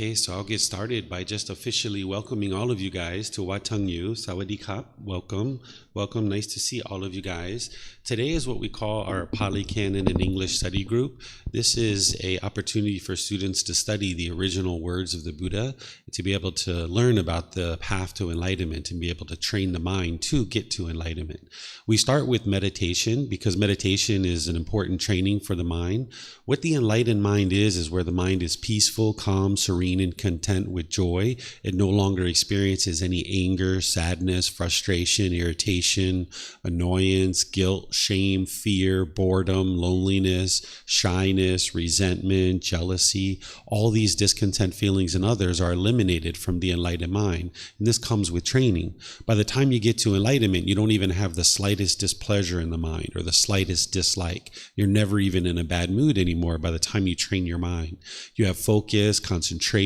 Okay, so I'll get started by just officially welcoming all of you guys to Wat Tung, Sawadee Kap. Welcome, welcome. Nice to see all of you guys. Today is what we call our Pali Canon and English study group. This is an opportunity for students to study the original words of the Buddha, to be able to learn about the path to enlightenment and be able to train the mind to get to enlightenment. We start with meditation because meditation is an important training for the mind. What the enlightened mind is where the mind is peaceful, calm, serene, and content with joy. It no longer experiences any anger, sadness, frustration, irritation, annoyance, guilt, shame, fear, boredom, loneliness, shyness, resentment, jealousy. All these discontent feelings in others are eliminated from the enlightened mind. And this comes with training. By the time you get to enlightenment, you don't even have the slightest displeasure in the mind or the slightest dislike. You're never even in a bad mood anymore by the time you train your mind. You have focus, concentration,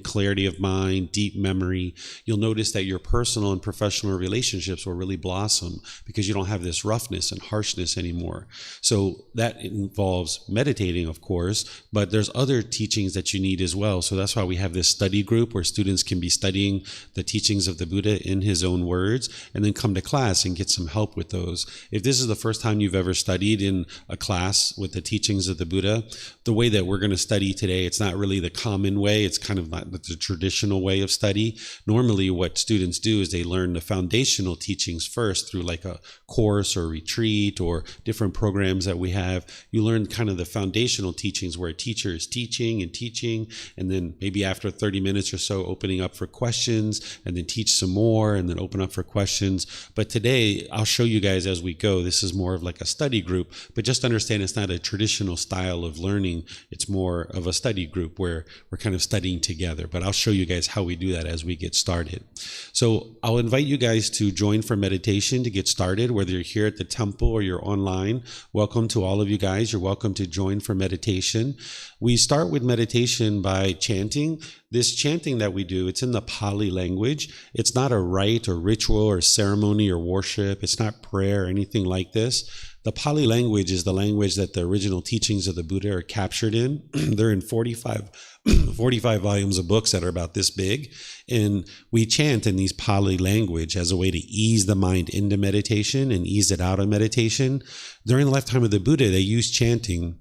clarity of mind, deep memory. You'll notice that your personal and professional relationships will really blossom because you don't have this roughness and harshness anymore. So that involves meditating, of course, but there's other teachings that you need as well. So that's why we have this study group where students can be studying the teachings of the Buddha in his own words and then come to class and get some help with those. If this is the first time you've ever studied in a class with the teachings of the Buddha, the way that we're going to study today, it's not really the common way. It's kind of not the traditional way of study. Normally what students do is they learn the foundational teachings first through like a course or retreat or different programs that we have. You learn kind of the foundational teachings where a teacher is teaching, and then maybe after 30 minutes or so opening up for questions, and then teach some more, and then open up for questions. But today I'll show you guys as we go. This is more of like a study group, but just understand it's not a traditional style of learning. It's more of a study group where we're kind of studying together, but I'll show you guys how we do that as we get started. So I'll invite you guys to join for meditation to get started, whether you're here at the temple or you're online. Welcome to all of you guys. You're welcome to join for meditation. We start with meditation by chanting. This chanting that we do, it's in the Pali language. It's not a rite or ritual or ceremony or worship. It's not prayer or anything like this. The Pali language is the language that the original teachings of the Buddha are captured in. They're in 45 volumes of books that are about this big. And we chant in these Pali language as a way to ease the mind into meditation and ease it out of meditation. During the lifetime of the Buddha, they used chanting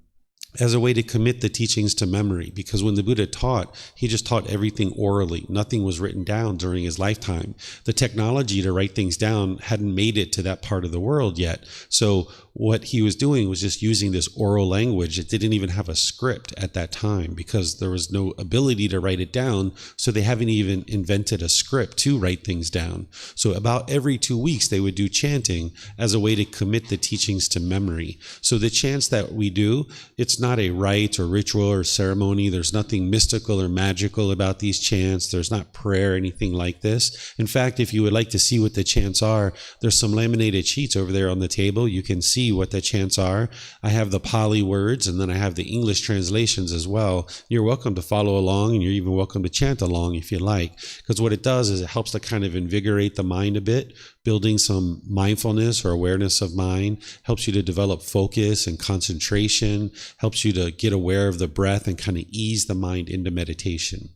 as a way to commit the teachings to memory, because when the Buddha taught, he just taught everything orally. Nothing was written down during his lifetime. The technology to write things down hadn't made it to that part of the world yet. So what he was doing was just using this oral language. It didn't even have a script at that time because there was no ability to write it down. So they haven't even invented a script to write things down. So about every 2 weeks, they would do chanting as a way to commit the teachings to memory. So the chants that we do, it's not a rite or ritual or ceremony. There's nothing mystical or magical about these chants. There's not prayer or anything like this. In fact, if you would like to see what the chants are, there's some laminated sheets over there on the table. You can see what the chants are. I have the Pali words and then I have the English translations as well. You're welcome to follow along, and you're even welcome to chant along if you like, because what it does is it helps to kind of invigorate the mind a bit. Building some mindfulness or awareness of mind helps you to develop focus and concentration, helps you to get aware of the breath and kind of ease the mind into meditation.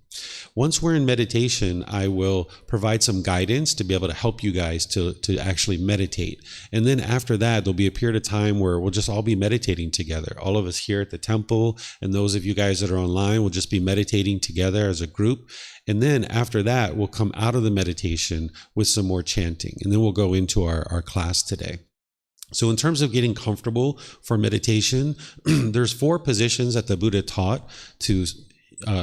Once we're in meditation, I will provide some guidance to be able to help you guys to actually meditate. And then after that, there'll be a period of time where we'll just all be meditating together. All of us here at the temple and those of you guys that are online will just be meditating together as a group. And then after that, we'll come out of the meditation with some more chanting. And then we'll go into our class today. So in terms of getting comfortable for meditation, there's 4 positions that the Buddha taught to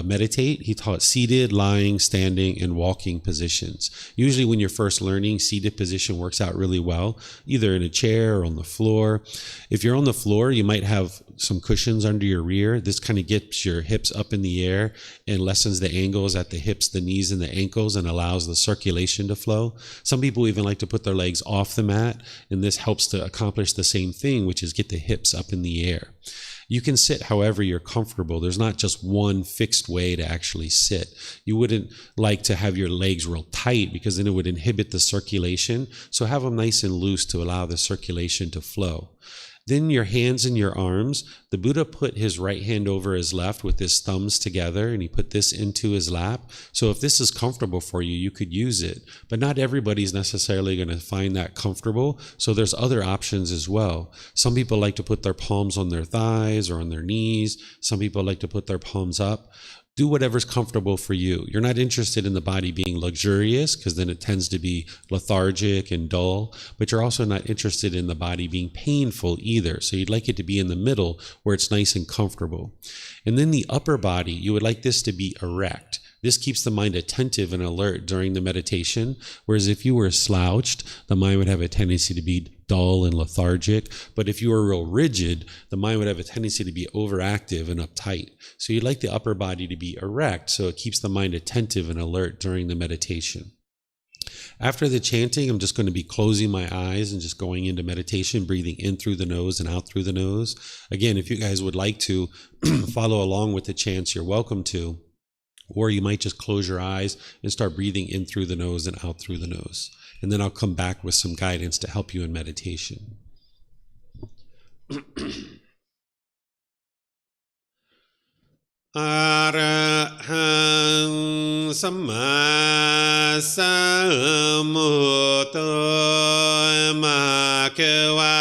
meditate. He taught seated, lying, standing, and walking positions. Usually when you're first learning, seated position works out really well, either in a chair or on the floor. If you're on the floor, you might have some cushions under your rear. This kind of gets your hips up in the air and lessens the angles at the hips, the knees, and the ankles, and allows the circulation to flow. Some people even like to put their legs off the mat, and this helps to accomplish the same thing, which is get the hips up in the air. You can sit however you're comfortable. There's not just one fixed way to actually sit. You wouldn't like to have your legs real tight because then it would inhibit the circulation. So have them nice and loose to allow the circulation to flow. Then your hands and your arms. The Buddha put his right hand over his left with his thumbs together, and he put this into his lap. So if this is comfortable for you, you could use it. But not everybody's necessarily going to find that comfortable. So there's other options as well. Some people like to put their palms on their thighs or on their knees. Some people like to put their palms up. Do whatever's comfortable for you. You're not interested in the body being luxurious, because then it tends to be lethargic and dull, but you're also not interested in the body being painful either. So you'd like it to be in the middle where it's nice and comfortable. And then the upper body, you would like this to be erect. This keeps the mind attentive and alert during the meditation, whereas if you were slouched, the mind would have a tendency to be dull and lethargic. But if you were real rigid, the mind would have a tendency to be overactive and uptight. So you'd like the upper body to be erect, so it keeps the mind attentive and alert during the meditation. After the chanting, I'm just going to be closing my eyes and just going into meditation, breathing in through the nose and out through the nose. Again, if you guys would like to follow along with the chants, you're welcome to. Or you might just close your eyes and start breathing in through the nose and out through the nose. And then I'll come back with some guidance to help you in meditation. Arahang Samma Sambuddho Bhagava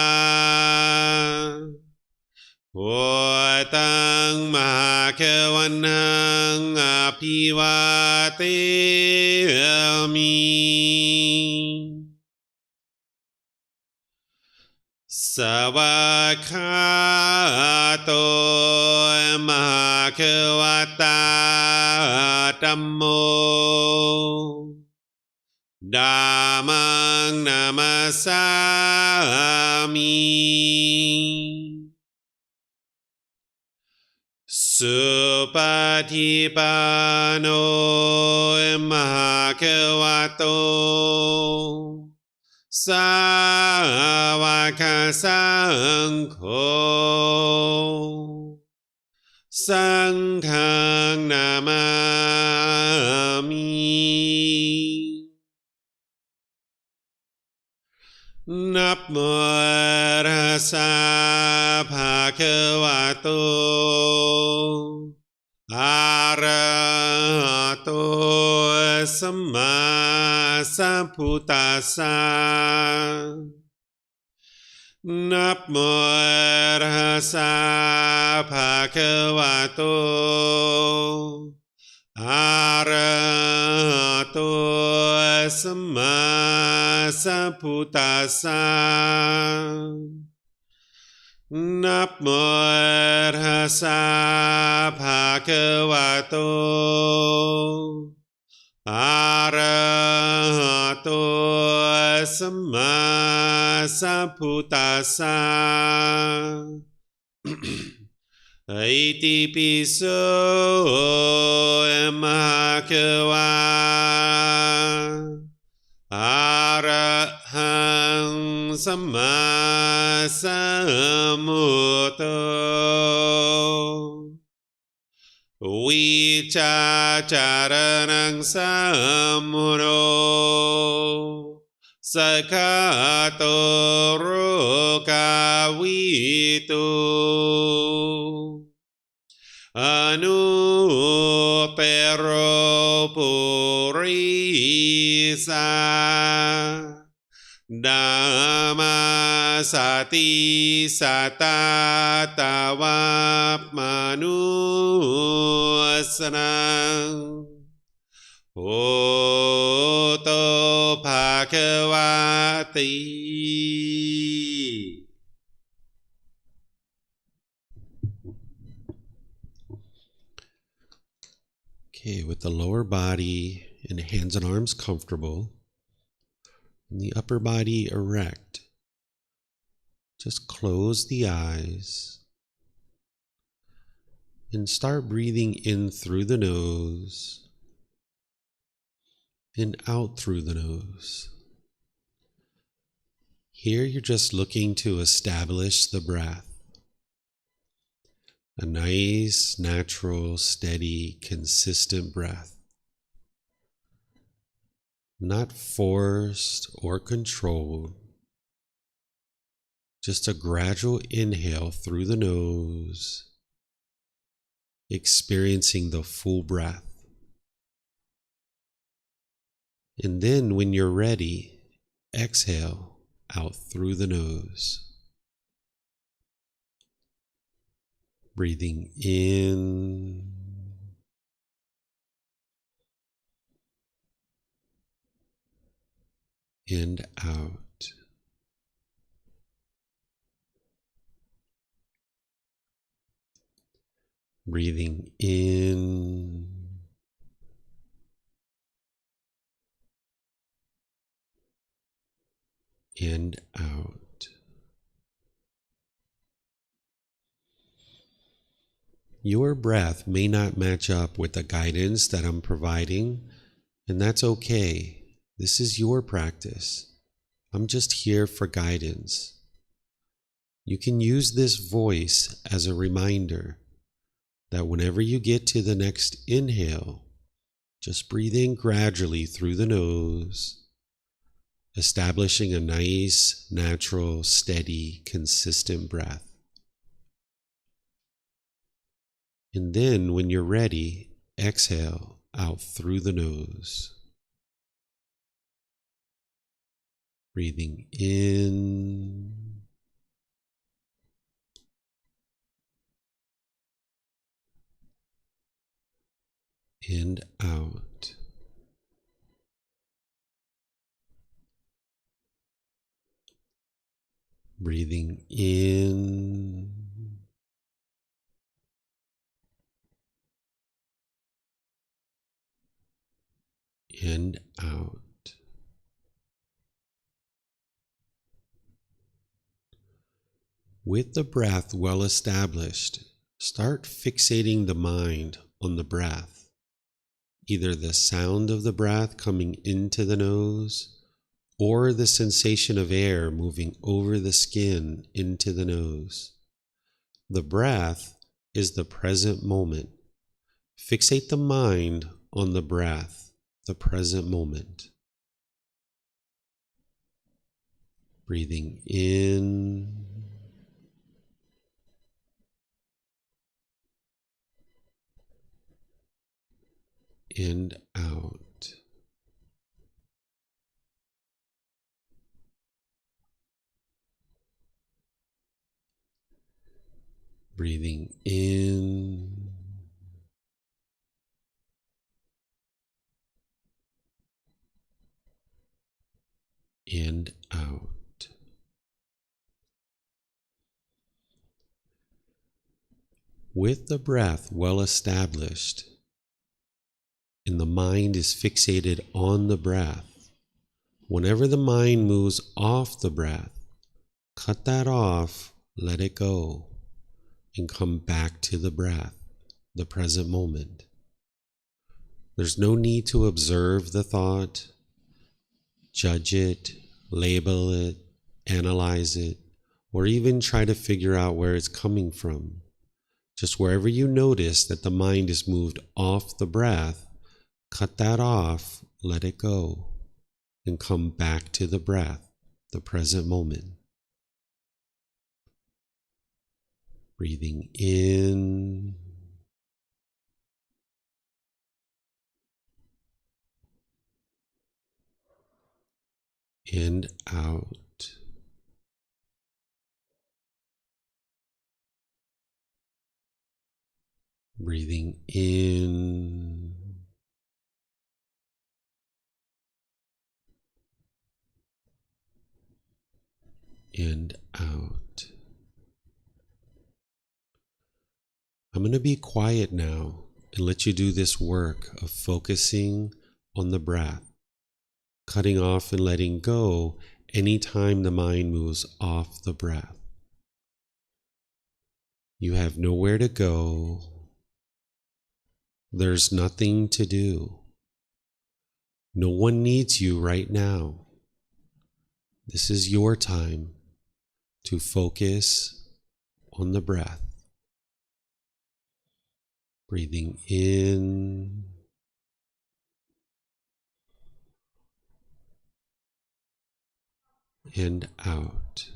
Wat Tung Bhagavanang Apivateyami Savakhato Bhagavata Dhammo Dhammang Namasami Supatipano Bhagavato Sāvaka Saṅkho Saṅghang Namami Namo Tassa Bhagavato Arahato Samma Sambuddhassa Namo Tassa Bhagavato Arahato Samma Sambuddhassa Namo Tassa Bhagavato Arahato Samma Sambuddhassa Iti piso Bhagava Arahang Samma Sambuddho Vicacaranang Sammuno Sakato Rokavitu Anupero Purisa Dhamma Sati Satatawap Manusanang Oto Bhagavati. Okay, with the lower body and hands and arms comfortable, and the upper body erect, just close the eyes and start breathing in through the nose and out through the nose. Here you're just looking to establish the breath. A nice, natural, steady, consistent breath. Not forced or controlled. Just a gradual inhale through the nose, experiencing the full breath. And then when you're ready, exhale out through the nose. Breathing in and out. Breathing in and out. Your breath may not match up with the guidance that I'm providing, and that's okay. This is your practice. I'm just here for guidance. You can use this voice as a reminder that whenever you get to the next inhale, just breathe in gradually through the nose, establishing a nice, natural, steady, consistent breath. And then when you're ready, exhale out through the nose. Breathing in and out. Breathing in and out. With the breath well established, start fixating the mind on the breath, either the sound of the breath coming into the nose or the sensation of air moving over the skin into the nose. The breath is the present moment. Fixate the mind on the breath, the present moment. Breathing in and out. Breathing in and out. With the breath well established, and the mind is fixated on the breath, whenever the mind moves off the breath, cut that off, let it go, and come back to the breath, the present moment. There's no need to observe the thought, judge it, label it, analyze it, or even try to figure out where it's coming from. Just wherever you notice that the mind is moved off the breath, cut that off, let it go, and come back to the breath, the present moment. Breathing in and out. Breathing in and out. I'm going to be quiet now and let you do this work of focusing on the breath, cutting off and letting go anytime the mind moves off the breath. You have nowhere to go. There's nothing to do. No one needs you right now. This is your time to focus on the breath. Breathing in and out.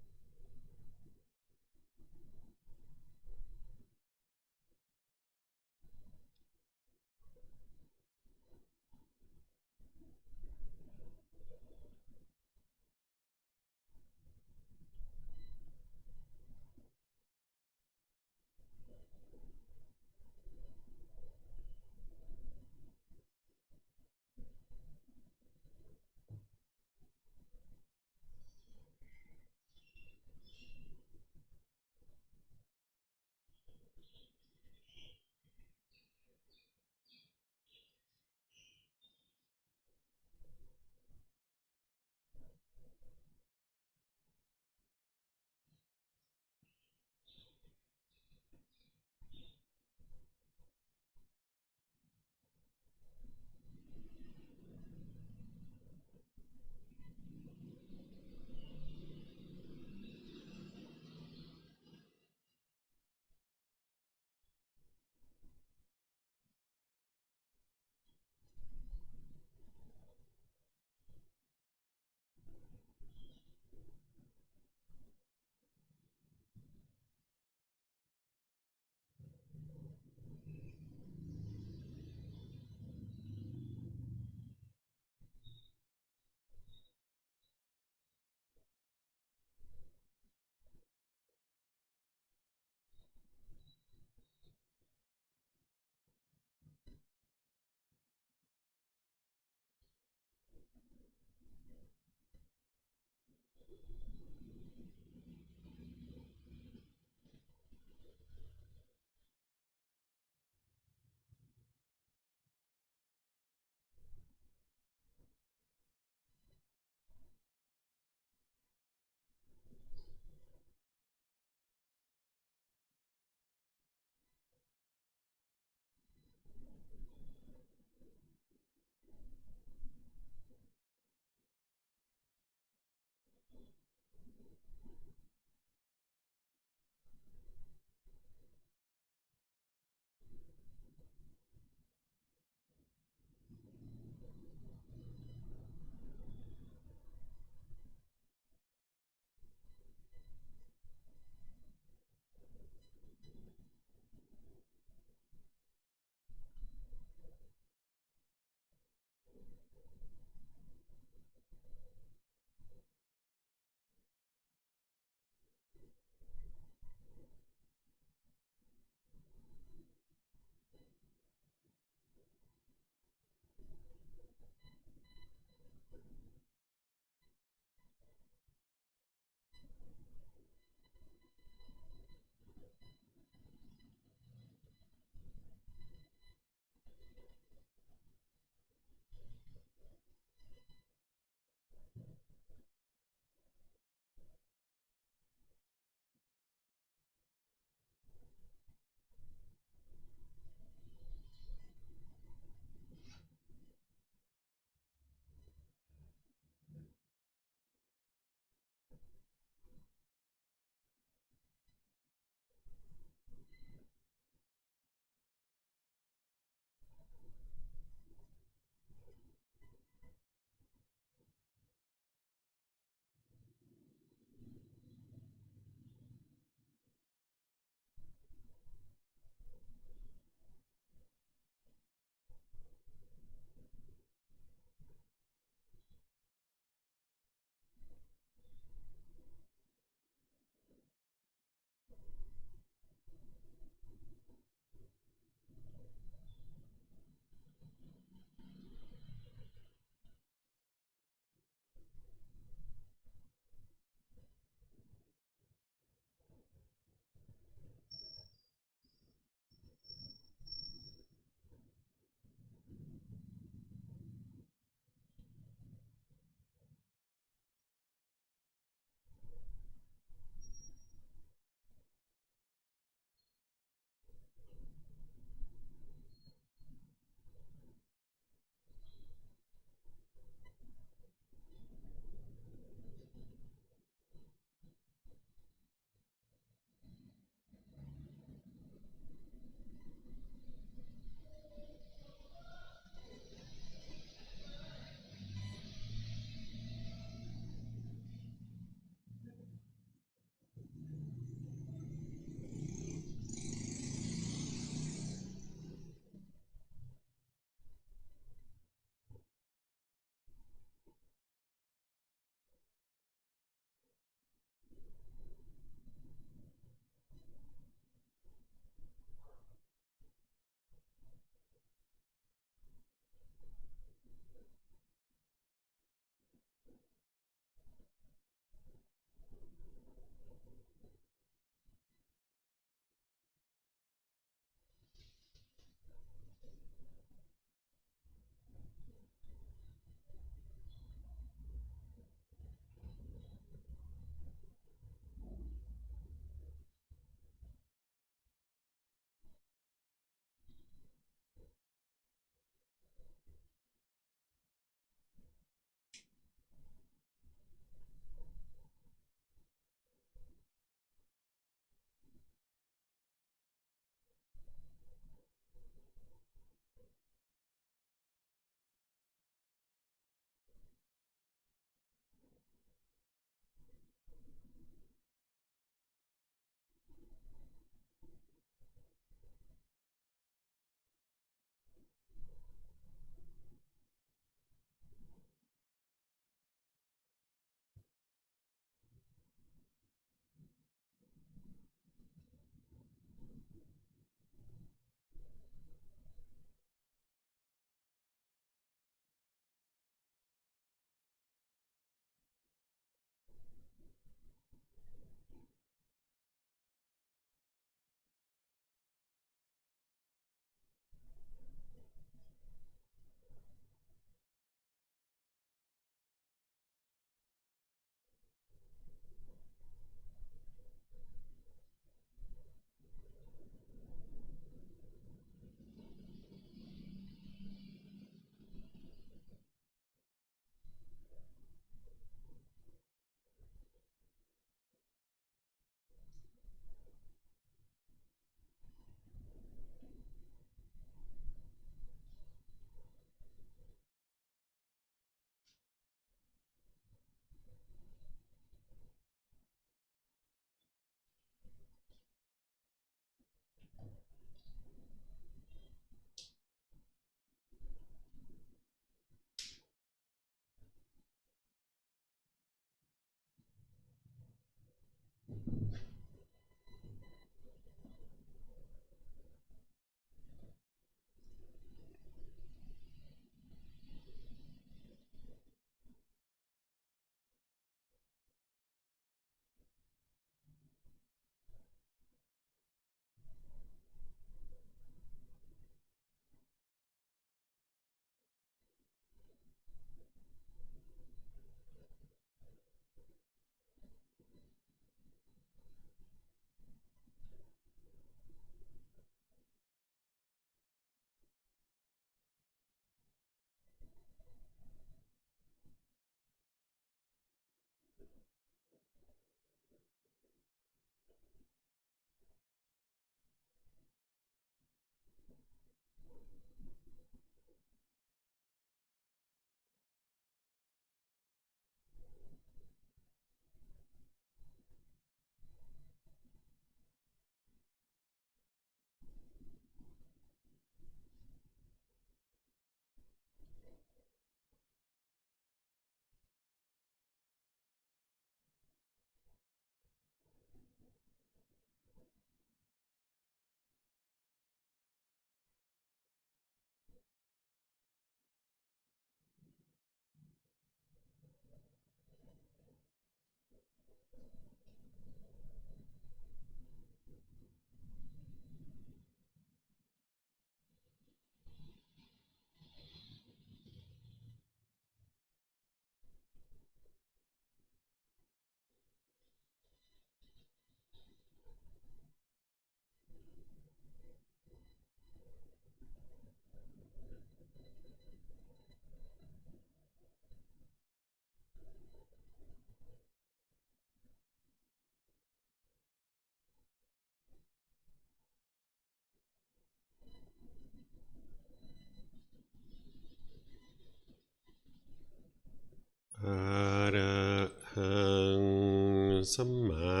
สัมมา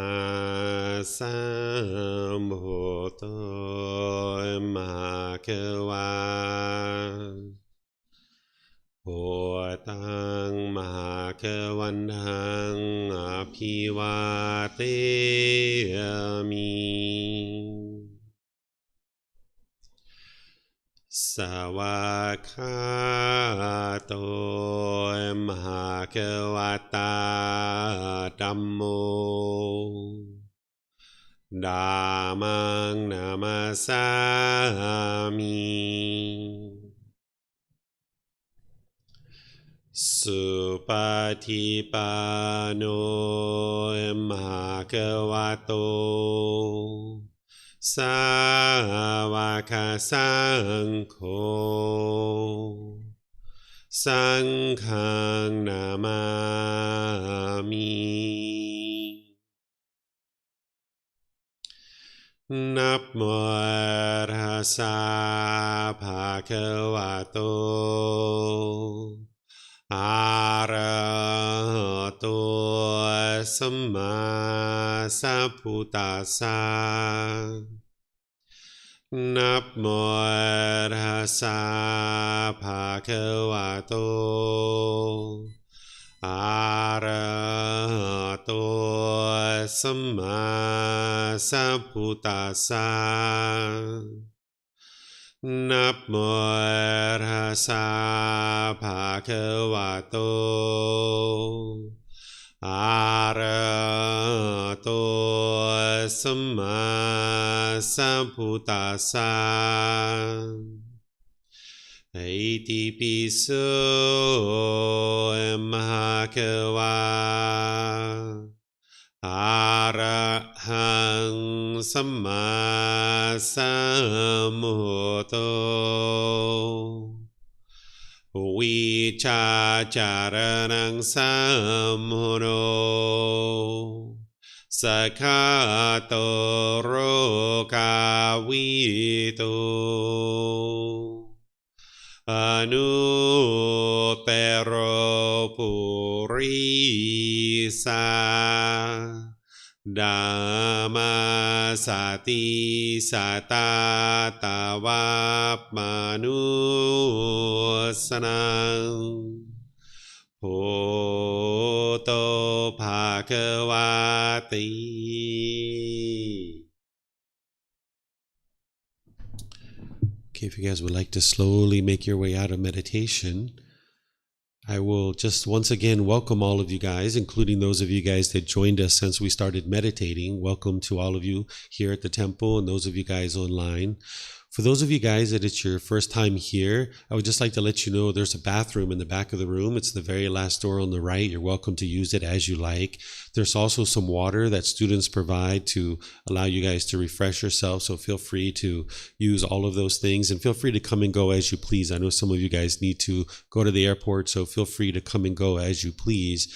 สัมพุทโธมหาเกวาโหตังมหาเกวันทังอภิวาเทมิสวากขาโตมหาเกวตาธัมโมธัมมังนามัสสามิสุปฏิปันโนมหาเกวโตสาวกสังโฆสังฆังนามามินับโมตัสสะภะคะวะโตอะระหะโตสัมมาสัมพุทธัสสะนับโมตัสสะภะคะวะโตอะระหะโตสัมมาสัมพุทธัสสะนับโมตัสสะภะคะวะโตอะระหะโตสัมมาสัมพุทธัสสะอิติปิโสมหะเกวาอะระหังสัมมาสัมพุทโธวิชาจารณังสัมโมโนสัคขะโตโรกาวิโตอนุเตโรปุริสาธัมมาสติสัตตาตาวาปมานุสนังโหโตภะคะวะติ Okay, if you guys would like to slowly make your way out of meditation, I will just once again welcome all of you guys, including those of you guys that joined us since we started meditating. Welcome to all of you here at the temple and those of you guys online. For those of you guys that it's your first time here, I would just like to let you know there's a bathroom in the back of the room. It's the very last door on the right. You're welcome to use it as you like. There's also some water that students provide to allow you guys to refresh yourself. So feel free to use all of those things and feel free to come and go as you please. I know some of you guys need to go to the airport, so feel free to come and go as you please.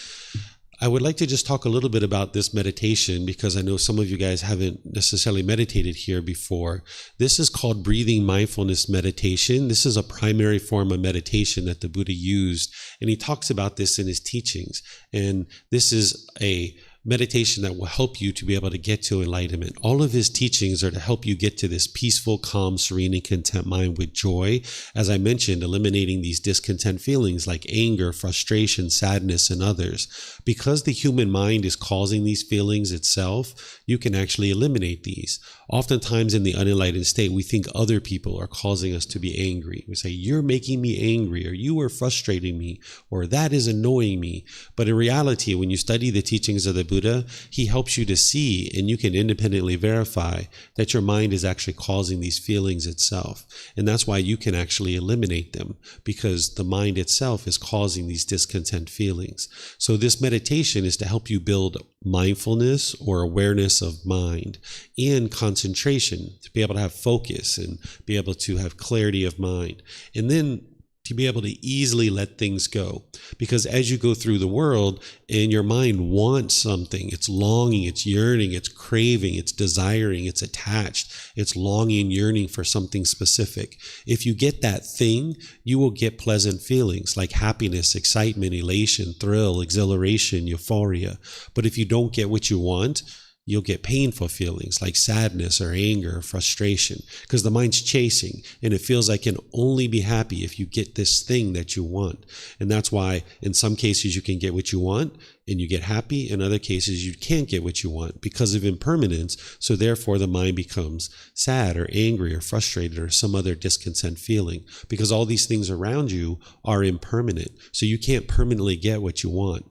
I would like to just talk a little bit about this meditation because I know some of you guys haven't necessarily meditated here before. This is called breathing mindfulness meditation. This is a primary form of meditation that the Buddha used, and he talks about this in his teachings. And this is a meditation that will help you to be able to get to enlightenment. All of his teachings are to help you get to this peaceful, calm, serene, and content mind with joy. As I mentioned, eliminating these discontent feelings like anger, frustration, sadness, and others. Because the human mind is causing these feelings itself, you can actually eliminate these. Oftentimes in the unenlightened state, we think other people are causing us to be angry. We say, you're making me angry, or you are frustrating me, or that is annoying me. But in reality, when you study the teachings of the Buddha, he helps you to see, and you can independently verify that your mind is actually causing these feelings itself. And that's why you can actually eliminate them, because the mind itself is causing these discontent feelings. So this meditation is to help you build mindfulness or awareness of mind and concentration, to be able to have focus and be able to have clarity of mind. And then to be able to easily let things go. Because as you go through the world and your mind wants something, it's longing, it's yearning, it's craving, it's desiring, it's attached, it's longing, yearning for something specific. If you get that thing, you will get pleasant feelings like happiness, excitement, elation, thrill, exhilaration, euphoria. But if you don't get what you want, you'll get painful feelings like sadness or anger or frustration, because the mind's chasing and it feels like it can only be happy if you get this thing that you want. And that's why in some cases you can get what you want and you get happy. In other cases you can't get what you want because of impermanence. So therefore the mind becomes sad or angry or frustrated or some other discontent feeling, because all these things around you are impermanent. So you can't permanently get what you want.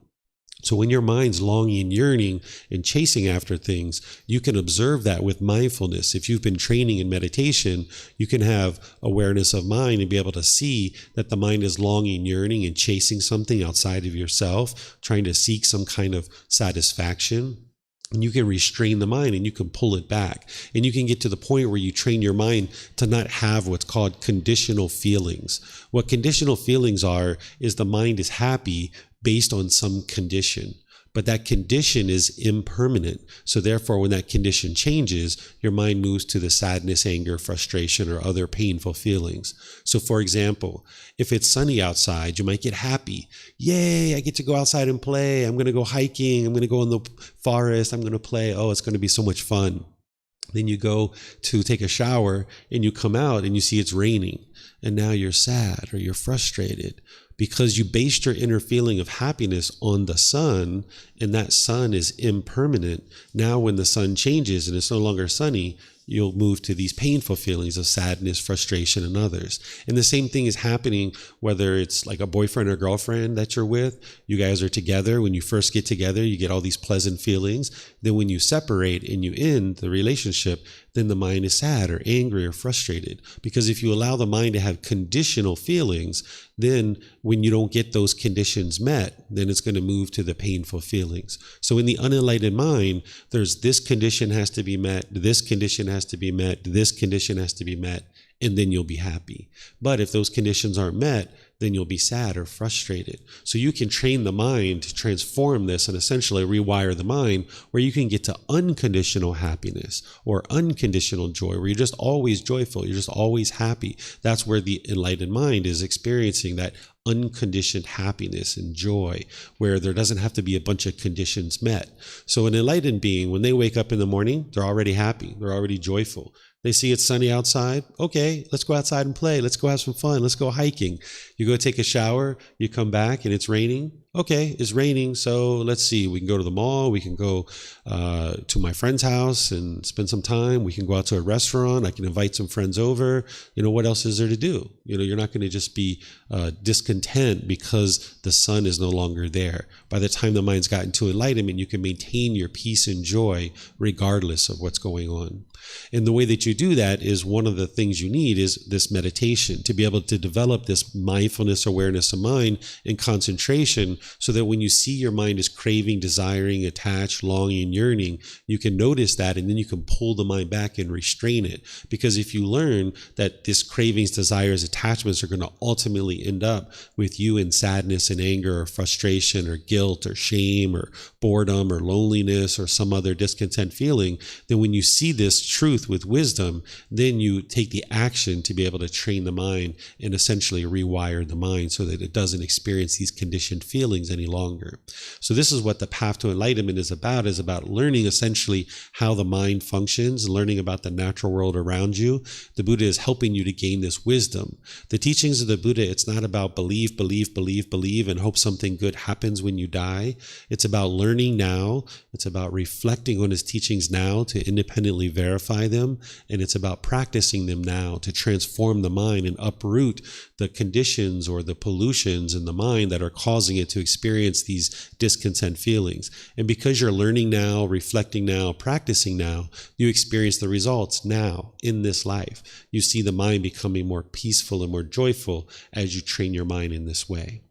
So when your mind's longing and yearning and chasing after things, you can observe that with mindfulness. If you've been training in meditation, you can have awareness of mind and be able to see that the mind is longing, yearning, and chasing something outside of yourself, trying to seek some kind of satisfaction. And you can restrain the mind and you can pull it back. And you can get to the point where you train your mind to not have what's called conditional feelings. What conditional feelings are is the mind is happy based on some condition. But that condition is impermanent. So therefore, when that condition changes, your mind moves to the sadness, anger, frustration, or other painful feelings. So for example, if it's sunny outside, you might get happy. Yay, I get to go outside and play. I'm going to go hiking. I'm going to go in the forest. I'm going to play. Oh, it's going to be so much fun. Then you go to take a shower and you come out and you see it's raining. And now you're sad or you're frustrated because you based your inner feeling of happiness on the sun, and that sun is impermanent. Now when the sun changes and it's no longer sunny, you'll move to these painful feelings of sadness, frustration, and others. And the same thing is happening whether it's like a boyfriend or girlfriend that you're with. You guys are together. When you first get together, you get all these pleasant feelings. Then when you separate and you end the relationship, then the mind is sad or angry or frustrated. Because if you allow the mind to have conditional feelings, then when you don't get those conditions met, then it's going to move to the painful feelings. So in the unenlightened mind, there's this condition has to be met, this condition has to be met, this condition has to be met, and then you'll be happy. But if those conditions aren't met, then you'll be sad or frustrated. So you can train the mind to transform this and essentially rewire the mind where you can get to unconditional happiness or unconditional joy, where you're just always joyful, you're just always happy. That's where the enlightened mind is experiencing that unconditioned happiness and joy, where there doesn't have to be a bunch of conditions met. So an enlightened being, when they wake up in the morning, they're already happy, they're already joyful. They see it's sunny outside. Okay, let's go outside and play. Let's go have some fun. Let's go hiking. You go take a shower. You come back and it's raining. Okay, it's raining. So let's see. We can go to the mall. We can go to my friend's house and spend some time. We can go out to a restaurant. I can invite some friends over. You know, what else is there to do? You know, you're not going to just be discontent because the sun is no longer there. By the time the mind's gotten to enlightenment, you can maintain your peace and joy regardless of what's going on. And the way that you do that is one of the things you need is this meditation to be able to develop this mindfulness, awareness of mind and concentration, so that when you see your mind is craving, desiring, attached, longing, yearning, you can notice that and then you can pull the mind back and restrain it. Because if you learn that this cravings, desires, attachments are going to ultimately end up with you in sadness and anger or frustration or guilt or shame or boredom or loneliness or some other discontent feeling, then when you see this truth with wisdom, then you take the action to be able to train the mind and essentially rewire the mind so that it doesn't experience these conditioned feelings any longer. So this is what the path to enlightenment is about learning essentially how the mind functions, learning about the natural world around you. The Buddha is helping you to gain this wisdom. The teachings of the Buddha, it's not about believe, and hope something good happens when you die. It's about learning now. It's about reflecting on his teachings now to independently verify them, and it's about practicing them now to transform the mind and uproot the conditions or the pollutions in the mind that are causing it to experience these discontent feelings. And because you're learning now, reflecting now, practicing now, you experience the results now in this life. You see the mind becoming more peaceful and more joyful as you train your mind in this way.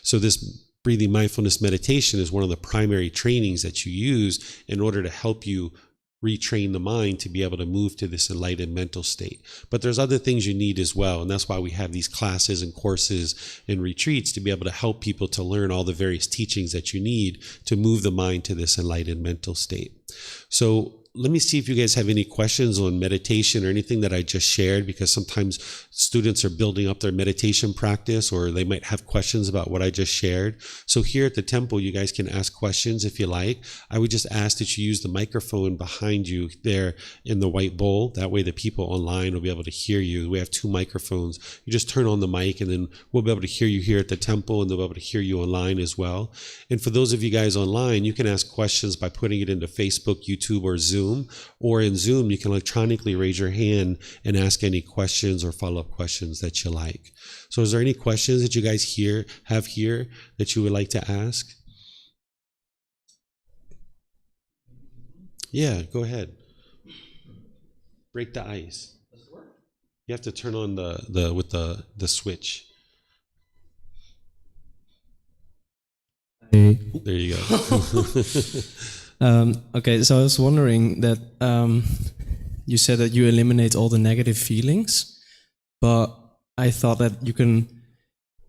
So this breathing mindfulness meditation is one of the primary trainings that you use in order to help you retrain the mind to be able to move to this enlightened mental state. But there's other things you need as well, and that's why we have these classes and courses and retreats to be able to help people to learn all the various teachings that you need to move the mind to this enlightened mental state. So let me see if you guys have any questions on meditation or anything that I just shared, because sometimes students are building up their meditation practice, or they might have questions about what I just shared. So here at the temple, you guys can ask questions if you like. I would just ask that you use the microphone behind you there in the white bowl. That way the people online will be able to hear you. We have 2 microphones. You just turn on the mic, and then we'll be able to hear you here at the temple, and they'll be able to hear you online as well. And for those of you guys online, you can ask questions by putting it into Facebook, YouTube, or Zoom. Or in Zoom, you can electronically raise your hand and ask any questions or follow-up questions that you like. So is there any questions that you guys have here that you would like to ask? Yeah, go ahead. Break the ice. You have to turn on the switch. Hey. There you go. Okay, so I was wondering that you said that you eliminate all the negative feelings, but I thought that you can,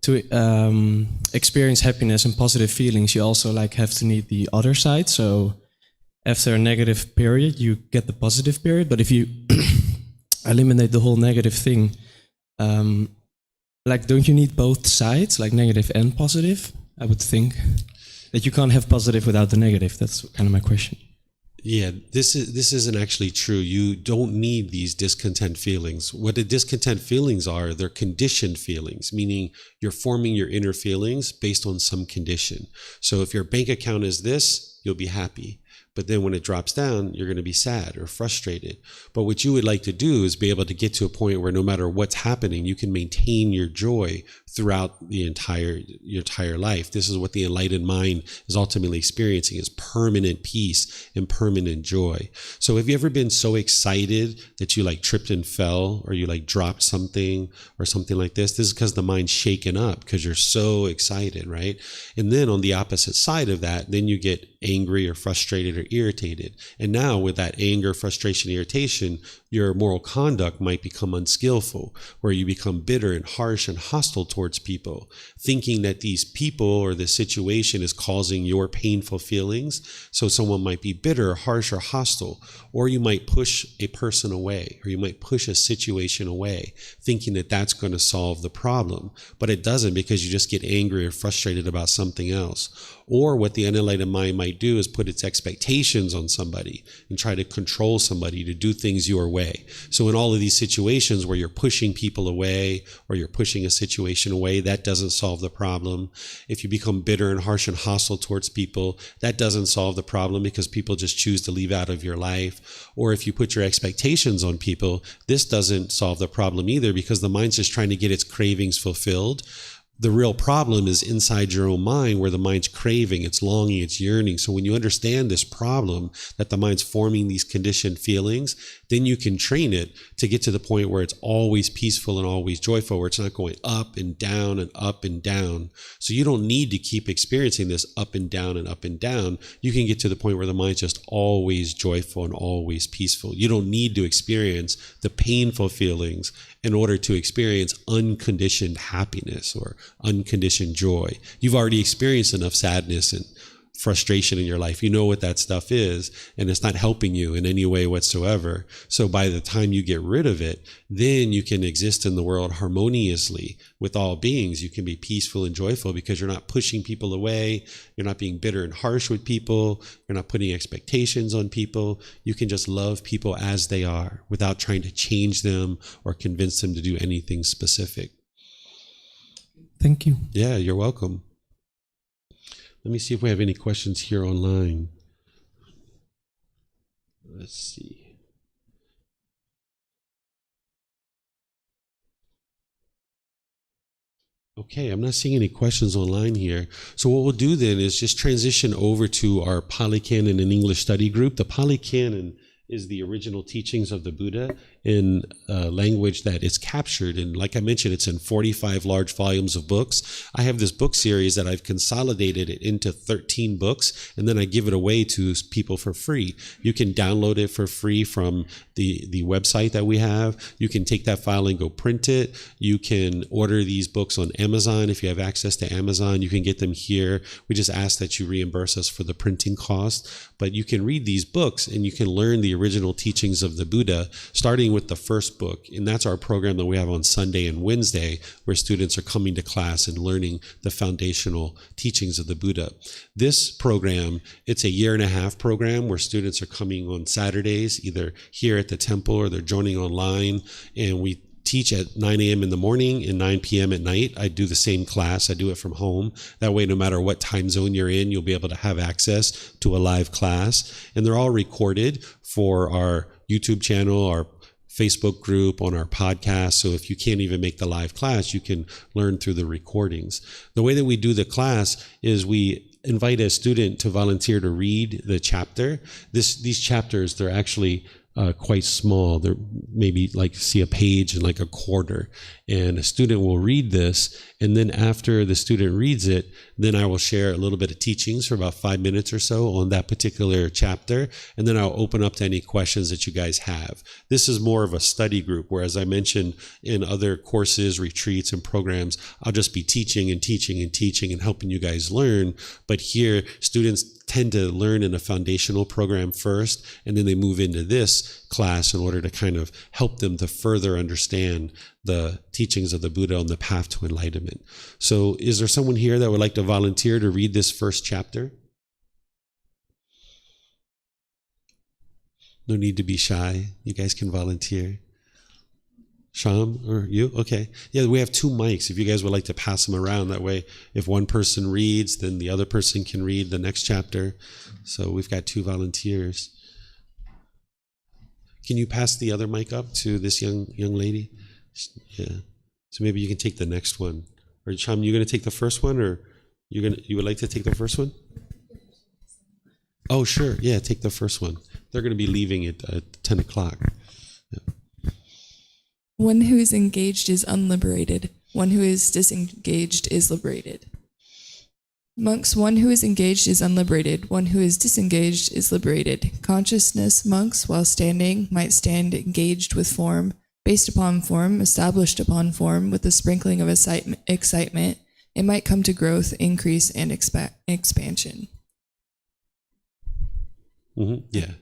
to experience happiness and positive feelings, you also have to need the other side. So after a negative period, you get the positive period. But if you eliminate the whole negative thing, don't you need both sides, like negative and positive? I would think that you can't have positive without the negative. That's kind of my question. Yeah, this isn't actually true. You don't need these discontent feelings. What the discontent feelings are, they're conditioned feelings, meaning you're forming your inner feelings based on some condition. So if your bank account is this, you'll be happy. But then when it drops down, you're going to be sad or frustrated. But what you would like to do is be able to get to a point where no matter what's happening, you can maintain your joy throughout your entire life. This is what the enlightened mind is ultimately experiencing, is permanent peace and permanent joy. So have you ever been so excited that you tripped and fell, or you dropped something or something like this? This is because the mind's shaken up because you're so excited, right? And then on the opposite side of that, then you get angry or frustrated or irritated. And now with that anger, frustration, irritation, your moral conduct might become unskillful, where you become bitter and harsh and hostile towards people, thinking that these people or the situation is causing your painful feelings. So someone might be bitter, harsh, or hostile, or you might push a person away, or you might push a situation away, thinking that that's going to solve the problem. But it doesn't, because you just get angry or frustrated about something else. Or what the unenlightened mind might do is put its expectations on somebody and try to control somebody to do things your way. So in all of these situations where you're pushing people away, or you're pushing a situation away, that doesn't solve the problem. If you become bitter and harsh and hostile towards people, that doesn't solve the problem, because people just choose to leave out of your life. Or if you put your expectations on people, this doesn't solve the problem either, because the mind's just trying to get its cravings fulfilled. The real problem is inside your own mind, where the mind's craving, it's longing, it's yearning. So when you understand this problem, that the mind's forming these conditioned feelings, then you can train it to get to the point where it's always peaceful and always joyful, where it's not going up and down and up and down. So you don't need to keep experiencing this up and down and up and down. You can get to the point where the mind's just always joyful and always peaceful. You don't need to experience the painful feelings in order to experience unconditioned happiness or unconditioned joy. You've already experienced enough sadness and frustration in your life. You know what that stuff is, and it's not helping you in any way whatsoever. So by the time you get rid of it, then you can exist in the world harmoniously with all beings. You can be peaceful and joyful, because you're not pushing people away. You're not being bitter and harsh with people. You're not putting expectations on people. You can just love people as they are without trying to change them or convince them to do anything specific. Thank you. Yeah, you're welcome. Let me see if we have any questions here online. Let's see. Okay, I'm not seeing any questions online here. So what we'll do then is just transition over to our Pali Canon and English study group. The Pali Canon is the original teachings of the Buddha, in language that is captured. And like I mentioned, it's in 45 large volumes of books. I have this book series that I've consolidated it into 13 books, and then I give it away to people for free. You can download it for free from the website that we have. You can take that file and go print it. You can order these books on Amazon. If you have access to Amazon, you can get them here. We just ask that you reimburse us for the printing cost. But you can read these books and you can learn the original teachings of the Buddha, starting with the first book. And that's our program that we have on Sunday and Wednesday, where students are coming to class and learning the foundational teachings of the Buddha. This program, it's a 1.5-year program where students are coming on Saturdays, either here at the temple or they're joining online, and we teach at 9 a.m. in the morning and 9 p.m. at night. I do the same class. I do it from home. That way, no matter what time zone you're in, you'll be able to have access to a live class. And they're all recorded for our YouTube channel, our Facebook group, on our podcast. So if you can't even make the live class, you can learn through the recordings. The way that we do the class is we invite a student to volunteer to read the chapter. These chapters, they're actually quite small. They're maybe like see a page and like a quarter. And a student will read this, and then after the student reads it, then I will share a little bit of teachings for about 5 minutes or so on that particular chapter, and then I'll open up to any questions that you guys have. This is more of a study group, whereas I mentioned in other courses, retreats, and programs, I'll just be teaching and teaching and teaching and helping you guys learn. But here, students tend to learn in a foundational program first, and then they move into this class in order to kind of help them to further understand the teachings of the Buddha on the path to enlightenment. So is there someone here that would like to volunteer to read this first chapter? No need to be shy. You guys can volunteer. Sham, or you? Okay. Yeah, we have 2 mics. If you guys would like to pass them around, that way if one person reads, then the other person can read the next chapter. So we've got 2 volunteers. Can you pass the other mic up to this young lady? Yeah. So maybe you can take the next one. Or Sham, you going to take the first one, or you would like to take the first one? Oh, sure. Yeah, take the first one. They're going to be leaving at 10 o'clock. Yeah. One who is engaged is unliberated. One who is disengaged is liberated. Monks, one who is engaged is unliberated. One who is disengaged is liberated. Consciousness, monks, while standing, might stand engaged with form, based upon form, established upon form, with a sprinkling of excitement. It might come to growth, increase, and expansion. Mm-hmm. Yeah.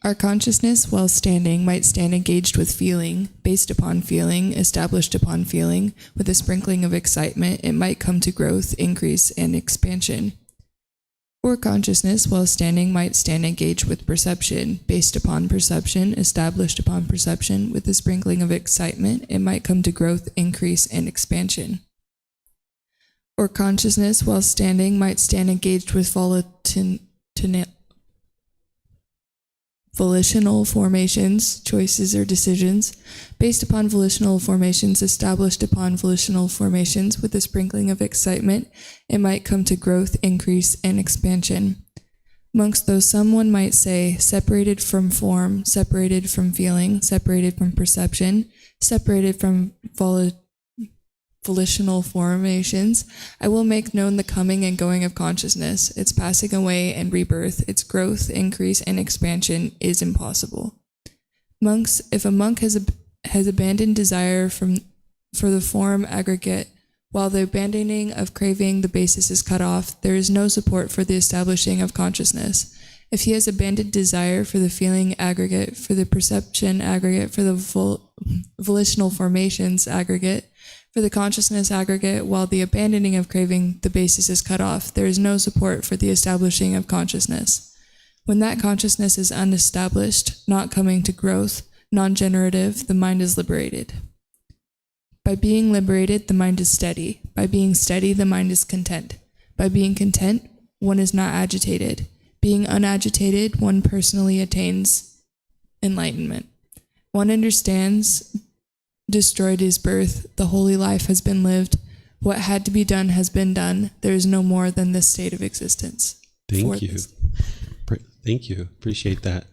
Our consciousness, while standing, might stand engaged with feeling, based upon feeling, established upon feeling, with a sprinkling of excitement. It might come to growth, increase, and expansion. Or consciousness, while standing, might stand engaged with perception, based upon perception, established upon perception, with a sprinkling of excitement. It might come to growth, increase, and expansion. Or consciousness, while standing, might stand engaged with volitional formations, choices or decisions, based upon volitional formations, established upon volitional formations, with a sprinkling of excitement. It might come to growth, increase, and expansion. Monks, though someone might say, separated from form, separated from feeling, separated from perception, separated from volitional formations, I will make known the coming and going of consciousness. Its passing away and rebirth, its growth, increase, and expansion is impossible. Monks, if a monk has abandoned desire for the form aggregate, while the abandoning of craving the basis is cut off, there is no support for the establishing of consciousness. If he has abandoned desire for the feeling aggregate, for the perception aggregate, for the volitional formations aggregate, for the consciousness aggregate, while the abandoning of craving the basis is cut off, there is no support for the establishing of consciousness. When that consciousness is unestablished, not coming to growth, non-generative, the mind is liberated. By being liberated, the mind is steady. By being steady, the mind is content. By being content, one is not agitated. Being unagitated, one personally attains enlightenment. One understands, destroyed is birth, the holy life has been lived, what had to be done has been done, there is no more than this state of existence. Thank you. Thank you. Appreciate that.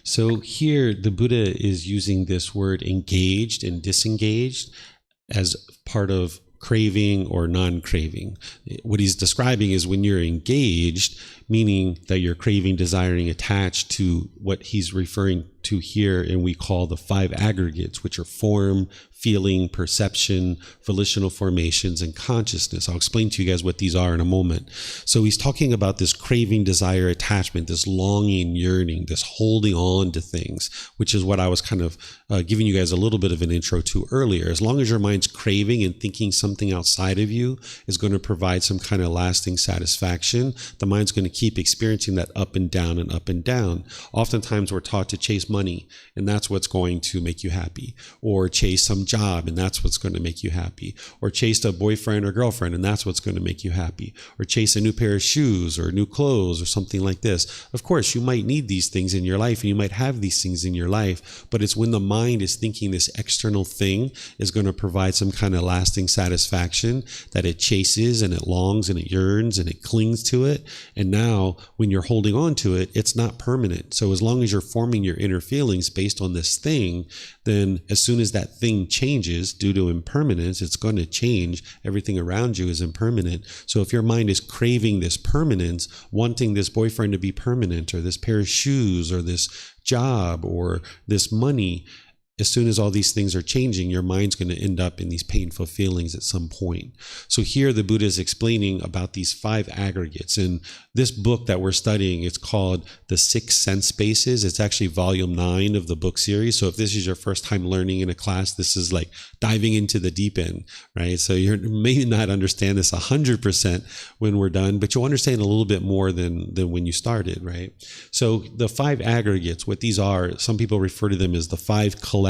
So here the Buddha is using this word engaged and disengaged as part of craving or non-craving. What he's describing is when you're engaged, meaning that you're craving, desiring, attached to what he's referring to here, and we call the 5 aggregates, which are form, feeling, perception, volitional formations, and consciousness. I'll explain to you guys what these are in a moment. So he's talking about this craving, desire, attachment, this longing, yearning, this holding on to things, which is what I was kind of giving you guys a little bit of an intro to earlier. As long as your mind's craving and thinking something outside of you is going to provide some kind of lasting satisfaction, the mind's going to keep experiencing that up and down and up and down. Oftentimes we're taught to chase money, and that's what's going to make you happy, or chase some job, and that's what's going to make you happy, or chase a boyfriend or girlfriend, and that's what's going to make you happy, or chase a new pair of shoes or new clothes or something like this. Of course, you might need these things in your life, and you might have these things in your life, but it's when the mind is thinking this external thing is going to provide some kind of lasting satisfaction that it chases and it longs and it yearns and it clings to it. And now when you're holding on to it, it's not permanent. So as long as you're forming your inner feelings based on this thing, then as soon as that thing changes due to impermanence, it's going to change. Everything around you is impermanent. So if your mind is craving this permanence, wanting this boyfriend to be permanent, or this pair of shoes, or this job, or this money, as soon as all these things are changing, your mind's going to end up in these painful feelings at some point. So here the Buddha is explaining about these 5 aggregates. And this book that we're studying, it's called The 6 Sense Spaces. It's actually volume 9 of the book series. So if this is your first time learning in a class, this is like diving into the deep end, right? So you may not understand this 100% when we're done, but you'll understand a little bit more than when you started, right? So the 5 aggregates, what these are, some people refer to them as the 5 collections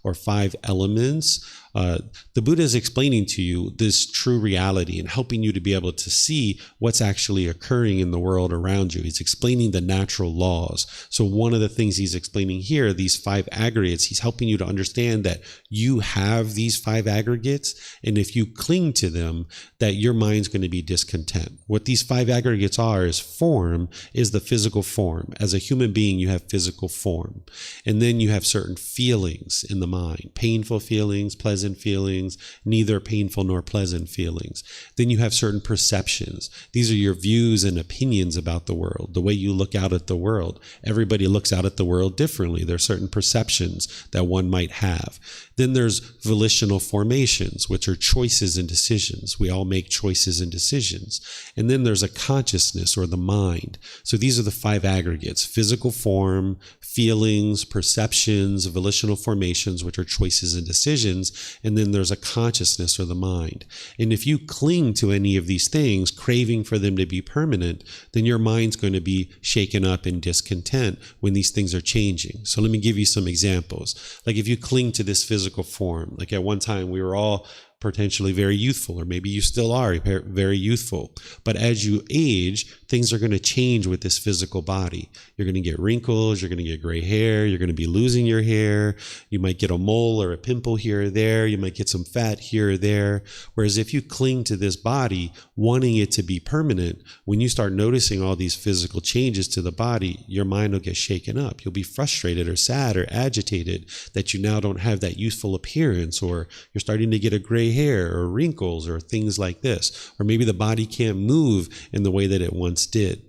or 5 elements. The Buddha is explaining to you this true reality and helping you to be able to see what's actually occurring in the world around you. He's explaining the natural laws. So one of the things he's explaining here, these 5 aggregates, he's helping you to understand that you have these 5 aggregates, and if you cling to them, that your mind's going to be discontent. What these 5 aggregates are is form, is the physical form. As a human being, you have physical form. And then you have certain feelings in the mind, painful feelings, pleasant feelings, neither painful nor pleasant feelings. Then you have certain perceptions. These are your views and opinions about the world, the way you look out at the world. Everybody looks out at the world differently. There are certain perceptions that one might have. Then there's volitional formations, which are choices and decisions. We all make choices and decisions. And then there's a consciousness, or the mind. So these are the 5 aggregates: physical form, feelings, perceptions, volitional formations, which are choices and decisions. And then there's a consciousness, or the mind. And if you cling to any of these things, craving for them to be permanent, then your mind's going to be shaken up in discontent when these things are changing. So let me give you some examples. Like if you cling to this physical form, like at one time we were all potentially very youthful, or maybe you still are very youthful. But as you age, things are going to change with this physical body. You're going to get wrinkles, you're going to get gray hair, you're going to be losing your hair, you might get a mole or a pimple here or there, you might get some fat here or there. Whereas if you cling to this body, wanting it to be permanent, when you start noticing all these physical changes to the body, your mind will get shaken up. You'll be frustrated or sad or agitated that you now don't have that youthful appearance, or you're starting to get a gray hair or wrinkles or things like this, or maybe the body can't move in the way that it once did.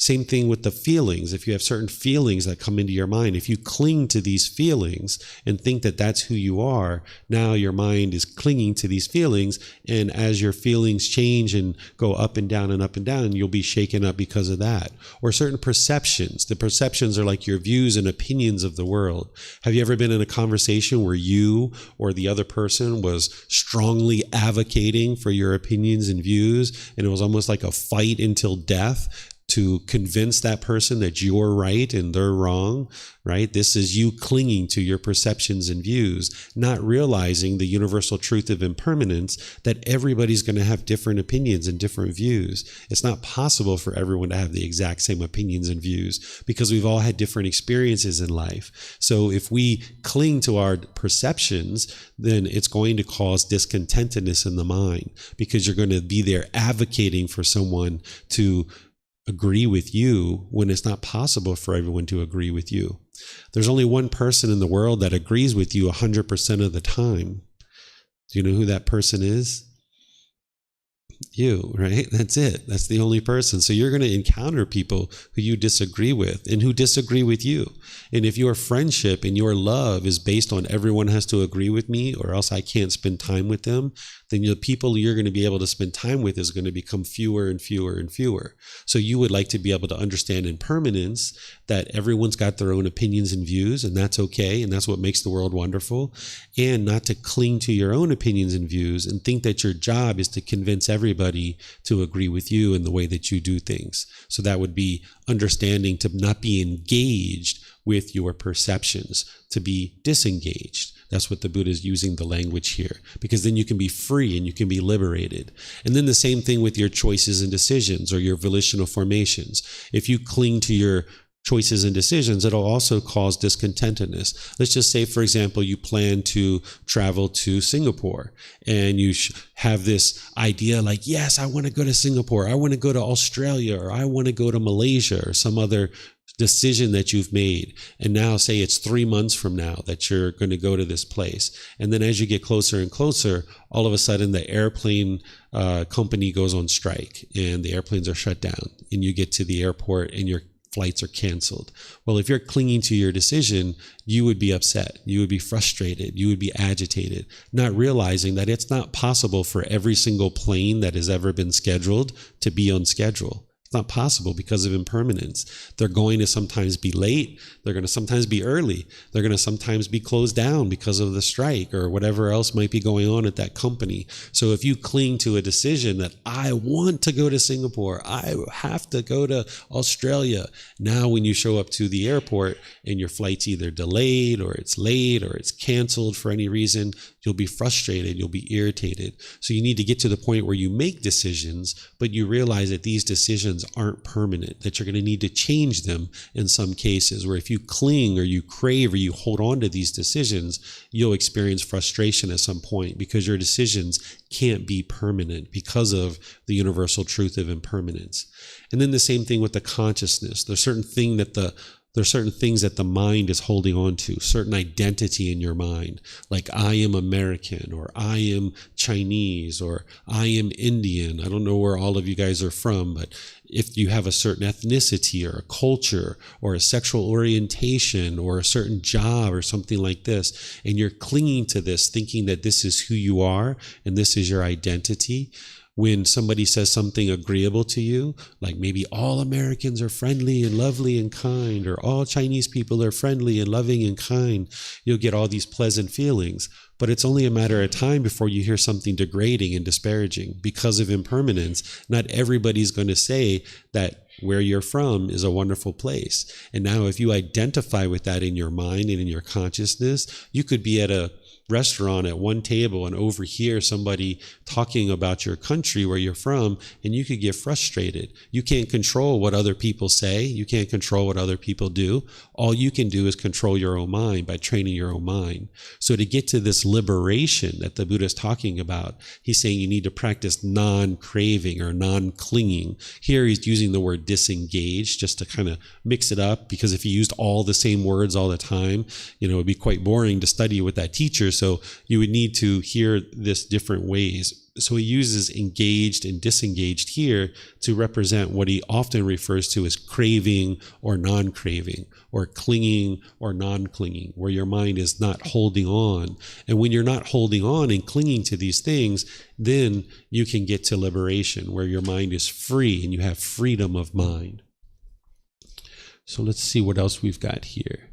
Same thing with the feelings. If you have certain feelings that come into your mind, if you cling to these feelings and think that that's who you are, now your mind is clinging to these feelings. And as your feelings change and go up and down and up and down, you'll be shaken up because of that. Or certain perceptions. The perceptions are like your views and opinions of the world. Have you ever been in a conversation where you or the other person was strongly advocating for your opinions and views, and it was almost like a fight until death to convince that person that you're right and they're wrong, right? This is you clinging to your perceptions and views, not realizing the universal truth of impermanence, that everybody's going to have different opinions and different views. It's not possible for everyone to have the exact same opinions and views because we've all had different experiences in life. So if we cling to our perceptions, then it's going to cause discontentedness in the mind, because you're going to be there advocating for someone to agree with you when it's not possible for everyone to agree with you. There's only one person in the world that agrees with you 100% of the time. Do you know who that person is? You, right? That's it. That's the only person. So you're going to encounter people who you disagree with and who disagree with you. And if your friendship and your love is based on everyone has to agree with me or else I can't spend time with them, then the people you're going to be able to spend time with is going to become fewer and fewer and fewer. So you would like to be able to understand impermanence, that everyone's got their own opinions and views, and that's okay, and that's what makes the world wonderful, and not to cling to your own opinions and views and think that your job is to convince everybody to agree with you in the way that you do things. So that would be understanding to not be engaged with your perceptions, to be disengaged. That's what the Buddha is using the language here, because then you can be free and you can be liberated. And then the same thing with your choices and decisions or your volitional formations. If you cling to your choices and decisions, it'll also cause discontentedness. Let's just say, for example, you plan to travel to Singapore and you have this idea like, yes, I want to go to Singapore, I want to go to Australia, or I want to go to Malaysia, or some other decision that you've made. And now say it's 3 months from now that you're going to go to this place. And then as you get closer and closer, all of a sudden the airplane company goes on strike and the airplanes are shut down, and you get to the airport and your flights are canceled. Well, if you're clinging to your decision, you would be upset, you would be frustrated, you would be agitated, not realizing that it's not possible for every single plane that has ever been scheduled to be on schedule. It's not possible because of impermanence. They're going to sometimes be late. They're going to sometimes be early. They're going to sometimes be closed down because of the strike or whatever else might be going on at that company. So if you cling to a decision that I want to go to Singapore, I have to go to Australia. Now when you show up to the airport and your flight's either delayed or it's late or it's canceled for any reason, you'll be frustrated, you'll be irritated. So you need to get to the point where you make decisions, but you realize that these decisions aren't permanent, that you're going to need to change them in some cases, where if you cling or you crave or you hold on to these decisions, you'll experience frustration at some point because your decisions can't be permanent because of the universal truth of impermanence. And then the same thing with the consciousness. There's certain things that the mind is holding on to, certain identity in your mind, like I am American, or I am Chinese, or I am Indian. I don't know where all of you guys are from, but if you have a certain ethnicity or a culture or a sexual orientation or a certain job or something like this, and you're clinging to this, thinking that this is who you are and this is your identity, when somebody says something agreeable to you, like maybe all Americans are friendly and lovely and kind, or all Chinese people are friendly and loving and kind, you'll get all these pleasant feelings. But it's only a matter of time before you hear something degrading and disparaging. Because of impermanence, not everybody's going to say that where you're from is a wonderful place. And now if you identify with that in your mind and in your consciousness, you could be at a restaurant at one table and overhear somebody talking about your country, where you're from, and you could get frustrated. You can't control what other people say. You can't control what other people do. All you can do is control your own mind by training your own mind. So to get to this liberation that the Buddha is talking about, he's saying you need to practice non-craving or non-clinging. Here he's using the word disengage just to kind of mix it up, because if he used all the same words all the time, it would be quite boring to study with that teacher. So you would need to hear this different ways. So he uses engaged and disengaged here to represent what he often refers to as craving or non-craving, or clinging or non-clinging, where your mind is not holding on. And when you're not holding on and clinging to these things, then you can get to liberation, where your mind is free and you have freedom of mind. So let's see what else we've got here.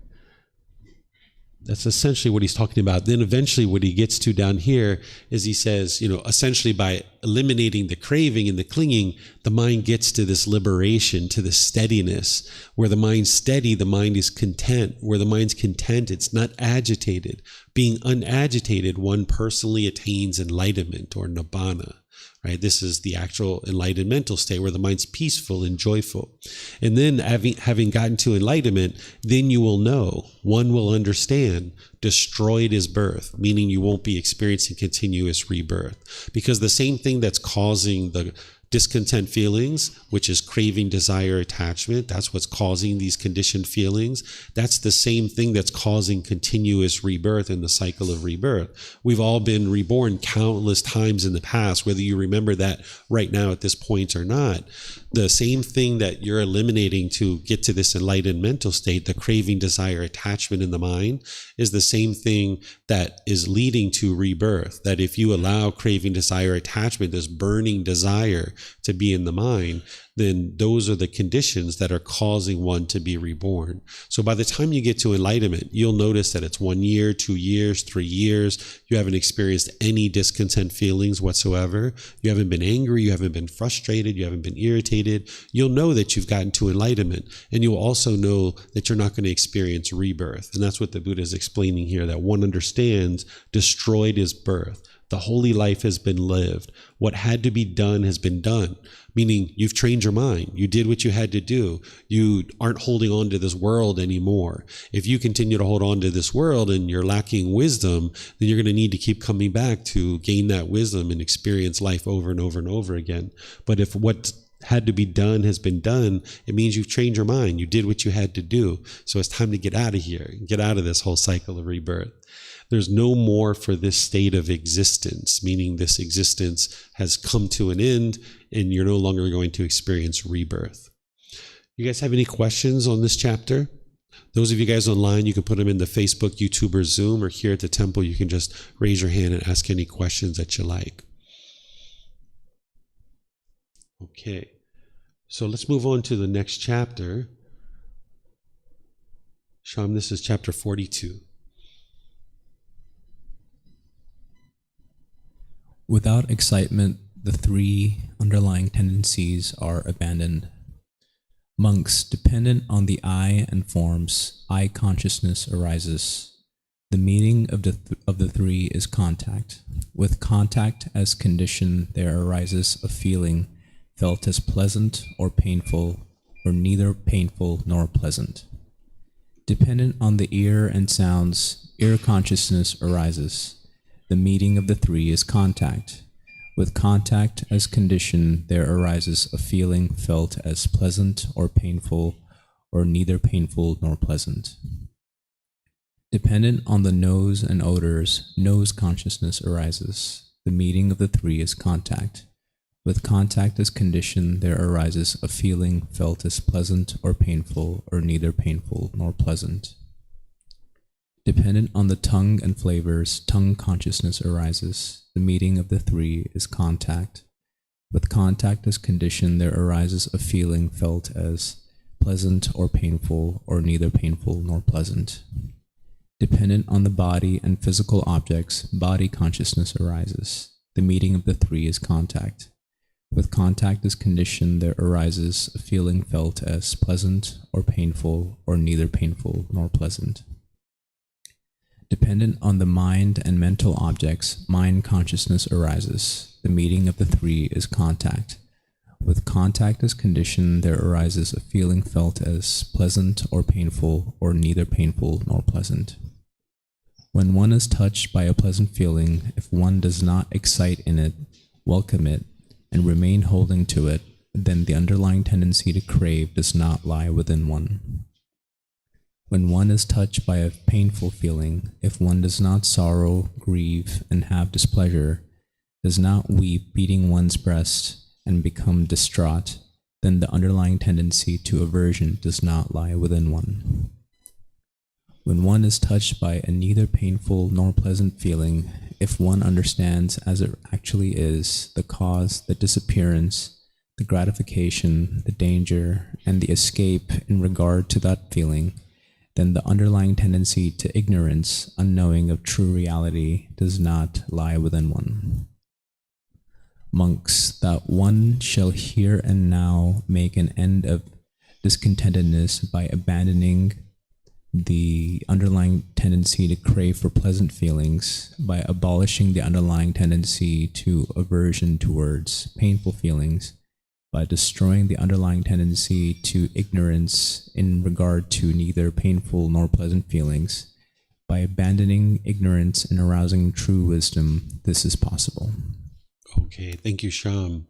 That's essentially what he's talking about. Then eventually what he gets to down here is he says, essentially by eliminating the craving and the clinging, the mind gets to this liberation, to the steadiness. Where the mind's steady, the mind is content. Where the mind's content, it's not agitated. Being unagitated, one personally attains enlightenment or nibbana. Right? This is the actual enlightened mental state where the mind's peaceful and joyful. And then having gotten to enlightenment, then you will know, one will understand, destroyed is birth, meaning you won't be experiencing continuous rebirth. Because the same thing that's causing discontent feelings, which is craving, desire, attachment. That's what's causing these conditioned feelings. That's the same thing that's causing continuous rebirth in the cycle of rebirth. We've all been reborn countless times in the past, whether you remember that right now at this point or not. The same thing that you're eliminating to get to this enlightened mental state, the craving, desire, attachment in the mind, is the same thing that is leading to rebirth. That if you allow craving, desire, attachment, this burning desire to be in the mind, then those are the conditions that are causing one to be reborn. So by the time you get to enlightenment, you'll notice that it's 1 year, 2 years, 3 years. You haven't experienced any discontent feelings whatsoever. You haven't been angry. You haven't been frustrated. You haven't been irritated. You'll know that you've gotten to enlightenment. And you'll also know that you're not going to experience rebirth. And that's what the Buddha is explaining here, that one understands destroyed is birth. The holy life has been lived. What had to be done has been done, meaning you've trained your mind. You did what you had to do. You aren't holding on to this world anymore. If you continue to hold on to this world and you're lacking wisdom, then you're going to need to keep coming back to gain that wisdom and experience life over and over and over again. But if what had to be done has been done, it means you've trained your mind. You did what you had to do. So it's time to get out of here, get out of this whole cycle of rebirth. There's no more for this state of existence, meaning this existence has come to an end and you're no longer going to experience rebirth. You guys have any questions on this chapter? Those of you guys online, you can put them in the Facebook, YouTube, or Zoom, or here at the temple, you can just raise your hand and ask any questions that you like. Okay, so let's move on to the next chapter. Sham, this is chapter 42. Without excitement, the three underlying tendencies are abandoned. Monks, dependent on the I and forms, I consciousness arises. The meaning of the three is contact. With contact as condition, there arises a feeling felt as pleasant or painful, or neither painful nor pleasant. Dependent on the ear and sounds, ear consciousness arises. The meeting of the three is contact. With contact as condition, there arises a feeling felt as pleasant or painful, or neither painful nor pleasant. Dependent on the nose and odors, nose consciousness arises. The meeting of the three is contact. With contact as condition, there arises a feeling felt as pleasant or painful, or neither painful nor pleasant. Dependent on the tongue and flavors, tongue consciousness arises. The meeting of the three is contact. With contact as condition, there arises a feeling felt as pleasant or painful, or neither painful nor pleasant. Dependent on the body and physical objects, body consciousness arises. The meeting of the three is contact. With contact as condition, there arises a feeling felt as pleasant or painful, or neither painful nor pleasant. Dependent on the mind and mental objects, mind consciousness arises. The meeting of the three is contact. With contact as condition, there arises a feeling felt as pleasant or painful, or neither painful nor pleasant. When one is touched by a pleasant feeling, if one does not excite in it, welcome it, and remain holding to it, then the underlying tendency to crave does not lie within one. When one is touched by a painful feeling, if one does not sorrow, grieve, and have displeasure, does not weep, beating one's breast, and become distraught, then the underlying tendency to aversion does not lie within one. When one is touched by a neither painful nor pleasant feeling, if one understands as it actually is the cause, the disappearance, the gratification, the danger, and the escape in regard to that feeling, then the underlying tendency to ignorance, unknowing of true reality, does not lie within one. Monks, that one shall here and now make an end of discontentedness by abandoning the underlying tendency to crave for pleasant feelings, by abolishing the underlying tendency to aversion towards painful feelings, by destroying the underlying tendency to ignorance in regard to neither painful nor pleasant feelings, by abandoning ignorance and arousing true wisdom, this is possible. Okay, thank you, Sham.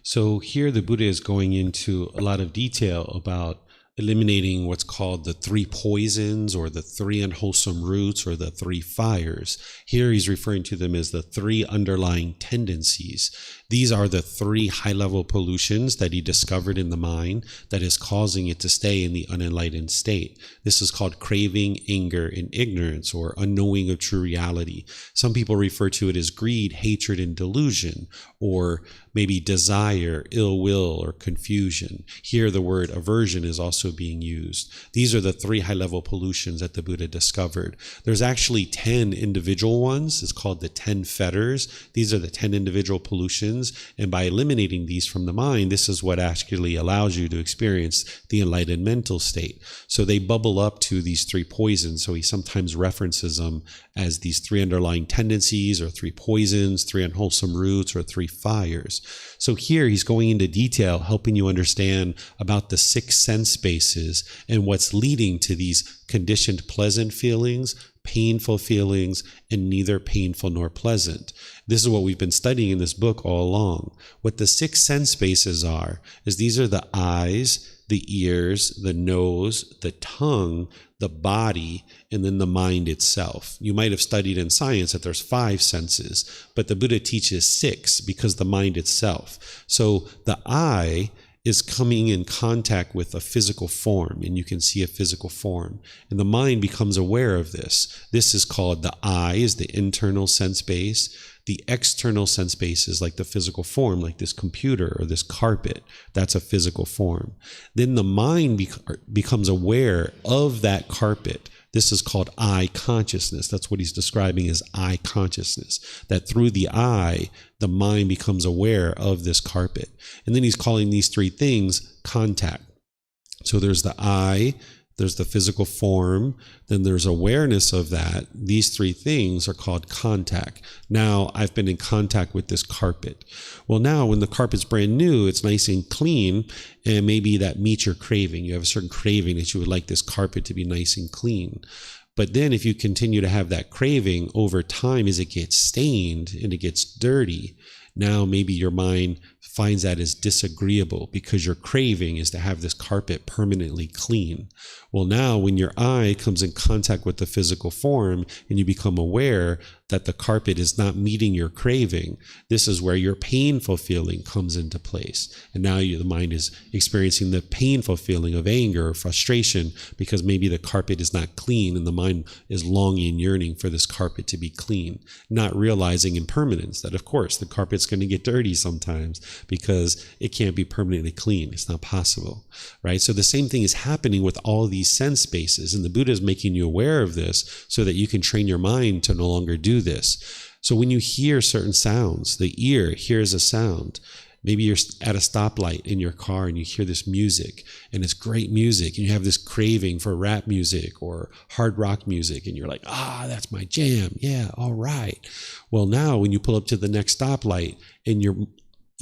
So here the Buddha is going into a lot of detail about eliminating what's called the three poisons or the three unwholesome roots or the three fires. Here he's referring to them as the three underlying tendencies. These are the three high-level pollutions that he discovered in the mind that is causing it to stay in the unenlightened state. This is called craving, anger, and ignorance, or unknowing of true reality. Some people refer to it as greed, hatred, and delusion, or maybe desire, ill will, or confusion. Here the word aversion is also being used. These are the three high-level pollutions that the Buddha discovered. There's actually 10 individual ones. It's called the 10 fetters. These are the 10 individual pollutions. And by eliminating these from the mind, this is what actually allows you to experience the enlightened mental state. So they bubble up to these three poisons. So he sometimes references them as these three underlying tendencies, or three poisons, three unwholesome roots, or three fires. So here he's going into detail, helping you understand about the 6 sense bases and what's leading to these conditioned pleasant feelings, painful feelings, and neither painful nor pleasant. This is what we've been studying in this book all along. What the 6 sense bases are is these are the eyes, the ears, the nose, the tongue, the body, and then the mind itself. You might have studied in science that there's 5 senses, but the Buddha teaches 6 because the mind itself. So the eye is coming in contact with a physical form, and you can see a physical form. And the mind becomes aware of this. This is called the eye, is the internal sense base. The external sense base is like the physical form, like this computer or this carpet. That's a physical form. Then the mind becomes aware of that carpet. This is called eye consciousness. That's what he's describing as eye consciousness. That through the eye, the mind becomes aware of this carpet. And then he's calling these 3 things contact. So there's the eye, there's the physical form, then there's awareness of that. These 3 things are called contact. Now I've been in contact with this carpet. Well, now when the carpet's brand new, it's nice and clean, and maybe that meets your craving. You have a certain craving that you would like this carpet to be nice and clean. But then if you continue to have that craving over time, as it gets stained and it gets dirty, now maybe your mind finds that as disagreeable because your craving is to have this carpet permanently clean. Well, now when your eye comes in contact with the physical form and you become aware that the carpet is not meeting your craving, this is where your painful feeling comes into place. And now the mind is experiencing the painful feeling of anger or frustration because maybe the carpet is not clean, and the mind is longing and yearning for this carpet to be clean, not realizing impermanence, that of course the carpet's going to get dirty sometimes because it can't be permanently clean. It's not possible, right? So the same thing is happening with all these sense bases, and the Buddha is making you aware of this so that you can train your mind to no longer do this. So when you hear certain sounds, the ear hears a sound. Maybe you're at a stoplight in your car and you hear this music, and it's great music, and you have this craving for rap music or hard rock music, and you're like, that's my jam. Yeah, all right. Well, now when you pull up to the next stoplight and your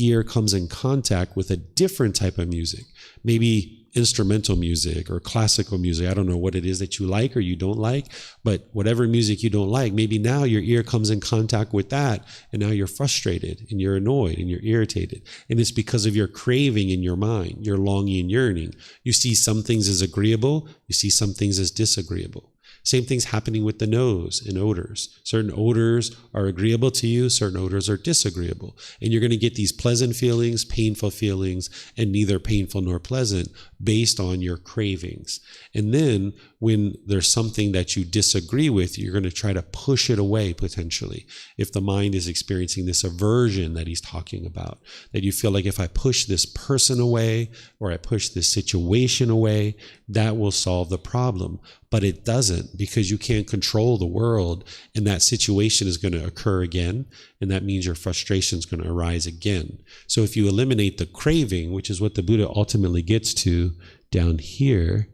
ear comes in contact with a different type of music, maybe instrumental music or classical music. I don't know what it is that you like or you don't like, but whatever music you don't like, maybe now your ear comes in contact with that, and now you're frustrated and you're annoyed and you're irritated. And it's because of your craving in your mind, your longing and yearning. You see some things as agreeable, you see some things as disagreeable. Same thing's happening with the nose and odors. Certain odors are agreeable to you, certain odors are disagreeable. And you're going to get these pleasant feelings, painful feelings, and neither painful nor pleasant based on your cravings. And then when there's something that you disagree with, you're going to try to push it away potentially. If the mind is experiencing this aversion that he's talking about, that you feel like if I push this person away or I push this situation away, that will solve the problem. But it doesn't, because you can't control the world, and that situation is going to occur again, and that means your frustration is going to arise again. So if you eliminate the craving, which is what the Buddha ultimately gets to down here,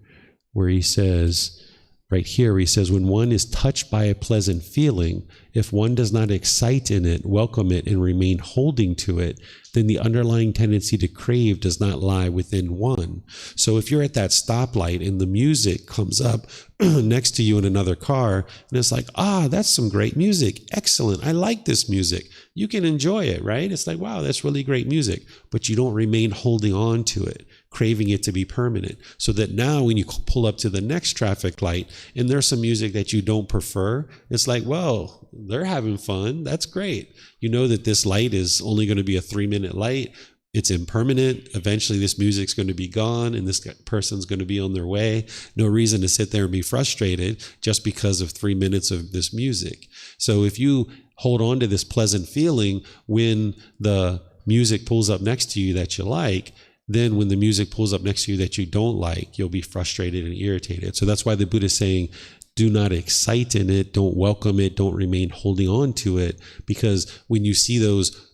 where he says, right here, he says, when one is touched by a pleasant feeling if one does not excite in it, welcome it, and remain holding to it, then the underlying tendency to crave does not lie within one. So if you're at that stoplight and the music comes up next to you in another car, and it's like, that's some great music. Excellent. I like this music. You can enjoy it, right? It's like, wow, that's really great music. But you don't remain holding on to it, craving it to be permanent. So that now when you pull up to the next traffic light and there's some music that you don't prefer, it's like, well, they're having fun. That's great. You know that this light is only going to be a 3-minute light. It's impermanent. Eventually this music's going to be gone and this person's going to be on their way. No reason to sit there and be frustrated just because of 3 minutes of this music. So if you hold on to this pleasant feeling when the music pulls up next to you that you like, then when the music pulls up next to you that you don't like, you'll be frustrated and irritated. So that's why the Buddha is saying, do not excite in it, don't welcome it, don't remain holding on to it, because when you see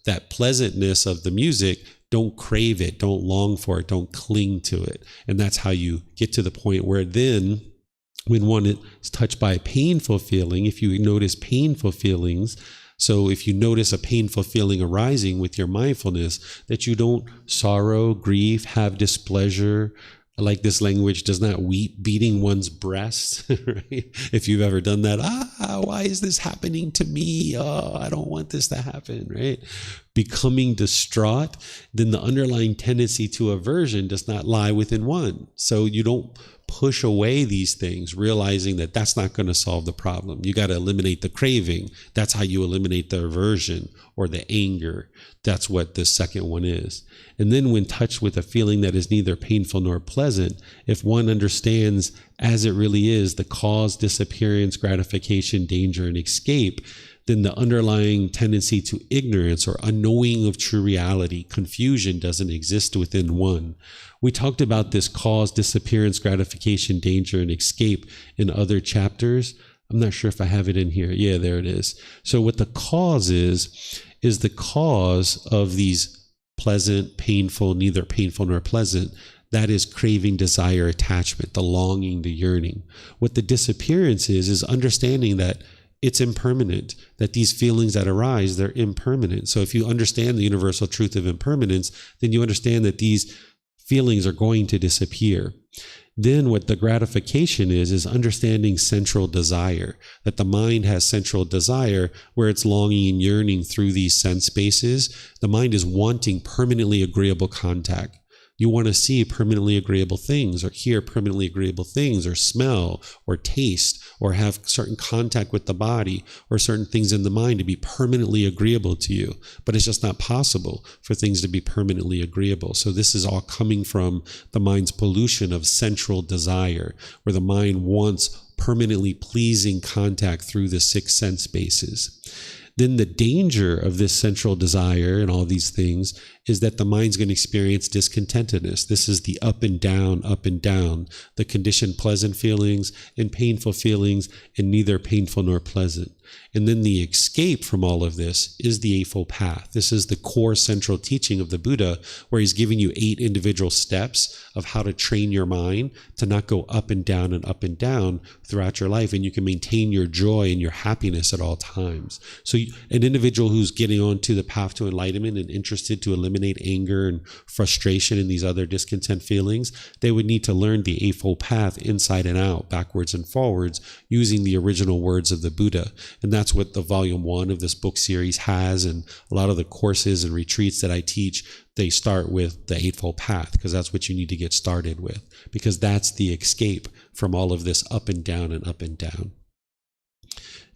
that pleasantness of the music, don't crave it, don't long for it, don't cling to it. And that's how you get to the point where then when one is touched by a painful feeling, if you notice painful feelings, so if you notice a painful feeling arising with your mindfulness, that you don't sorrow, grieve, have displeasure, like this language, does not weep, beating one's breast, right? If you've ever done that, why is this happening to me? I don't want this to happen, right? Becoming distraught, then the underlying tendency to aversion does not lie within one. So you don't push away these things, realizing that that's not going to solve the problem. You got to eliminate the craving. That's how you eliminate the aversion or the anger. That's what the second one is. And then when touched with a feeling that is neither painful nor pleasant, if one understands as it really is the cause, disappearance, gratification, danger, and escape, then the underlying tendency to ignorance or unknowing of true reality, confusion, doesn't exist within one. We talked about this cause, disappearance, gratification, danger, and escape in other chapters. I'm not sure if I have it in here. Yeah, there it is. So what the cause is the cause of these pleasant, painful, neither painful nor pleasant. That is craving, desire, attachment, the longing, the yearning. What the disappearance is understanding that it's impermanent, that these feelings that arise, they're impermanent. So if you understand the universal truth of impermanence, then you understand that these feelings are going to disappear. Then what the gratification is understanding central desire, that the mind has central desire where it's longing and yearning through these sense spaces. The mind is wanting permanently agreeable contact. You want to see permanently agreeable things or hear permanently agreeable things or smell or taste or have certain contact with the body or certain things in the mind to be permanently agreeable to you. But it's just not possible for things to be permanently agreeable. So this is all coming from the mind's pollution of central desire, where the mind wants permanently pleasing contact through the 6 sense bases. Then the danger of this central desire and all these things is that the mind's going to experience discontentedness. This is the up and down, the conditioned pleasant feelings and painful feelings, and neither painful nor pleasant. And then the escape from all of this is the Eightfold Path. This is the core central teaching of the Buddha, where he's giving you 8 individual steps of how to train your mind to not go up and down throughout your life. And you can maintain your joy and your happiness at all times. So an individual who's getting onto the path to enlightenment and interested to eliminate anger and frustration and these other discontent feelings, they would need to learn the Eightfold Path inside and out, backwards and forwards, using the original words of the Buddha. And that's what the volume 1 of this book series has. And a lot of the courses and retreats that I teach, they start with the Eightfold Path, because that's what you need to get started with, because that's the escape from all of this up and down and up and down.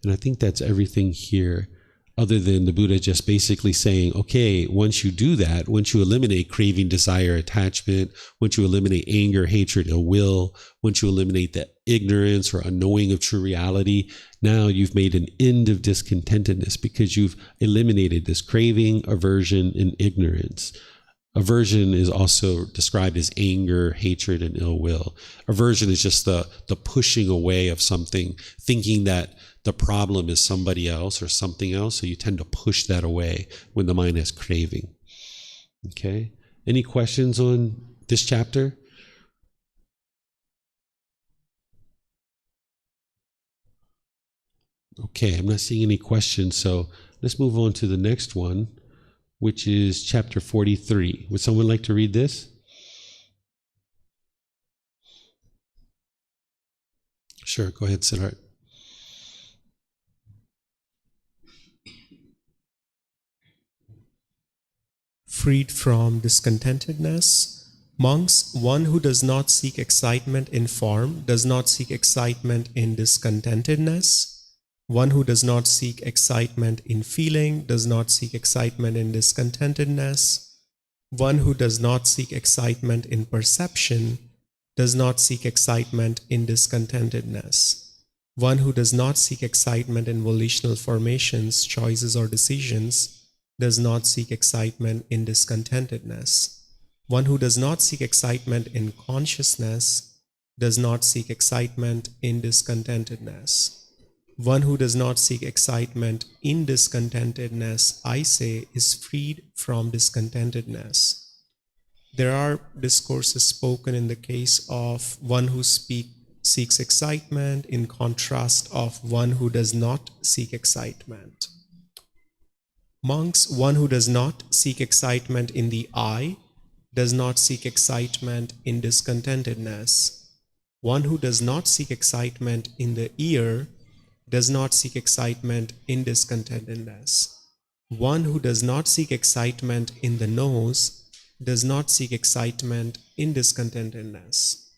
And I think that's everything here, other than the Buddha just basically saying, okay, once you do that, once you eliminate craving, desire, attachment, once you eliminate anger, hatred, ill will, once you eliminate the ignorance or unknowing of true reality, now you've made an end of discontentedness, because you've eliminated this craving, aversion, and ignorance. Aversion is also described as anger, hatred, and ill will. Aversion is just the pushing away of something, thinking that the problem is somebody else or something else, so you tend to push that away when the mind has craving. Okay? Any questions on this chapter? Okay, I'm not seeing any questions, so let's move on to the next one, which is chapter 43. Would someone like to read this? Sure, go ahead, Siddharth. Freed from discontentedness. Monks, one who does not seek excitement in form does not seek excitement in discontentedness. One who does not seek excitement in feeling does not seek excitement in discontentedness. One who does not seek excitement in perception does not seek excitement in discontentedness. One who does not seek excitement in volitional formations, choices, or decisions does not seek excitement in discontentedness. One who does not seek excitement in consciousness does not seek excitement in discontentedness. One who does not seek excitement in discontentedness, I say, is freed from discontentedness. There are discourses spoken in the case of one who seeks excitement in contrast of one who does not seek excitement. Monks, one who does not seek excitement in the I does not seek excitement in discontentedness. One who does not seek excitement in the ear does not seek excitement in discontentedness. One who does not seek excitement in the nose does not seek excitement in discontentedness.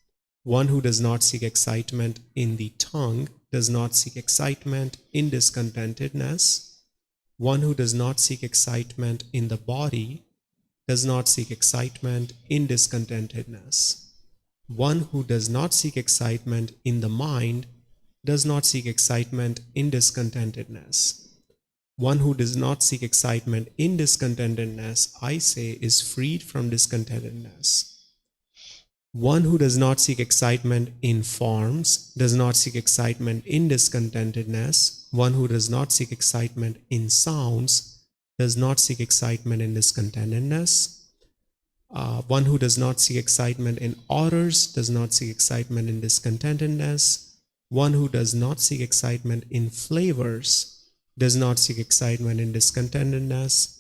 One who does not seek excitement in the tongue does not seek excitement in discontentedness. One who does not seek excitement in the body does not seek excitement in discontentedness. One who does not seek excitement in the mind does not seek excitement in discontentedness. One who does not seek excitement in discontentedness, I say, is freed from discontentedness. One who does not seek excitement in forms does not seek excitement in discontentedness. One who does not seek excitement in sounds does not seek excitement in discontentedness. One who does not seek excitement in odors does not seek excitement in discontentedness. One who does not seek excitement in flavors does not seek excitement in discontentedness.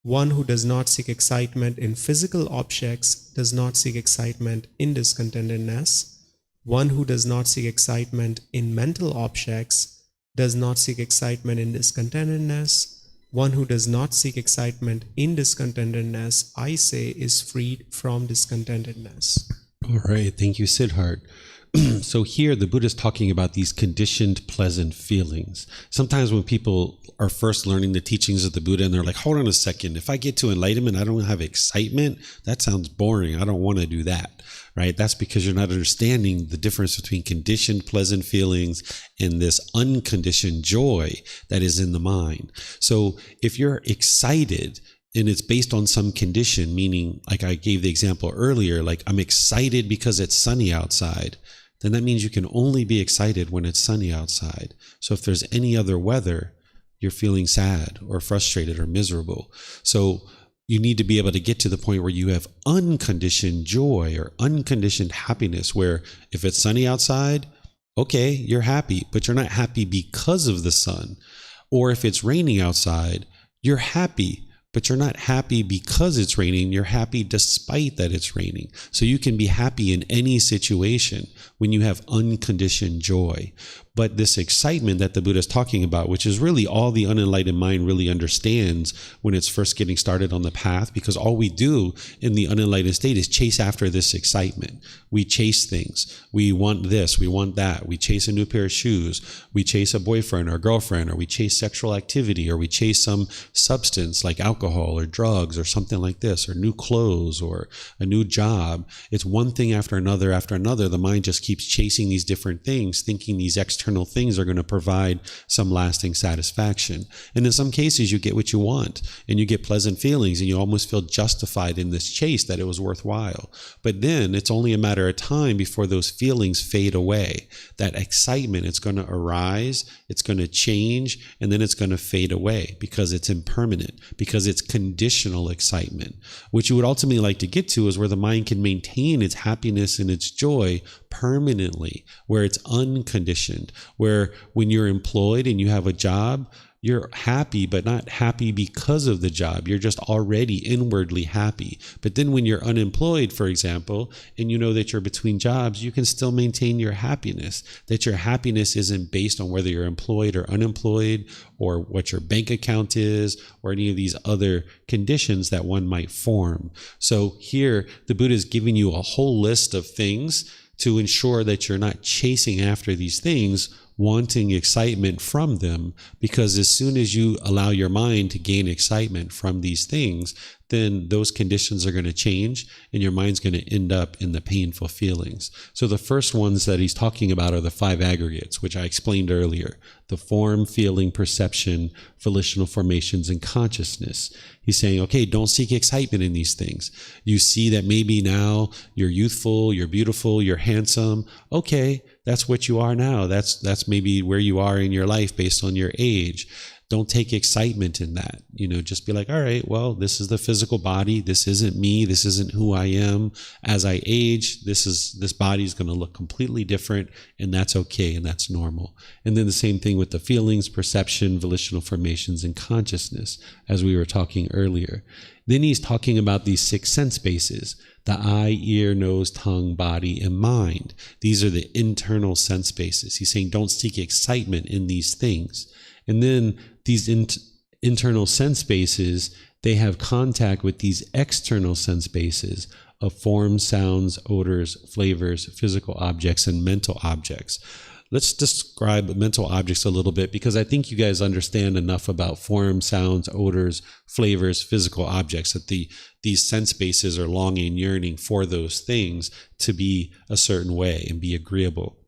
One who does not seek excitement in physical objects does not seek excitement in discontentedness. One who does not seek excitement in mental objects does not seek excitement in discontentedness. One who does not seek excitement in discontentedness, I say, is freed from discontentedness. All right, thank you, Siddharth. So here the Buddha is talking about these conditioned pleasant feelings. Sometimes when people are first learning the teachings of the Buddha and they're like, hold on a second, if I get to enlightenment, I don't have excitement, that sounds boring. I don't want to do that, right? That's because you're not understanding the difference between conditioned pleasant feelings and this unconditioned joy that is in the mind. So if you're excited, and it's based on some condition, meaning like I gave the example earlier, like I'm excited because it's sunny outside, then that means you can only be excited when it's sunny outside. So if there's any other weather, you're feeling sad or frustrated or miserable. So you need to be able to get to the point where you have unconditioned joy or unconditioned happiness, where if it's sunny outside, okay, you're happy, but you're not happy because of the sun. Or if it's raining outside, you're happy, but you're not happy because it's raining. You're happy despite that it's raining. So you can be happy in any situation when you have unconditioned joy. But this excitement that the Buddha is talking about, which is really all the unenlightened mind really understands when it's first getting started on the path, because all we do in the unenlightened state is chase after this excitement. We chase things. We want this, we want that. We chase a new pair of shoes. We chase a boyfriend or girlfriend, or we chase sexual activity, or we chase some substance like alcohol or drugs or something like this, or new clothes or a new job. It's one thing after another after another. The mind just keeps chasing these different things, thinking these external things are going to provide some lasting satisfaction. And in some cases, you get what you want and you get pleasant feelings and you almost feel justified in this chase, that it was worthwhile. But then it's only a matter of time before those feelings fade away. That excitement, it's going to arise, it's going to change, and then it's going to fade away because it's impermanent, because it's conditional excitement. What you would ultimately like to get to is where the mind can maintain its happiness and its joy permanently, where it's unconditioned, where when you're employed and you have a job, you're happy, but not happy because of the job. You're just already inwardly happy. But then when you're unemployed, for example, and you know that you're between jobs, you can still maintain your happiness. That your happiness isn't based on whether you're employed or unemployed, or what your bank account is, or any of these other conditions that one might form. So here, the Buddha is giving you a whole list of things to ensure that you're not chasing after these things, wanting excitement from them, because as soon as you allow your mind to gain excitement from these things, then those conditions are going to change and your mind's going to end up in the painful feelings. So the first ones that he's talking about are the 5 aggregates, which I explained earlier: the form, feeling, perception, volitional formations, and consciousness. He's saying, okay, don't seek excitement in these things. You see that maybe now you're youthful, you're beautiful, you're handsome. Okay, that's what you are now. That's maybe where you are in your life based on your age. Don't take excitement in that. Just be like, all right, well, this is the physical body. This isn't me. This isn't who I am. As I age, this body is going to look completely different, and that's okay, and that's normal. And then the same thing with the feelings, perception, volitional formations, and consciousness, as we were talking earlier. Then he's talking about these 6 sense bases: the eye, ear, nose, tongue, body, and mind. These are the internal sense bases. He's saying don't seek excitement in these things. And then these internal sense bases, they have contact with these external sense bases of forms, sounds, odors, flavors, physical objects, and mental objects. Let's describe mental objects a little bit, because I think you guys understand enough about forms, sounds, odors, flavors, physical objects, that these sense bases are longing, yearning for those things to be a certain way and be agreeable.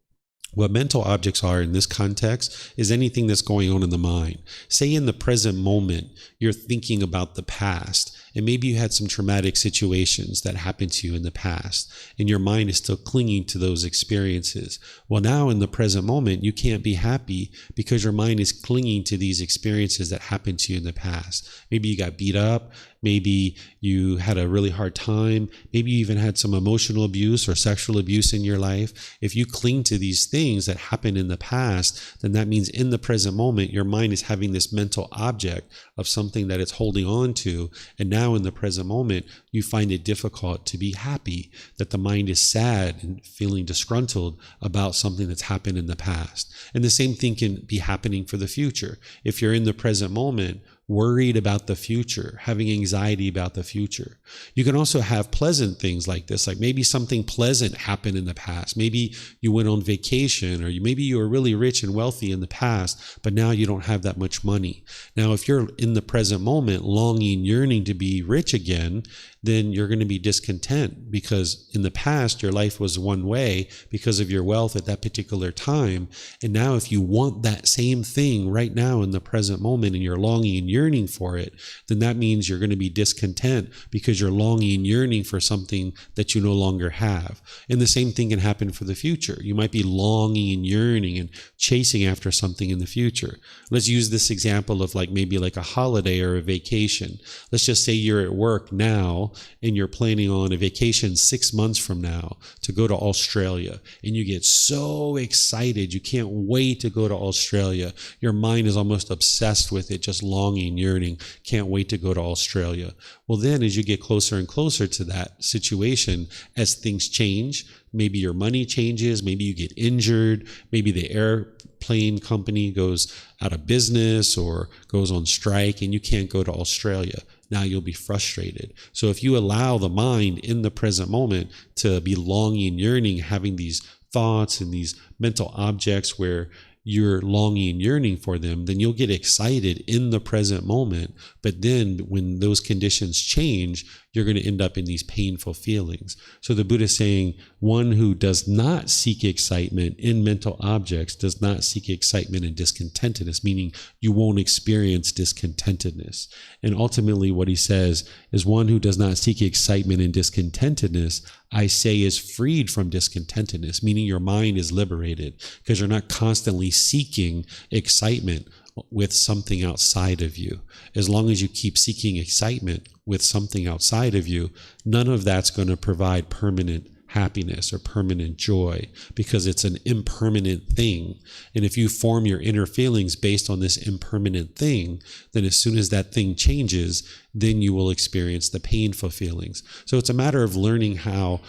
What mental objects are in this context is anything that's going on in the mind. Say in the present moment, you're thinking about the past, and maybe you had some traumatic situations that happened to you in the past, and your mind is still clinging to those experiences. Well, now in the present moment, you can't be happy because your mind is clinging to these experiences that happened to you in the past. Maybe you got beat up. Maybe you had a really hard time. Maybe you even had some emotional abuse or sexual abuse in your life. If you cling to these things that happened in the past, then that means in the present moment, your mind is having this mental object of something that it's holding on to. And now in the present moment, you find it difficult to be happy, that the mind is sad and feeling disgruntled about something that's happened in the past. And the same thing can be happening for the future. If you're in the present moment, worried about the future, having anxiety about the future. You can also have pleasant things like this, like maybe something pleasant happened in the past. Maybe you went on vacation, or maybe you were really rich and wealthy in the past, but now you don't have that much money. Now, if you're in the present moment, longing, yearning to be rich again, then you're going to be discontent, because in the past, your life was one way because of your wealth at that particular time. And now if you want that same thing right now in the present moment, and you're longing and yearning for it, then that means you're going to be discontent because you're longing and yearning for something that you no longer have. And the same thing can happen for the future. You might be longing and yearning and chasing after something in the future. Let's use this example of maybe a holiday or a vacation. Let's just say you're at work now and you're planning on a vacation 6 months from now to go to Australia, and you get so excited. You can't wait to go to Australia. Your mind is almost obsessed with it, just longing, yearning, can't wait to go to Australia. Well, then as you get closer and closer to that situation, as things change, maybe your money changes, maybe you get injured, maybe the airplane company goes out of business or goes on strike, and you can't go to Australia. Now you'll be frustrated. So if you allow the mind in the present moment to be longing, yearning, having these thoughts and these mental objects where you're longing and yearning for them, then you'll get excited in the present moment. But then when those conditions change, you're going to end up in these painful feelings. So the Buddha is saying, one who does not seek excitement in mental objects does not seek excitement in discontentedness, meaning you won't experience discontentedness. And ultimately what he says is, one who does not seek excitement in discontentedness, I say, is freed from discontentedness, meaning your mind is liberated because you're not constantly seeking excitement with something outside of you. As long as you keep seeking excitement with something outside of you, none of that's going to provide permanent happiness or permanent joy, because it's an impermanent thing. And if you form your inner feelings based on this impermanent thing, then as soon as that thing changes, then you will experience the painful feelings. So it's a matter of learning how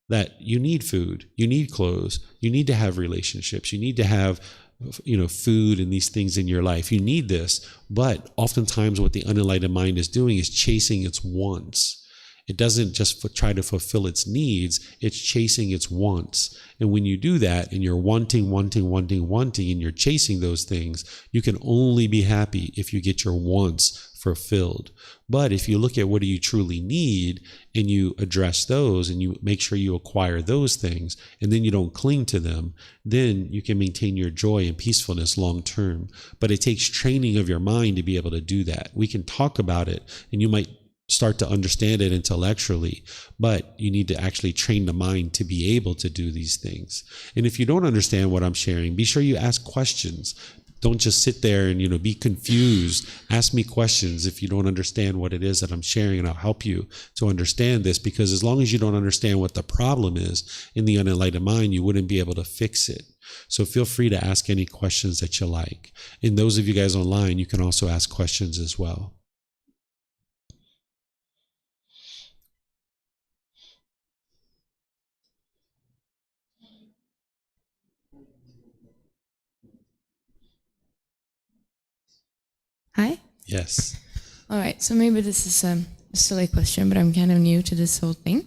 that you need food, you need clothes, you need to have relationships, you need to have food and these things in your life. You need this, but oftentimes what the unenlightened mind is doing is chasing its wants. It doesn't just try to fulfill its needs, it's chasing its wants. And when you do that and you're wanting, and you're chasing those things, you can only be happy if you get your wants fulfilled. But if you look at what do you truly need and you address those and you make sure you acquire those things and then you don't cling to them, then you can maintain your joy and peacefulness long term. But it takes training of your mind to be able to do that. We can talk about it and you might start to understand it intellectually, but you need to actually train the mind to be able to do these things. And if you don't understand what I'm sharing, be sure you ask questions. Don't just sit there and be confused. Ask me questions if you don't understand what it is that I'm sharing, and I'll help you to understand this, because as long as you don't understand what the problem is in the unenlightened mind, you wouldn't be able to fix it. So feel free to ask any questions that you like. And those of you guys online, you can also ask questions as well. Hi? Yes. All right, so maybe this is a silly question, but I'm kind of new to this whole thing.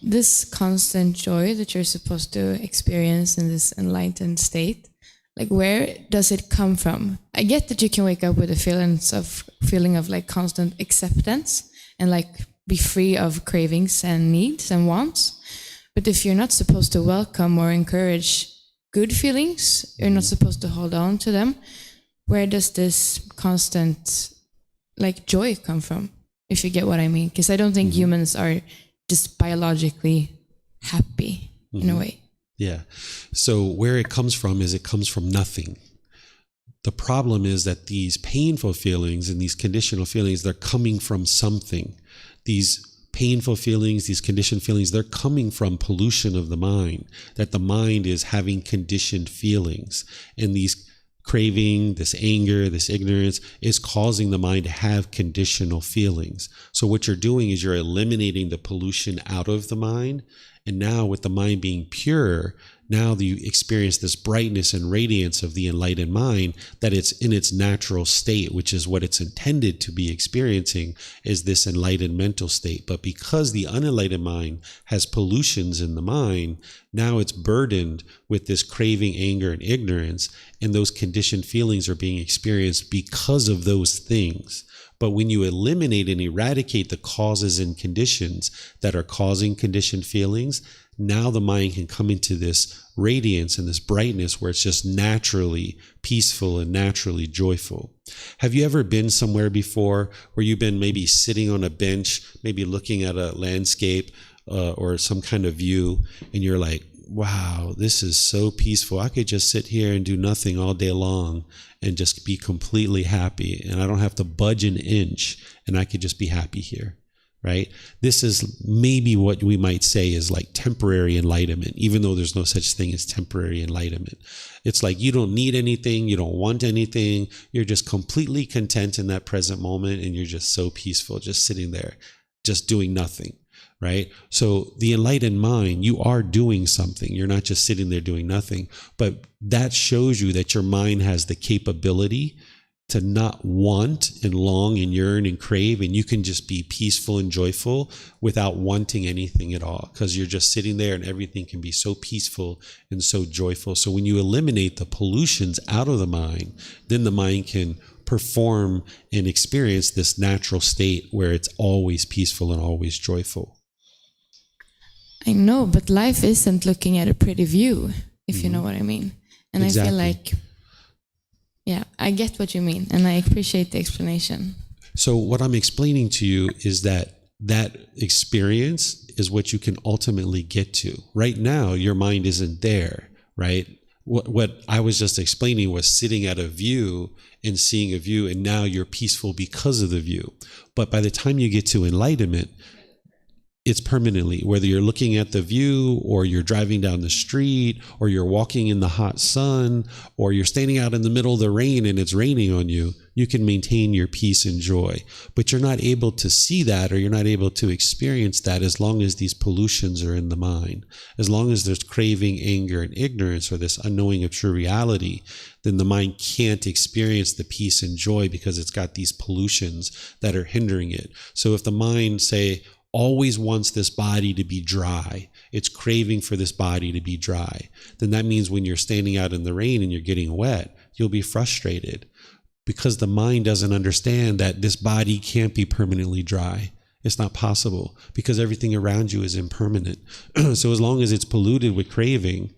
This constant joy that you're supposed to experience in this enlightened state, like where does it come from? I get that you can wake up with a feeling of like constant acceptance and like be free of cravings and needs and wants. But if you're not supposed to welcome or encourage good feelings, you're not supposed to hold on to them, where does this constant like joy come from, if you get what I mean? Because I don't think humans are just biologically happy in a way. Yeah. So where it comes from is it comes from nothing. The problem is that these painful feelings and these conditional feelings, they're coming from something. These painful feelings, these conditioned feelings, they're coming from pollution of the mind, that the mind is having conditioned feelings. And these craving, this anger, this ignorance is causing the mind to have conditional feelings. So what you're doing is you're eliminating the pollution out of the mind. And now with the mind being pure, now you experience this brightness and radiance of the enlightened mind, that it's in its natural state, which is what it's intended to be experiencing, is this enlightened mental state. But because the unenlightened mind has pollutions in the mind, now it's burdened with this craving, anger, and ignorance, and those conditioned feelings are being experienced because of those things. But when you eliminate and eradicate the causes and conditions that are causing conditioned feelings, now the mind can come into this radiance and this brightness where it's just naturally peaceful and naturally joyful. Have you ever been somewhere before where you've been maybe sitting on a bench, maybe looking at a landscape or some kind of view, and you're like, wow, this is so peaceful. I could just sit here and do nothing all day long and just be completely happy. And I don't have to budge an inch and I could just be happy here, right? This is maybe what we might say is like temporary enlightenment, even though there's no such thing as temporary enlightenment. It's like you don't need anything, you don't want anything. You're just completely content in that present moment and you're just so peaceful, just sitting there, just doing nothing. Right? So the enlightened mind, you are doing something. You're not just sitting there doing nothing, but that shows you that your mind has the capability to not want and long and yearn and crave, and you can just be peaceful and joyful without wanting anything at all, because you're just sitting there and everything can be so peaceful and so joyful. So when you eliminate the pollutions out of the mind, then the mind can perform and experience this natural state where it's always peaceful and always joyful. I know, but life isn't looking at a pretty view, if you know what I mean. And Exactly. I feel like, yeah, I get what you mean, and I appreciate the explanation. So what I'm explaining to you is that that experience is what you can ultimately get to. Right now, your mind isn't there, right? What I was just explaining was sitting at a view and seeing a view, and now you're peaceful because of the view. But by the time you get to enlightenment, it's permanently, whether you're looking at the view or you're driving down the street or you're walking in the hot sun or you're standing out in the middle of the rain and it's raining on you, you can maintain your peace and joy. But you're not able to see that, or you're not able to experience that as long as these pollutions are in the mind. As long as there's craving, anger, and ignorance, or this unknowing of true reality, then the mind can't experience the peace and joy because it's got these pollutions that are hindering it. So if the mind, say, always wants this body to be dry, it's craving for this body to be dry, then that means when you're standing out in the rain and you're getting wet, you'll be frustrated because the mind doesn't understand that this body can't be permanently dry. It's not possible because everything around you is impermanent. So as long as it's polluted with craving,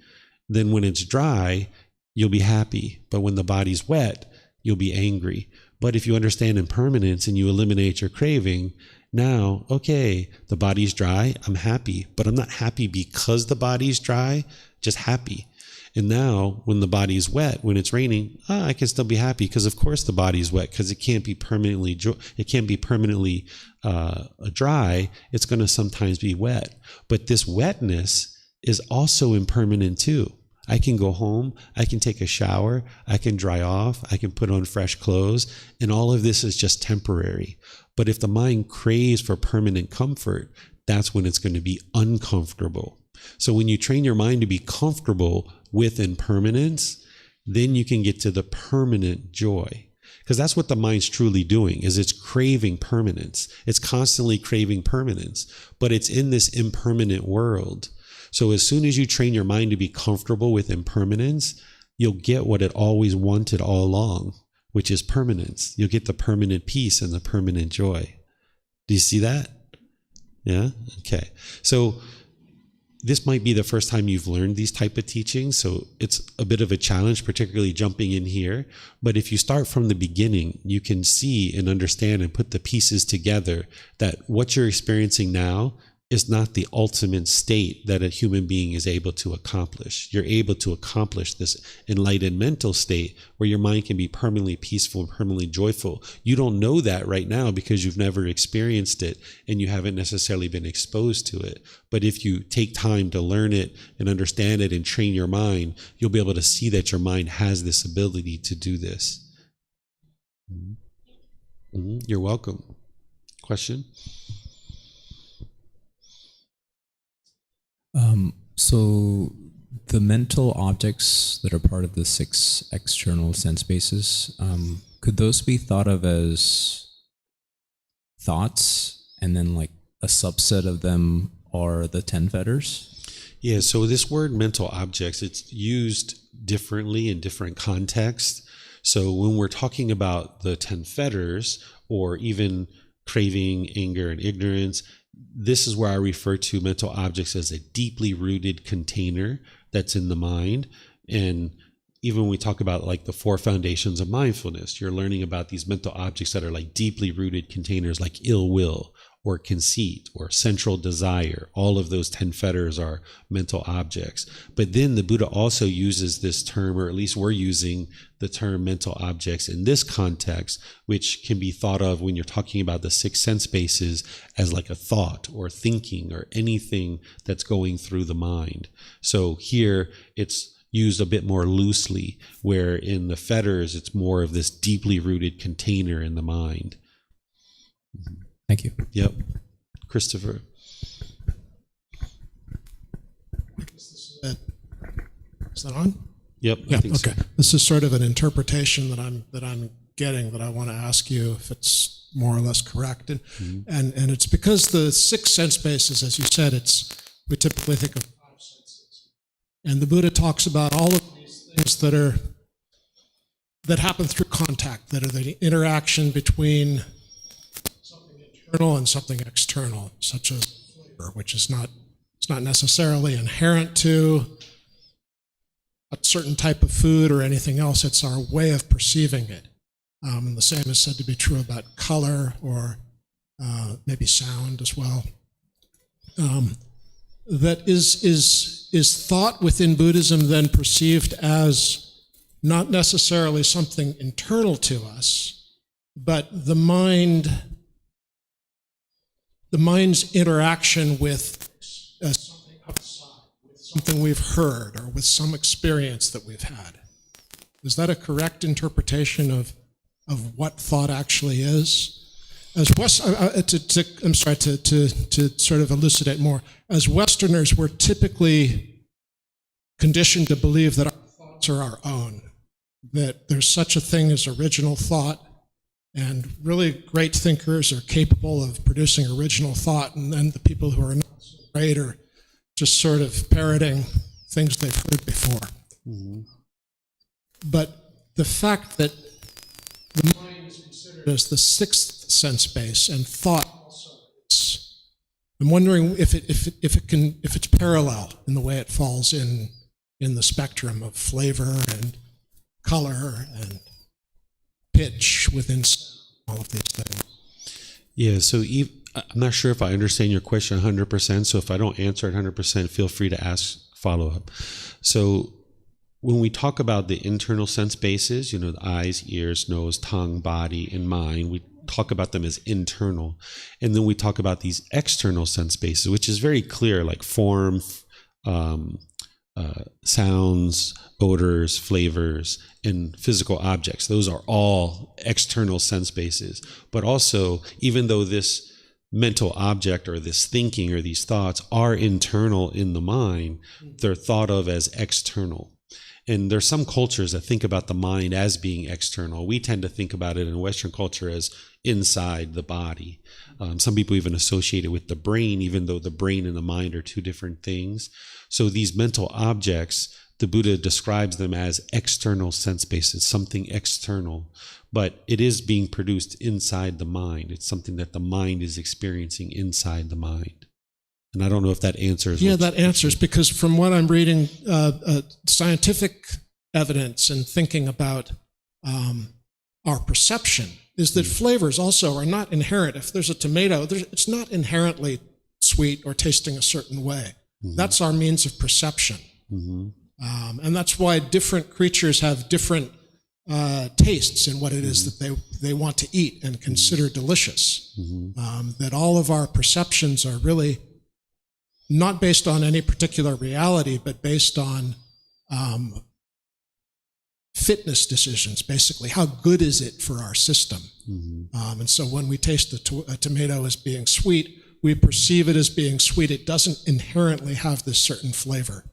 then when it's dry, you'll be happy. But when the body's wet, you'll be angry. But if you understand impermanence and you eliminate your craving, now, okay, the body's dry, I'm happy, but I'm not happy because the body's dry, just happy. And now when the body's wet, when it's raining, I can still be happy because of course the body's wet, because it can't be permanently dry. It's going to sometimes be wet. But this wetness is also impermanent too. I can go home, I can take a shower, I can dry off, I can put on fresh clothes, and all of this is just temporary. But if the mind craves for permanent comfort, that's when it's going to be uncomfortable. So when you train your mind to be comfortable with impermanence, then you can get to the permanent joy. Because that's what the mind's truly doing, is it's craving permanence. It's constantly craving permanence, but it's in this impermanent world. So as soon as you train your mind to be comfortable with impermanence, you'll get what it always wanted all along, which is permanence. You'll get the permanent peace and the permanent joy. Do you see that? Yeah? Okay. So this might be the first time you've learned these type of teachings, so it's a bit of a challenge, particularly jumping in here. But if you start from the beginning, you can see and understand and put the pieces together that what you're experiencing now is not the ultimate state that a human being is able to accomplish. You're able to accomplish this enlightened mental state where your mind can be permanently peaceful and permanently joyful. You don't know that right now because you've never experienced it and you haven't necessarily been exposed to it. But if you take time to learn it and understand it and train your mind, you'll be able to see that your mind has this ability to do this. You're welcome. Question? So the mental objects that are part of the 6 external sense bases, could those be thought of as thoughts, and then like a subset of them are the 10 fetters? Yeah, so this word mental objects, it's used differently in different contexts. So when we're talking about the 10 fetters, or even craving, anger, and ignorance, this is where I refer to mental objects as a deeply rooted container that's in the mind. And even when we talk about like the 4 foundations of mindfulness, you're learning about these mental objects that are like deeply rooted containers, like ill will or conceit or central desire. All of those 10 fetters are mental objects. But then the Buddha also uses this term, or at least we're using the term mental objects in this context, which can be thought of when you're talking about the 6 sense bases as like a thought or thinking or anything that's going through the mind. So here it's used a bit more loosely, where in the fetters it's more of this deeply rooted container in the mind. Thank you. Yep. Christopher. Is that on? Yep. Yeah. I think Okay. so. This is sort of an interpretation that I'm getting, that I want to ask you if it's more or less correct. And and it's because the 6 sense bases, as you said, we typically think of 5 senses, and the Buddha talks about all of these things that happen through contact, that are the interaction between something internal and something external, such as flavor, which is it's not necessarily inherent to a certain type of food or anything else. It's our way of perceiving it. And the same is said to be true about color, or maybe sound as well. That is thought within Buddhism then perceived as not necessarily something internal to us, but the mind the mind's interaction with something outside, with something we've heard, or with some experience that we've had. Is that a correct interpretation of what thought actually is? As I'm sorry, to sort of elucidate more, as Westerners, we're typically conditioned to believe that our thoughts are our own, that there's such a thing as original thought, and really great thinkers are capable of producing original thought, and then the people who are not so great are just sort of parroting things they've heard before. Mm-hmm. But the fact that the mind is considered as the sixth sense base, and thought also is, I'm wondering if it's parallel in the way it falls in the spectrum of flavor and color and pitch within all of these things. Yeah, so I'm not sure if I understand your question 100%, so if I don't answer it 100%, feel free to ask follow-up. So when we talk about the internal sense bases, the eyes, ears, nose, tongue, body, and mind, we talk about them as internal. And then we talk about these external sense bases, which is very clear, like form, sounds, odors, flavors, and physical objects. Those are all external sense bases. But also, even though this mental object or this thinking or these thoughts are internal in the mind, they're thought of as external. And there's some cultures that think about the mind as being external. We tend to think about it in Western culture as inside the body. Some people even associate it with the brain, even though the brain and the mind are two different things. So these mental objects, the Buddha describes them as external sense bases, something external, but it is being produced inside the mind. It's something that the mind is experiencing inside the mind. And I don't know if that answers. Yeah, that answers, because from what I'm reading, scientific evidence and thinking about our perception is that flavors also are not inherent. If there's a tomato, it's not inherently sweet or tasting a certain way. Mm-hmm. That's our means of perception. Mm-hmm. And that's why different creatures have different tastes in what it is that they want to eat and consider delicious. Mm-hmm. That all of our perceptions are really not based on any particular reality, but based on fitness decisions, basically. How good is it for our system? Mm-hmm. And so when we taste a tomato as being sweet, we perceive it as being sweet. It doesn't inherently have this certain flavor.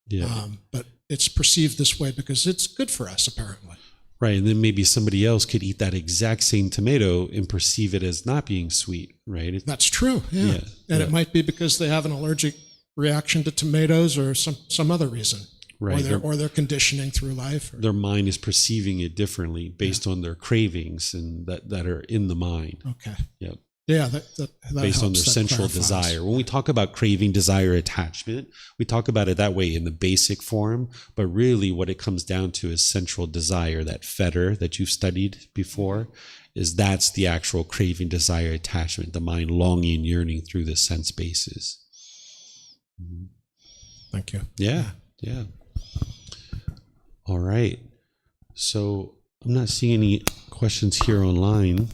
Yeah. But it's perceived this way because it's good for us, apparently. Right, and then maybe somebody else could eat that exact same tomato and perceive it as not being sweet, right? That's true, yeah. And it might be because they have an allergic reaction to tomatoes or some other reason. Right. Or their conditioning through life. Their mind is perceiving it differently based on their cravings and that are in the mind. Okay. Yep. Yeah, that based helps, on their central desire. When we talk about craving, desire, attachment, we talk about it that way in the basic form, but really what it comes down to is central desire. That fetter that you've studied before, that's the actual craving, desire, attachment, the mind longing and yearning through the sense bases. Mm-hmm. Thank you. Yeah. All right. So I'm not seeing any questions here online.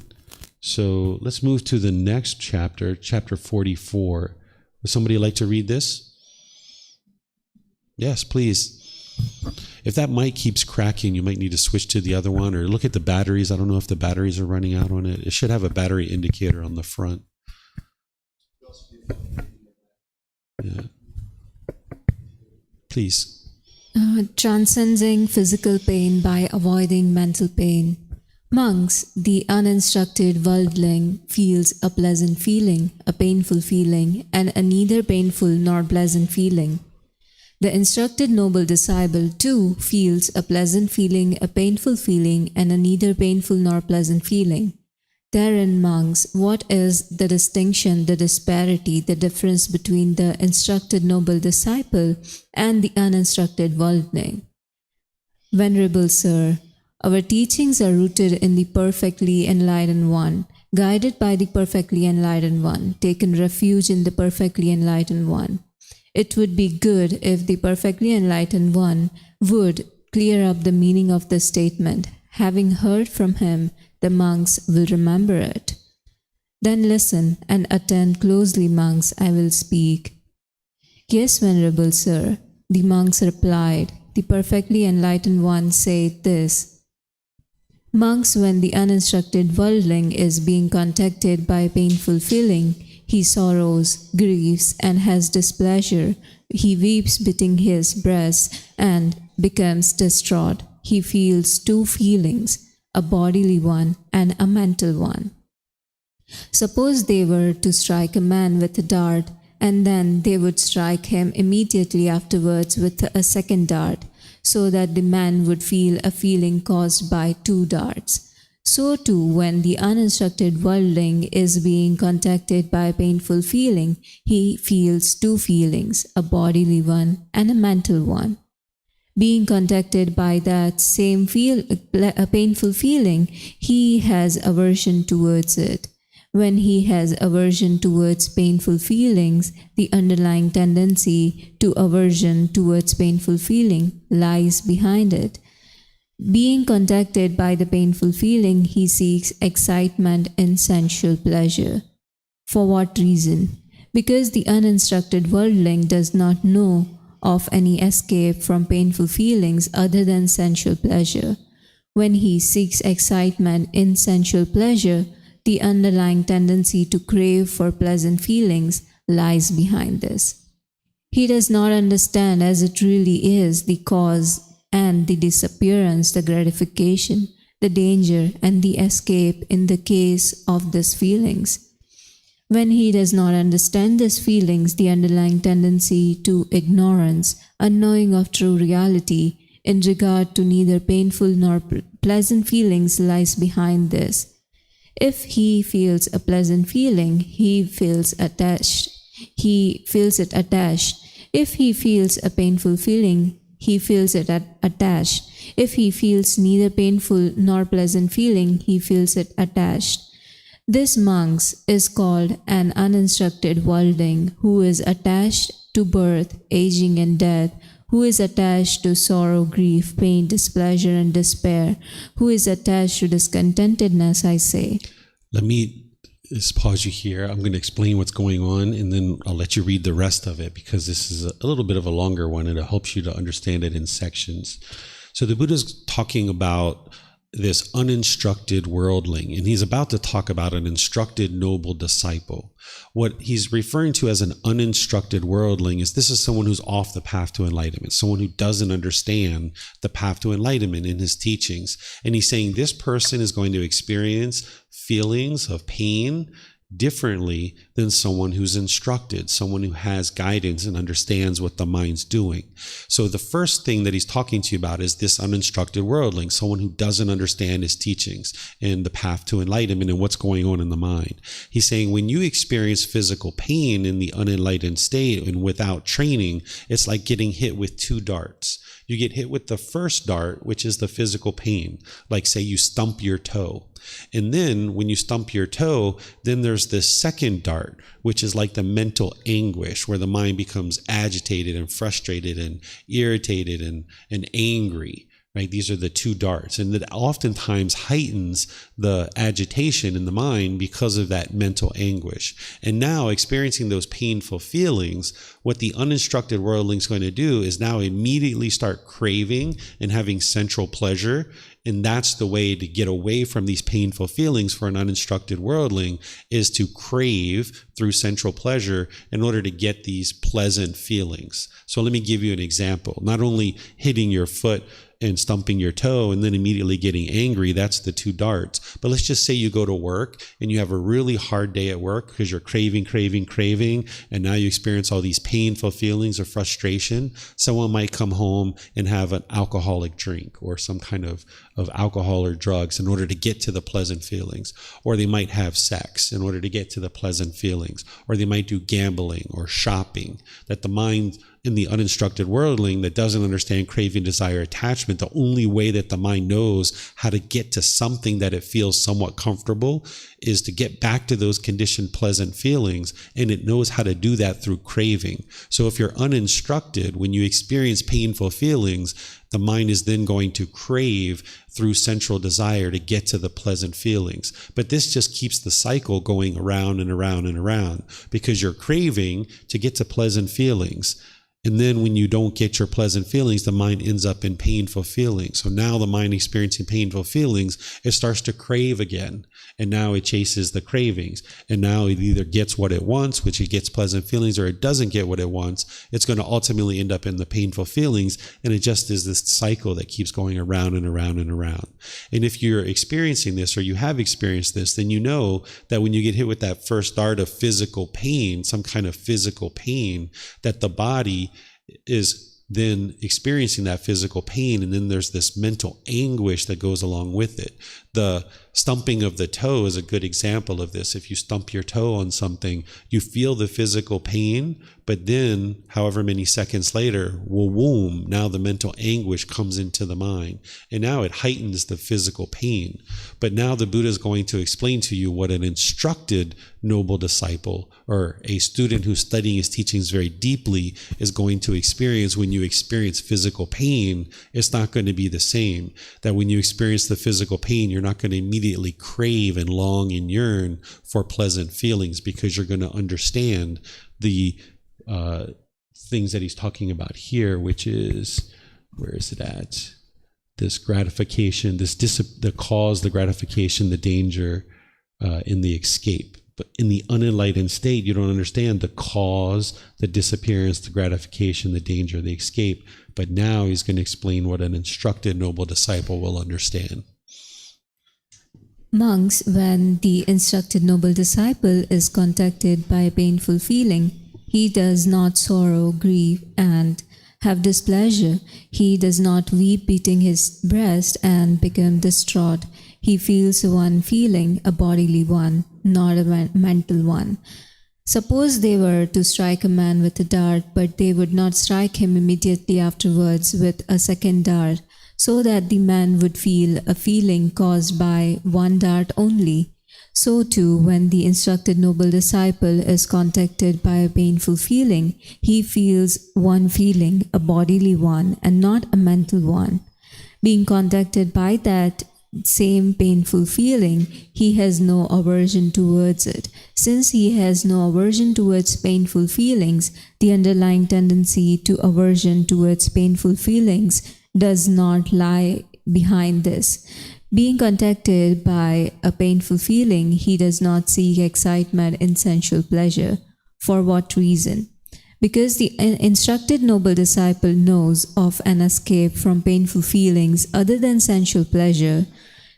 So let's move to the next chapter, chapter 44. Would somebody like to read this? Yes, please. If that mic keeps cracking, you might need to switch to the other one or look at the batteries. I don't know if the batteries are running out on it. It should have a battery indicator on the front. Yeah. Please. Transcending physical pain by avoiding mental pain. Monks, the uninstructed worldling feels a pleasant feeling, a painful feeling, and a neither painful nor pleasant feeling. The instructed noble disciple too feels a pleasant feeling, a painful feeling, and a neither painful nor pleasant feeling. Therein, monks, what is the distinction, the disparity, the difference between the instructed noble disciple and the uninstructed worldling? Venerable Sir, our teachings are rooted in the perfectly enlightened one, guided by the perfectly enlightened one, taken refuge in the perfectly enlightened one. It would be good if the perfectly enlightened one would clear up the meaning of this statement. Having heard from him, the monks will remember it. Then listen and attend closely, monks, I will speak. Yes, Venerable Sir, the monks replied, the perfectly enlightened one said this. Monks, when the uninstructed worldling is being contacted by painful feeling, he sorrows, grieves, and has displeasure. He weeps, beating his breast, and becomes distraught. He feels two feelings, a bodily one and a mental one. Suppose they were to strike a man with a dart, and then they would strike him immediately afterwards with a second dart, so that the man would feel a feeling caused by two darts. So too, when the uninstructed worldling is being contacted by a painful feeling, he feels two feelings, a bodily one and a mental one. Being contacted by that same painful feeling, he has aversion towards it. When he has aversion towards painful feelings, the underlying tendency to aversion towards painful feeling lies behind it. Being contacted by the painful feeling, he seeks excitement in sensual pleasure. For what reason? Because the uninstructed worldling does not know of any escape from painful feelings other than sensual pleasure. When he seeks excitement in sensual pleasure, the underlying tendency to crave for pleasant feelings lies behind this. He does not understand as it really is the cause and the disappearance, the gratification, the danger, and the escape in the case of these feelings. When he does not understand these feelings, the underlying tendency to ignorance, unknowing of true reality, in regard to neither painful nor pleasant feelings lies behind this. If he feels a pleasant feeling, he feels attached. He feels it attached. If he feels a painful feeling, he feels it attached. If he feels neither painful nor pleasant feeling, he feels it attached. This, monks, is called an uninstructed worldling, who is attached to birth, aging, and death, who is attached to sorrow, grief, pain, displeasure, and despair, who is attached to discontentedness, I say. Let me just pause you here. I'm going to explain what's going on, and then I'll let you read the rest of it, because this is a little bit of a longer one, and it helps you to understand it in sections. So the Buddha's talking about this uninstructed worldling, and he's about to talk about an instructed noble disciple. What he's referring to as an uninstructed worldling is this is someone who's off the path to enlightenment, someone who doesn't understand the path to enlightenment in his teachings. And he's saying this person is going to experience feelings of pain differently than someone who's instructed, someone who has guidance and understands what the mind's doing. So the first thing that he's talking to you about is this uninstructed worldling, someone who doesn't understand his teachings and the path to enlightenment and what's going on in the mind. He's saying when you experience physical pain in the unenlightened state and without training, it's like getting hit with two darts. You get hit with the first dart, which is the physical pain, like say you stump your toe. And then when you stump your toe, then there's this second dart, which is like the mental anguish, where the mind becomes agitated and frustrated and irritated and angry. Right? These are the two darts, and that oftentimes heightens the agitation in the mind because of that mental anguish. And now experiencing those painful feelings, what the uninstructed worldling is going to do is now immediately start craving and having sensual pleasure. And that's the way to get away from these painful feelings for an uninstructed worldling, is to crave through sensual pleasure in order to get these pleasant feelings. So let me give you an example. Not only hitting your foot and stumping your toe and then immediately getting angry, that's the two darts. But let's just say you go to work and you have a really hard day at work because you're craving, and now you experience all these painful feelings of frustration. Someone might come home and have an alcoholic drink or some kind of alcohol or drugs in order to get to the pleasant feelings. Or they might have sex in order to get to the pleasant feelings. Or they might do gambling or shopping, that the mind in the uninstructed worldling that doesn't understand craving, desire, attachment, the only way that the mind knows how to get to something that it feels somewhat comfortable is to get back to those conditioned pleasant feelings, and it knows how to do that through craving. So if you're uninstructed, when you experience painful feelings, the mind is then going to crave through central desire to get to the pleasant feelings. But this just keeps the cycle going around and around and around, because you're craving to get to pleasant feelings. And then when you don't get your pleasant feelings, the mind ends up in painful feelings. So now the mind experiencing painful feelings, it starts to crave again. And now it chases the cravings. And now it either gets what it wants, which it gets pleasant feelings, or it doesn't get what it wants. It's going to ultimately end up in the painful feelings. And it just is this cycle that keeps going around and around and around. And if you're experiencing this, or you have experienced this, then you know that when you get hit with that first dart of physical pain, some kind of physical pain, that the body is then experiencing that physical pain, and then there's this mental anguish that goes along with it. The stumping of the toe is a good example of this. If you stump your toe on something, you feel the physical pain, but then however many seconds later, womb, now the mental anguish comes into the mind, and now it heightens the physical pain. But now the Buddha is going to explain to you what an instructed noble disciple, or a student who's studying his teachings very deeply, is going to experience. When you experience physical pain, it's not going to be the same. That when you experience the physical pain, you're not going to immediately crave and long and yearn for pleasant feelings, because you're going to understand the things that he's talking about here, which is, where is it at? This gratification, the cause, the gratification, the danger, in the escape. But in the unenlightened state, you don't understand the cause, the disappearance, the gratification, the danger, the escape. But now he's going to explain what an instructed noble disciple will understand. Monks, when the instructed noble disciple is contacted by a painful feeling, he does not sorrow, grieve, and have displeasure. He does not weep, beating his breast, and become distraught. He feels one feeling, a bodily one, not a mental one. Suppose they were to strike a man with a dart, but they would not strike him immediately afterwards with a second dart, so that the man would feel a feeling caused by one dart only. So too, when the instructed noble disciple is contacted by a painful feeling, he feels one feeling, a bodily one, and not a mental one. Being contacted by that same painful feeling, he has no aversion towards it. Since he has no aversion towards painful feelings, the underlying tendency to aversion towards painful feelings does not lie behind this. Being contacted by a painful feeling, he does not seek excitement in sensual pleasure. For what reason? Because the instructed noble disciple knows of an escape from painful feelings other than sensual pleasure.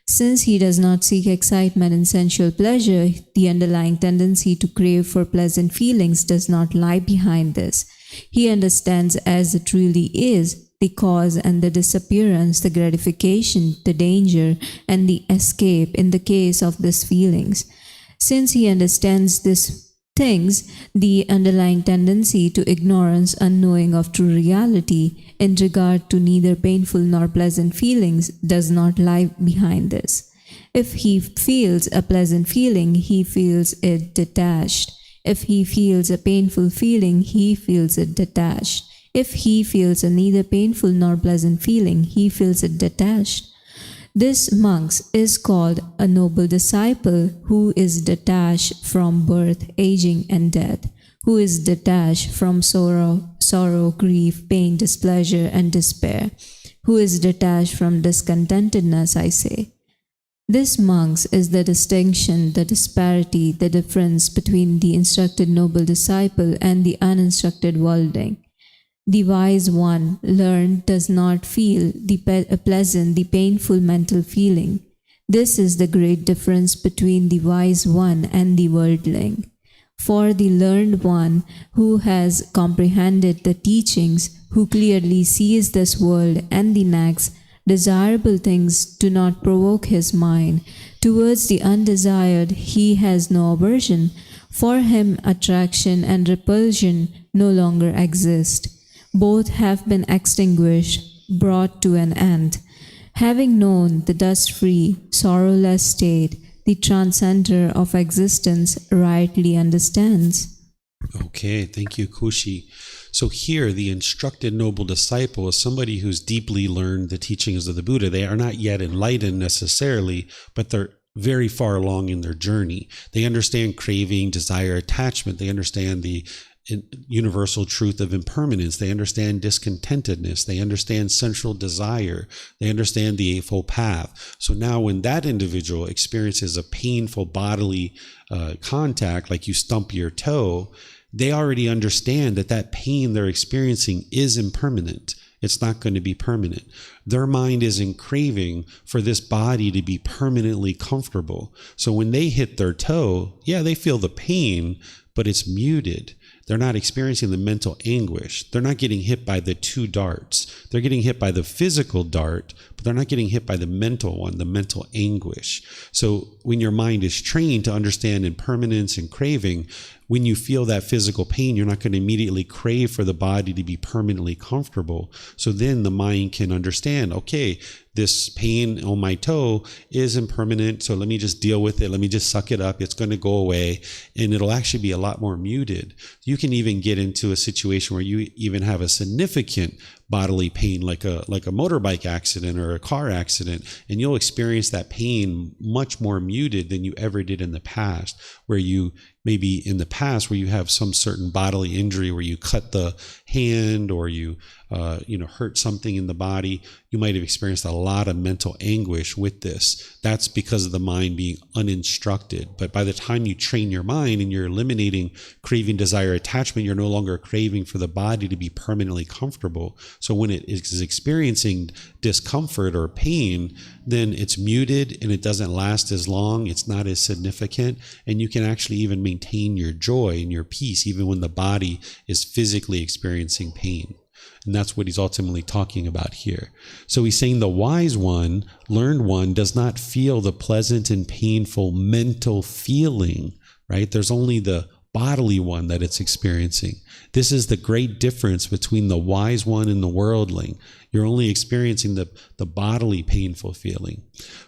Since he does not seek excitement in sensual pleasure, the underlying tendency to crave for pleasant feelings does not lie behind this. He understands as it really is the cause and the disappearance, the gratification, the danger, and the escape in the case of these feelings. Since he understands these things, the underlying tendency to ignorance, unknowing of true reality in regard to neither painful nor pleasant feelings does not lie behind this. If he feels a pleasant feeling, he feels it detached. If he feels a painful feeling, he feels it detached. If he feels a neither painful nor pleasant feeling, he feels it detached. This, monks, is called a noble disciple who is detached from birth, aging, and death, who is detached from sorrow, grief, pain, displeasure, and despair, who is detached from discontentedness, I say. This, monks, is the distinction, the disparity, the difference between the instructed noble disciple and the uninstructed worldling. The wise one, learned, does not feel the pleasant, the painful mental feeling. This is the great difference between the wise one and the worldling. For the learned one, who has comprehended the teachings, who clearly sees this world and the next, desirable things do not provoke his mind. Towards the undesired, he has no aversion. For him, attraction and repulsion no longer exist. Both have been extinguished, brought to an end. Having known the dust-free, sorrowless state, the transcender of existence rightly understands. Okay, thank you, Kushi. So here, the instructed noble disciple is somebody who's deeply learned the teachings of the Buddha. They are not yet enlightened necessarily, but they're very far along in their journey. They understand craving, desire, attachment. They understand the universal truth of impermanence. They understand discontentedness. They understand central desire. They understand the Eightfold Path. So now when that individual experiences a painful bodily contact, like you stump your toe, they already understand that that pain they're experiencing is impermanent. It's not going to be permanent. Their mind isn't craving for this body to be permanently comfortable. So when they hit their toe, yeah, they feel the pain, but it's muted. They're not experiencing the mental anguish. They're not getting hit by the two darts. They're getting hit by the physical dart, but they're not getting hit by the mental one, the mental anguish. So when your mind is trained to understand impermanence and craving, when you feel that physical pain, you're not going to immediately crave for the body to be permanently comfortable. So then the mind can understand, okay, this pain on my toe is impermanent, so let me just deal with it. Let me just suck it up. It's going to go away, and it'll actually be a lot more muted. You can even get into a situation where you even have a significant bodily pain, like a motorbike accident or a car accident, and you'll experience that pain much more muted than you ever did in the past, where you maybe in the past where you have some certain bodily injury where you cut the hand or you hurt something in the body, you might have experienced a lot of mental anguish with this. That's because of the mind being uninstructed. But by the time you train your mind and you're eliminating craving, desire, attachment, you're no longer craving for the body to be permanently comfortable. So when it is experiencing discomfort or pain, then it's muted and it doesn't last as long. It's not as significant. And you can actually even maintain your joy and your peace even when the body is physically experiencing pain. And that's what he's ultimately talking about here. So he's saying the wise one, learned one, does not feel the pleasant and painful mental feeling, right? There's only the bodily one that it's experiencing. This is the great difference between the wise one and the worldling. You're only experiencing the bodily painful feeling.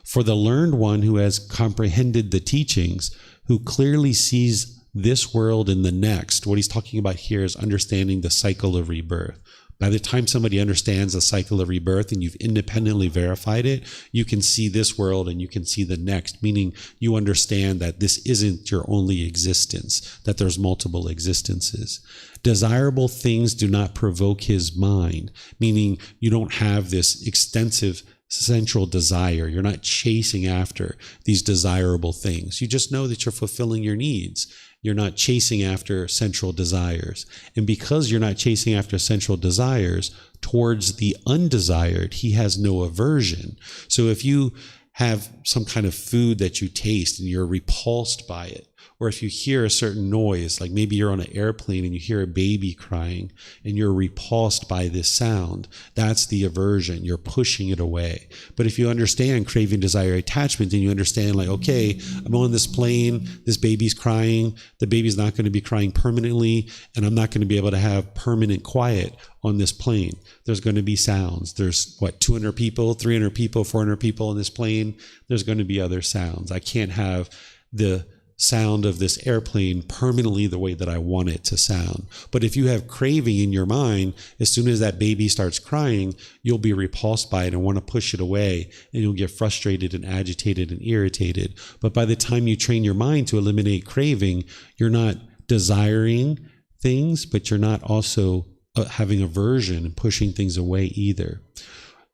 For the learned one who has comprehended the teachings, who clearly sees this world and the next, what he's talking about here is understanding the cycle of rebirth. By the time somebody understands the cycle of rebirth and you've independently verified it, you can see this world and you can see the next, meaning you understand that this isn't your only existence, that there's multiple existences. Desirable things do not provoke his mind, meaning you don't have this extensive central desire. You're not chasing after these desirable things. You just know that you're fulfilling your needs. You're not chasing after central desires. And because you're not chasing after central desires, towards the undesired, he has no aversion. So if you have some kind of food that you taste and you're repulsed by it, or if you hear a certain noise, like maybe you're on an airplane and you hear a baby crying and you're repulsed by this sound, that's the aversion. You're pushing it away. But if you understand craving, desire, attachment, then you understand like, okay, I'm on this plane, this baby's crying, the baby's not going to be crying permanently, and I'm not going to be able to have permanent quiet on this plane. There's going to be sounds. There's 200 people, 300 people, 400 people on this plane. There's going to be other sounds. I can't have the sound of this airplane permanently the way that I want it to sound. But if you have craving in your mind, as soon as that baby starts crying, you'll be repulsed by it and want to push it away, and you'll get frustrated and agitated and irritated. But by the time you train your mind to eliminate craving, you're not desiring things, but you're not also having aversion and pushing things away either.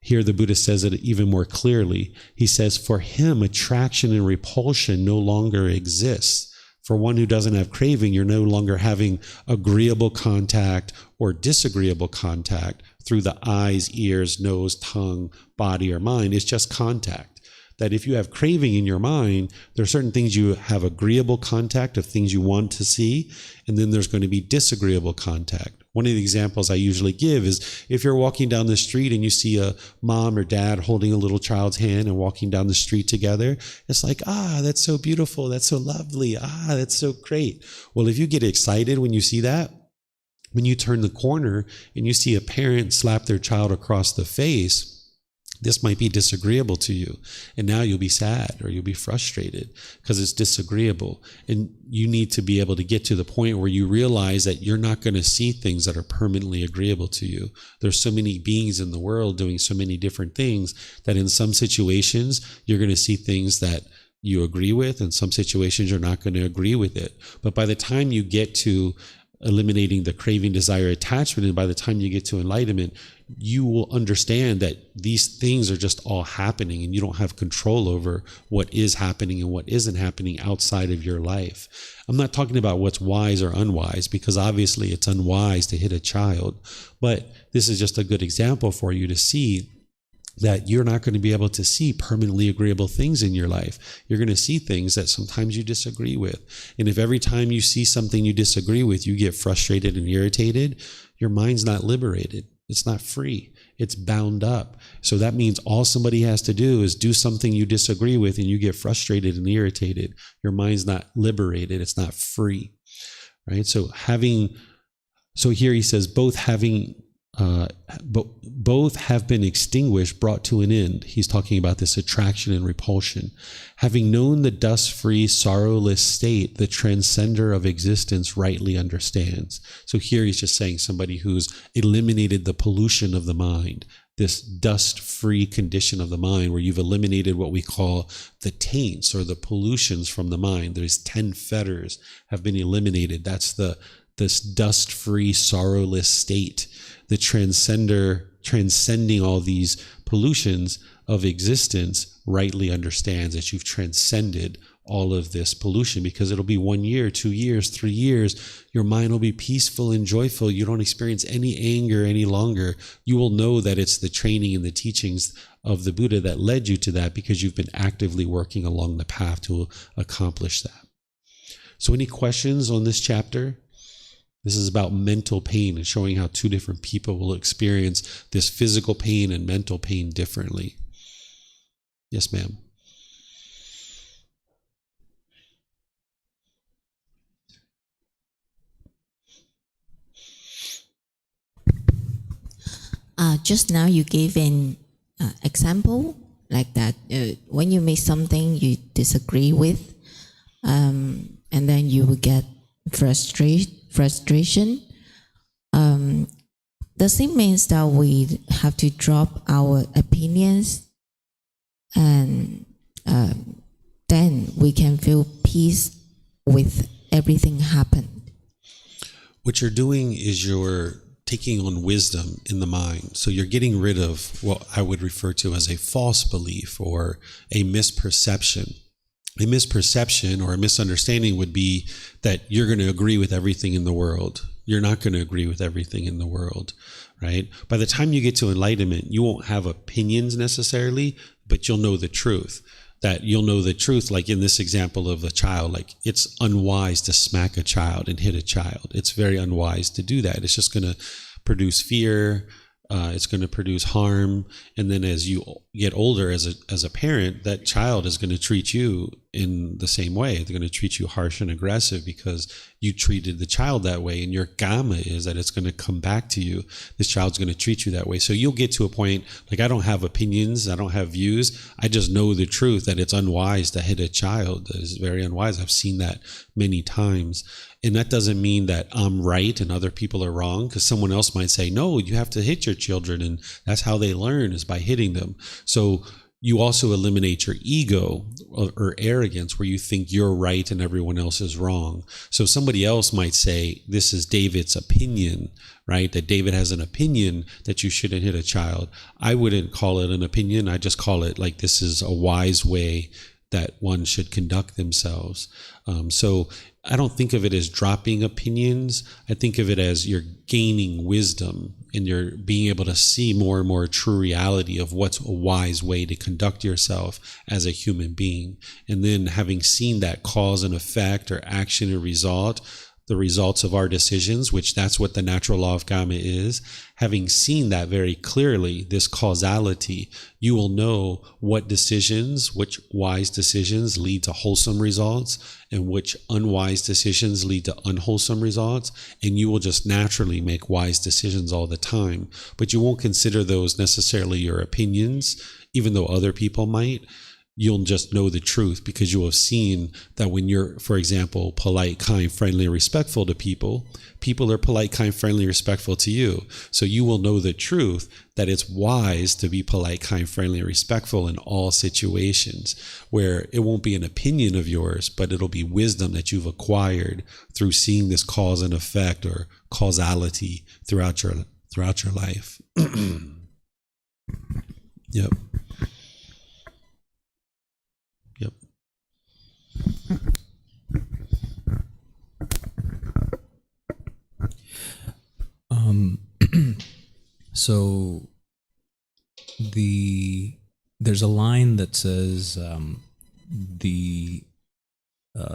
Here the Buddha says it even more clearly. He says, for him, attraction and repulsion no longer exists. For one who doesn't have craving, you're no longer having agreeable contact or disagreeable contact through the eyes, ears, nose, tongue, body, or mind. It's just contact. That if you have craving in your mind, there are certain things you have agreeable contact of things you want to see, and then there's going to be disagreeable contact. One of the examples I usually give is if you're walking down the street and you see a mom or dad holding a little child's hand and walking down the street together, it's like, that's so beautiful, that's so lovely, that's so great. Well, if you get excited when you see that, When you turn the corner and you see a parent slap their child across the face, this might be disagreeable to you. And now you'll be sad or you'll be frustrated because it's disagreeable. And you need to be able to get to the point where you realize that you're not going to see things that are permanently agreeable to you. There's so many beings in the world doing so many different things that in some situations, you're going to see things that you agree with, and some situations you're not going to agree with it. But by the time you get to eliminating the craving, desire, attachment, and by the time you get to enlightenment, you will understand that these things are just all happening and you don't have control over what is happening and what isn't happening outside of your life. I'm not talking about what's wise or unwise, because obviously it's unwise to hit a child, but this is just a good example for you to see that you're not going to be able to see permanently agreeable things in your life. You're going to see things that sometimes you disagree with. And if every time you see something you disagree with, you get frustrated and irritated, your mind's not liberated. It's not free. It's bound up. So that means all somebody has to do is do something you disagree with and you get frustrated and irritated. Your mind's not liberated. It's not free, right? So here he says, both have been extinguished, brought to an end. He's talking about this attraction and repulsion. Having known the dust-free, sorrowless state, the transcender of existence rightly understands. So here he's just saying somebody who's eliminated the pollution of the mind, this dust-free condition of the mind where you've eliminated what we call the taints or the pollutions from the mind. There's 10 fetters have been eliminated. That's this dust-free, sorrowless state. The transcending all these pollutions of existence rightly understands that you've transcended all of this pollution, because it'll be 1 year, 2 years, 3 years. Your mind will be peaceful and joyful. You don't experience any anger any longer. You will know that it's the training and the teachings of the Buddha that led you to that, because you've been actively working along the path to accomplish that. So any questions on this chapter? This is about mental pain and showing how two different people will experience this physical pain and mental pain differently. Yes, ma'am. Just now you gave an example like that. When you make something you disagree with, and then you will get frustration. Does it mean that we have to drop our opinions and then we can feel peace with everything happened? What you're doing is you're taking on wisdom in the mind. So you're getting rid of what I would refer to as a false belief or a misperception. A misperception or a misunderstanding would be that you're going to agree with everything in the world. You're not going to agree with everything in the world, right? By the time you get to enlightenment, you won't have opinions necessarily, but you'll know the truth. That you'll know the truth, like in this example of a child, like it's unwise to smack a child and hit a child. It's very unwise to do that. It's just going to produce fear. It's going to produce harm. And then as you get older as a parent, that child is going to treat you in the same way. They're going to treat you harsh and aggressive because you treated the child that way. And your karma is that it's going to come back to you. This child's going to treat you that way. So you'll get to a point, like I don't have opinions. I don't have views. I just know the truth that it's unwise to hit a child. It's very unwise. I've seen that many times. And that doesn't mean that I'm right and other people are wrong, because someone else might say, no, you have to hit your children. And that's how they learn, is by hitting them. So you also eliminate your ego or arrogance where you think you're right and everyone else is wrong. So somebody else might say, this is David's opinion, right? That David has an opinion that you shouldn't hit a child. I wouldn't call it an opinion. I just call it like, this is a wise way that one should conduct themselves. So I don't think of it as dropping opinions. I think of it as you're gaining wisdom and you're being able to see more and more true reality of what's a wise way to conduct yourself as a human being. And then having seen that cause and effect or action or result, the results of our decisions, which that's what the natural law of karma is. Having seen that very clearly, this causality, you will know what decisions, which wise decisions lead to wholesome results and which unwise decisions lead to unwholesome results. And you will just naturally make wise decisions all the time. But you won't consider those necessarily your opinions, even though other people might. You'll just know the truth because you have seen that when you're, for example, polite, kind, friendly, respectful to people, people are polite, kind, friendly, respectful to you. So you will know the truth that it's wise to be polite, kind, friendly, respectful in all situations, where it won't be an opinion of yours, but it'll be wisdom that you've acquired through seeing this cause and effect or causality throughout your life. Yep. Yep. So there's a line that says the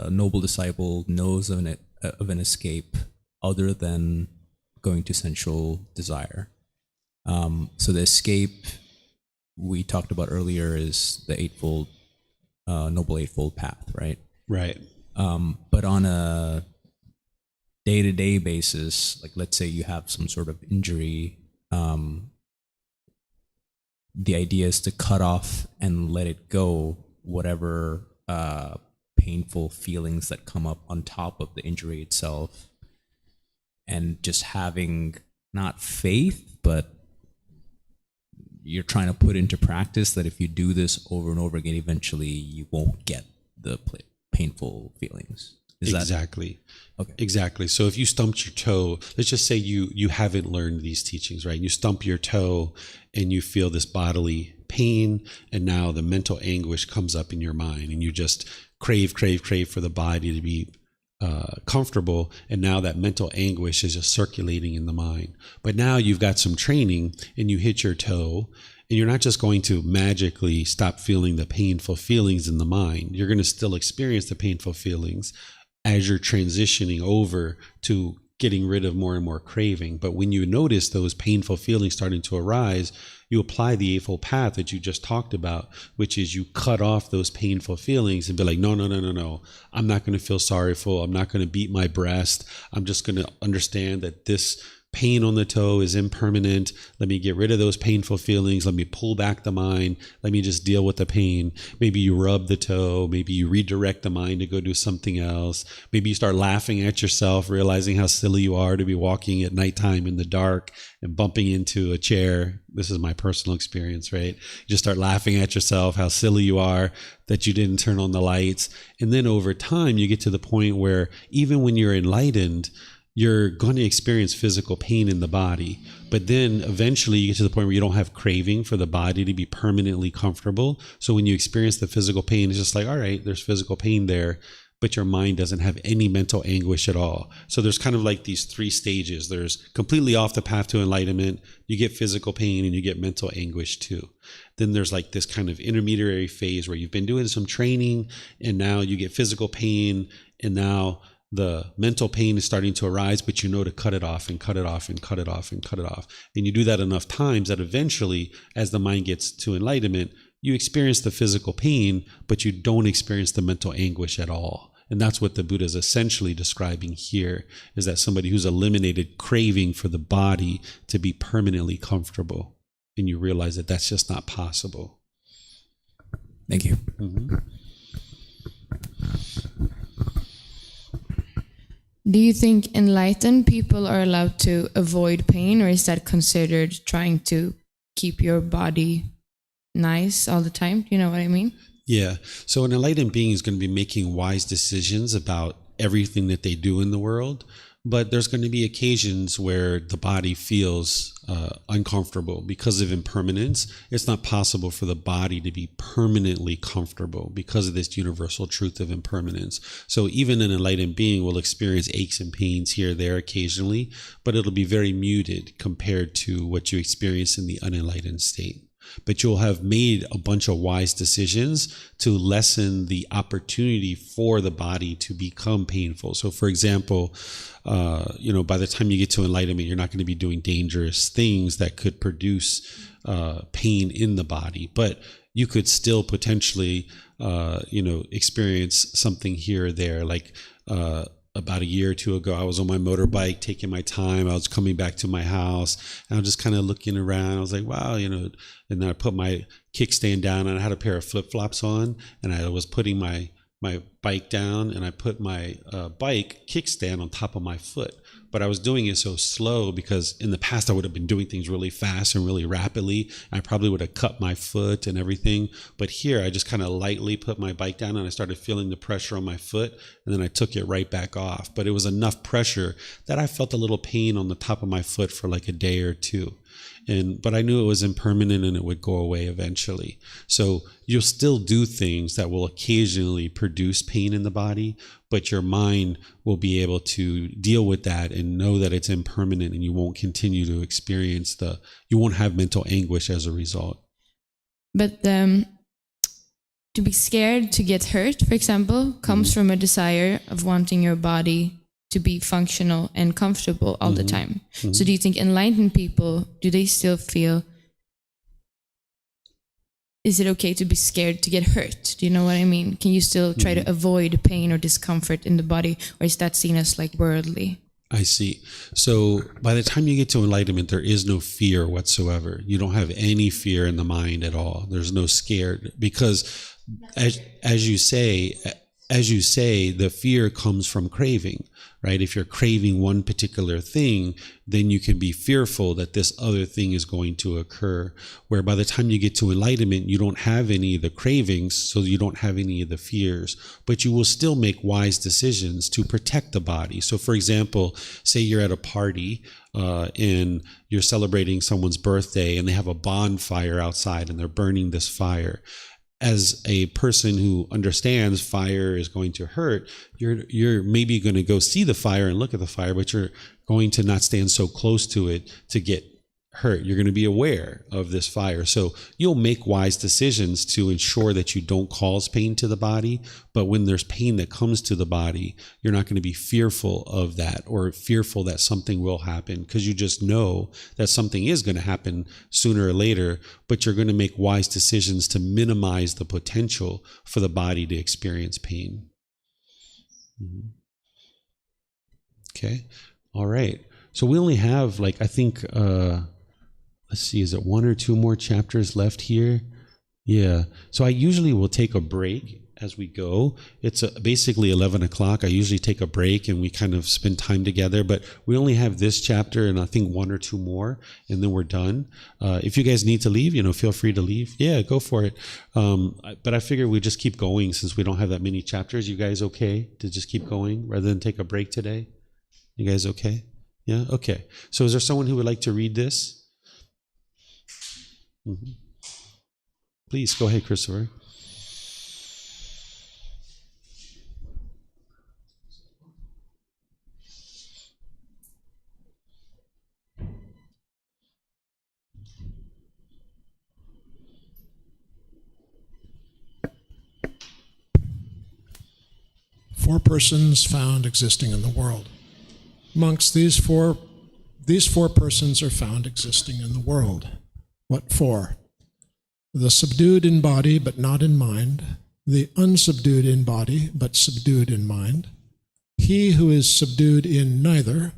noble disciple knows of an escape other than going to sensual desire. So the escape we talked about earlier is the eightfold, noble eightfold path, right? Right. But on a day-to-day basis, like let's say you have some sort of injury, the idea is to cut off and let it go whatever painful feelings that come up on top of the injury itself, and just having not faith, but you're trying to put into practice that if you do this over and over again, eventually you won't get the painful feelings. Is exactly. That? Okay. Exactly. So if you stumped your toe, let's just say you haven't learned these teachings, right? You stump your toe and you feel this bodily pain, and now the mental anguish comes up in your mind, and you just crave for the body to be comfortable, and now that mental anguish is just circulating in the mind. But now you've got some training and you hit your toe, and you're not just going to magically stop feeling the painful feelings in the mind. You're going to still experience the painful feelings as you're transitioning over to getting rid of more and more craving. But when you notice those painful feelings starting to arise, you apply the Eightfold Path that you just talked about, which is you cut off those painful feelings and be like, no. I'm not going to feel sorrowful. I'm not going to beat my breast. I'm just going to understand that this pain on the toe is impermanent. Let me get rid of those painful feelings. Let me pull back the mind. Let me just deal with the pain. Maybe you rub the toe. Maybe you redirect the mind to go do something else. Maybe you start laughing at yourself, realizing how silly you are to be walking at nighttime in the dark and bumping into a chair. This is my personal experience, right? You just start laughing at yourself, how silly you are that you didn't turn on the lights. And then over time, you get to the point where even when you're enlightened, you're going to experience physical pain in the body. But then eventually you get to the point where you don't have craving for the body to be permanently comfortable. So when you experience the physical pain, it's just like, all right, there's physical pain there, but your mind doesn't have any mental anguish at all. So there's kind of like these three stages. There's completely off the path to enlightenment, you get physical pain, and you get mental anguish too. Then there's like this kind of intermediary phase where you've been doing some training, and now you get physical pain, and now the mental pain is starting to arise, but you know to cut it off and cut it off and cut it off and cut it off. And you do that enough times that eventually, as the mind gets to enlightenment, you experience the physical pain, but you don't experience the mental anguish at all. And that's what the Buddha is essentially describing here, is that somebody who's eliminated craving for the body to be permanently comfortable. And you realize that that's just not possible. Thank you. Mm-hmm. Do you think enlightened people are allowed to avoid pain, or is that considered trying to keep your body nice all the time? Do you know what I mean? Yeah. So an enlightened being is going to be making wise decisions about everything that they do in the world. But there's going to be occasions where the body feels uncomfortable because of impermanence. It's not possible for the body to be permanently comfortable because of this universal truth of impermanence. So even an enlightened being will experience aches and pains here or there occasionally, but it'll be very muted compared to what you experience in the unenlightened state. but you'll have made a bunch of wise decisions to lessen the opportunity for the body to become painful. So for example, by the time you get to enlightenment, you're not going to be doing dangerous things that could produce pain in the body, but you could still potentially, experience something here or there. Like about a year or two ago, I was on my motorbike taking my time. I was coming back to my house and I was just kind of looking around. I was like, wow, and then I put my kickstand down and I had a pair of flip-flops on and I was putting my bike down and I put my bike kickstand on top of my foot. But I was doing it so slow because in the past I would have been doing things really fast and really rapidly. I probably would have cut my foot and everything. But here I just kind of lightly put my bike down and I started feeling the pressure on my foot and then I took it right back off. But it was enough pressure that I felt a little pain on the top of my foot for like a day or two. But I knew it was impermanent and it would go away eventually. So you'll still do things that will occasionally produce pain in the body, but your mind will be able to deal with that and know that it's impermanent, and you won't continue to experience you won't have mental anguish as a result. But to be scared to get hurt, for example, comes from a desire of wanting your body to be functional and comfortable all the time. So do you think enlightened people, do they still feel, is it okay to be scared to get hurt? Do you know what I mean? Can you still try to avoid pain or discomfort in the body, or is that seen as like worldly? I see. So by the time you get to enlightenment, there is no fear whatsoever. You don't have any fear in the mind at all. There's no scared, because as you say, the fear comes from craving, right? If you're craving one particular thing, then you can be fearful that this other thing is going to occur. Where by the time you get to enlightenment, you don't have any of the cravings, so you don't have any of the fears, but you will still make wise decisions to protect the body. So for example, say you're at a party and you're celebrating someone's birthday and they have a bonfire outside and they're burning this fire. As a person who understands fire is going to hurt, you're maybe going to go see the fire and look at the fire, but you're going to not stand so close to it to get hurt. You're going to be aware of this fire. So you'll make wise decisions to ensure that you don't cause pain to the body. But when there's pain that comes to the body, you're not going to be fearful of that or fearful that something will happen, because you just know that something is going to happen sooner or later, but you're going to make wise decisions to minimize the potential for the body to experience pain. Okay. All right. So we only have I think, let's see, is it 1 or 2 more chapters left here? Yeah. So I usually will take a break as we go. It's basically 11 o'clock. I usually take a break and we kind of spend time together, but we only have this chapter and I think 1 or 2 more, and then we're done. If you guys need to leave, feel free to leave. Yeah, go for it. But I figure we just keep going since we don't have that many chapters. You guys okay to just keep going rather than take a break today? You guys okay? Yeah? Okay. So is there someone who would like to read this? Please go ahead, Christopher. Four persons found existing in the world. Amongst these four persons are found existing in the world. What four? The subdued in body but not in mind, the unsubdued in body but subdued in mind, he who is subdued in neither,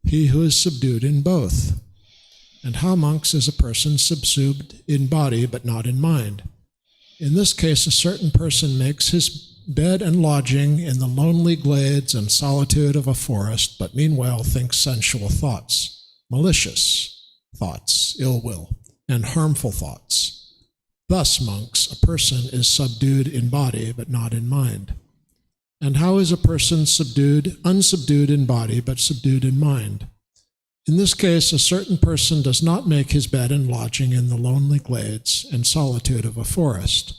he who is subdued in both. And how, monks, is a person subsumed in body but not in mind? In this case, a certain person makes his bed and lodging in the lonely glades and solitude of a forest, but meanwhile thinks sensual thoughts, malicious thoughts, ill will, and harmful thoughts. Thus, monks, a person is subdued in body but not in mind. And how is a person unsubdued in body but subdued in mind? In this case, a certain person does not make his bed and lodging in the lonely glades and solitude of a forest,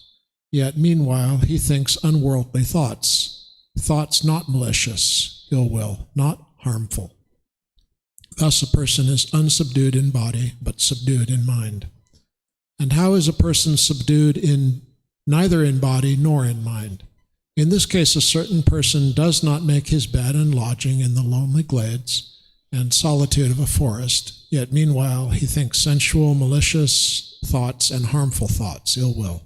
yet meanwhile he thinks unworldly thoughts, thoughts not malicious, ill will, not harmful. Thus, a person is unsubdued in body but subdued in mind. And how is a person subdued neither in body nor in mind? In this case, a certain person does not make his bed and lodging in the lonely glades and solitude of a forest, yet meanwhile he thinks sensual, malicious thoughts and harmful thoughts, ill will.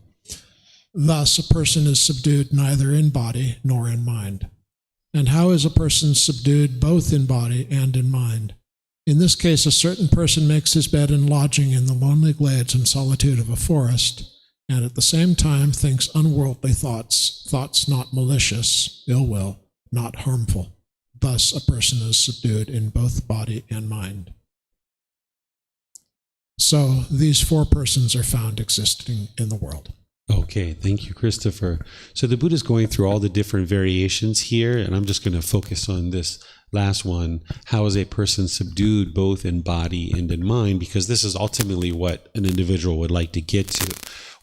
Thus, a person is subdued neither in body nor in mind. And how is a person subdued both in body and in mind? In this case, a certain person makes his bed and lodging in the lonely glades and solitude of a forest, and at the same time thinks unworldly thoughts, thoughts not malicious, ill will, not harmful. Thus, a person is subdued in both body and mind. So, these four persons are found existing in the world. Okay, thank you, Christopher. So the Buddha's going through all the different variations here, and I'm just going to focus on this last one. How is a person subdued both in body and in mind? Because this is ultimately what an individual would like to get to.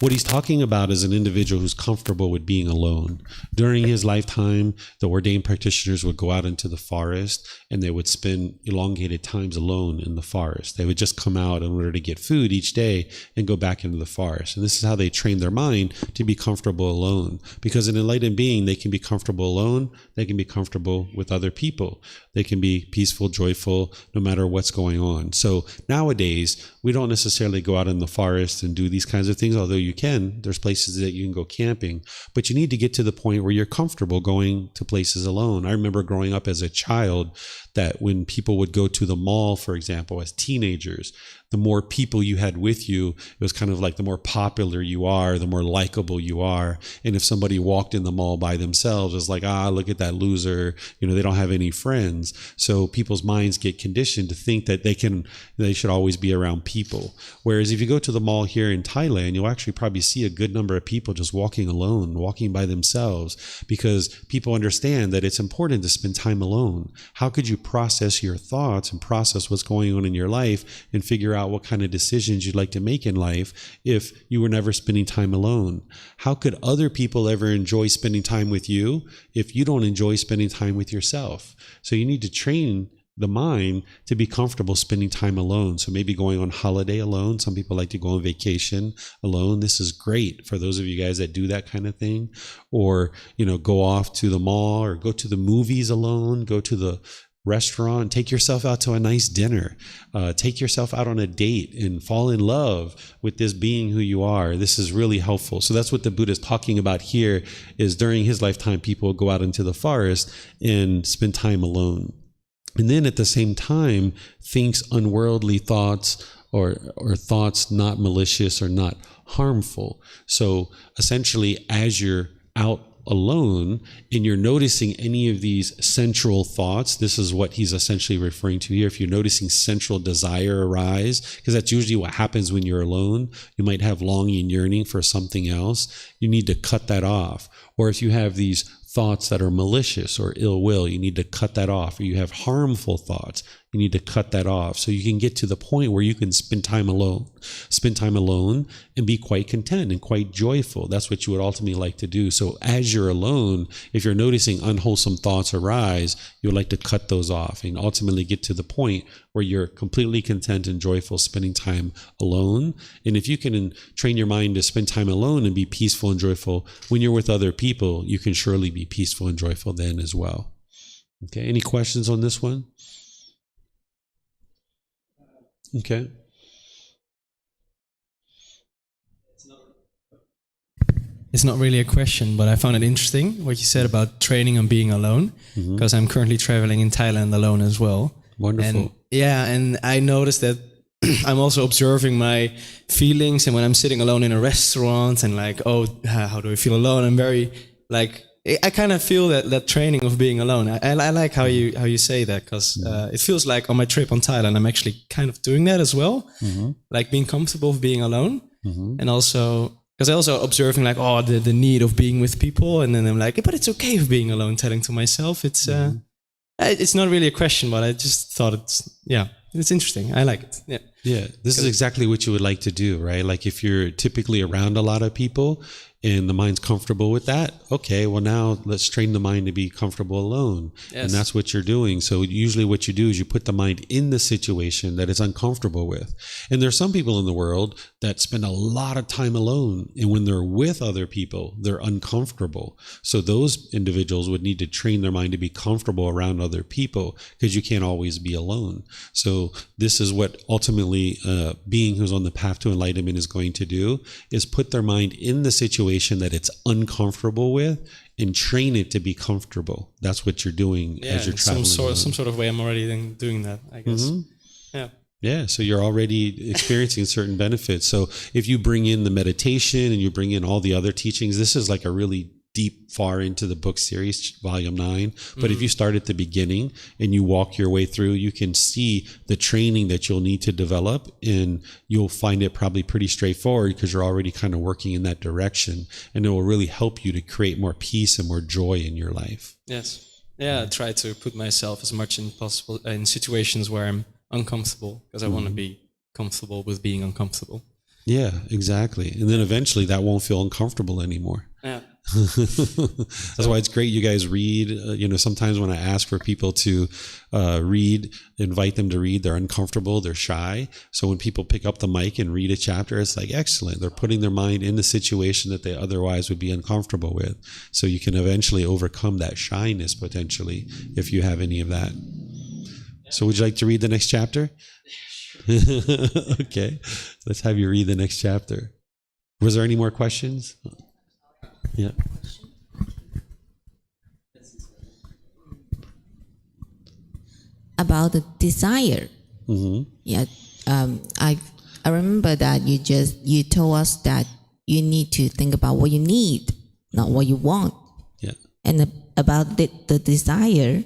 What he's talking about is an individual who's comfortable with being alone. During his lifetime, the ordained practitioners would go out into the forest and they would spend elongated times alone in the forest. They would just come out in order to get food each day and go back into the forest. And this is how they train their mind to be comfortable alone. Because an enlightened being, they can be comfortable alone. They can be comfortable with other people. They can be peaceful, joyful, no matter what's going on. So nowadays, we don't necessarily go out in the forest and do these kinds of things, although you can. There's places that you can go camping, but you need to get to the point where you're comfortable going to places alone. I remember growing up as a child that when people would go to the mall, for example, as teenagers, the more people you had with you, it was kind of like the more popular you are, the more likable you are. And if somebody walked in the mall by themselves, it's like, look at that loser. They don't have any friends. So people's minds get conditioned to think that they should always be around people. Whereas if you go to the mall here in Thailand, you'll actually probably see a good number of people just walking alone, walking by themselves, because people understand that it's important to spend time alone. How could you process your thoughts and process what's going on in your life and figure out what kind of decisions you'd like to make in life if you were never spending time alone? How could other people ever enjoy spending time with you if you don't enjoy spending time with yourself? So you need to train the mind to be comfortable spending time alone. So maybe going on holiday alone. Some people like to go on vacation alone. This is great for those of you guys that do that kind of thing. Or, go off to the mall or go to the movies alone, go to the restaurant, take yourself out to a nice dinner, take yourself out on a date and fall in love with this being who you are. This is really helpful. So that's what the Buddha is talking about here, is during his lifetime, people go out into the forest and spend time alone. And then at the same time, thinks unworldly thoughts or thoughts not malicious or not harmful. So essentially, as you're out alone and you're noticing any of these sensual thoughts, this is what he's essentially referring to here. If you're noticing sensual desire arise, because that's usually what happens when you're alone, you might have longing and yearning for something else. You need to cut that off. Or if you have these thoughts that are malicious or ill will, you need to cut that off. Or you have harmful thoughts, you need to cut that off. So you can get to the point where you can spend time alone and be quite content and quite joyful. That's what you would ultimately like to do. So as you're alone, if you're noticing unwholesome thoughts arise, you would like to cut those off and ultimately get to the point where you're completely content and joyful spending time alone. And if you can train your mind to spend time alone and be peaceful and joyful when you're with other people, you can surely be peaceful and joyful then as well. Okay, any questions on this one? Okay. It's not really a question, but I found it interesting what you said about training on being alone, because I'm currently traveling in Thailand alone as well. Wonderful. And I noticed that I'm also observing my feelings, and when I'm sitting alone in a restaurant and like, how do I feel alone? I'm very I kind of feel that training of being alone. I like how you say that, because it feels like on my trip on Thailand, I'm actually kind of doing that as well, like being comfortable with being alone, and also because I also observing like the need of being with people, and then I'm like, but it's okay with being alone. Telling to myself, it's not really a question, but I just thought it's interesting. I like it. Yeah. Yeah, this is exactly what you would like to do, right? Like if you're typically around a lot of people and the mind's comfortable with that, okay, well now let's train the mind to be comfortable alone. Yes. And that's what you're doing. So usually what you do is you put the mind in the situation that it's uncomfortable with. And there are some people in the world that spend a lot of time alone. And when they're with other people, they're uncomfortable. So those individuals would need to train their mind to be comfortable around other people because you can't always be alone. So this is what ultimately a being who's on the path to enlightenment is going to do, is put their mind in the situation that it's uncomfortable with and train it to be comfortable. That's what you're doing as you're traveling. Some sort of way I'm already doing that, I guess. Yeah. Yeah, so you're already experiencing certain benefits. So if you bring in the meditation and you bring in all the other teachings, this is like a really deep, far into the book series, volume 9. But if you start at the beginning and you walk your way through, you can see the training that you'll need to develop, and you'll find it probably pretty straightforward because you're already kind of working in that direction, and it will really help you to create more peace and more joy in your life. Yes. Yeah, I try to put myself as much in possible in situations where I'm uncomfortable because I want to be comfortable with being uncomfortable. Yeah, exactly. And then eventually that won't feel uncomfortable anymore. Yeah. That's why it's great you guys read. Sometimes when I ask for people to read, invite them to read, they're uncomfortable, they're shy. So when people pick up the mic and read a chapter, it's like excellent. They're putting their mind in the situation that they otherwise would be uncomfortable with. So you can eventually overcome that shyness potentially if you have any of that. So would you like to read the next chapter? Okay, let's have you read the next chapter. Was there any more questions? Yeah. About the desire. Yeah, I remember that you told us that you need to think about what you need, not what you want. Yeah. And about the desire,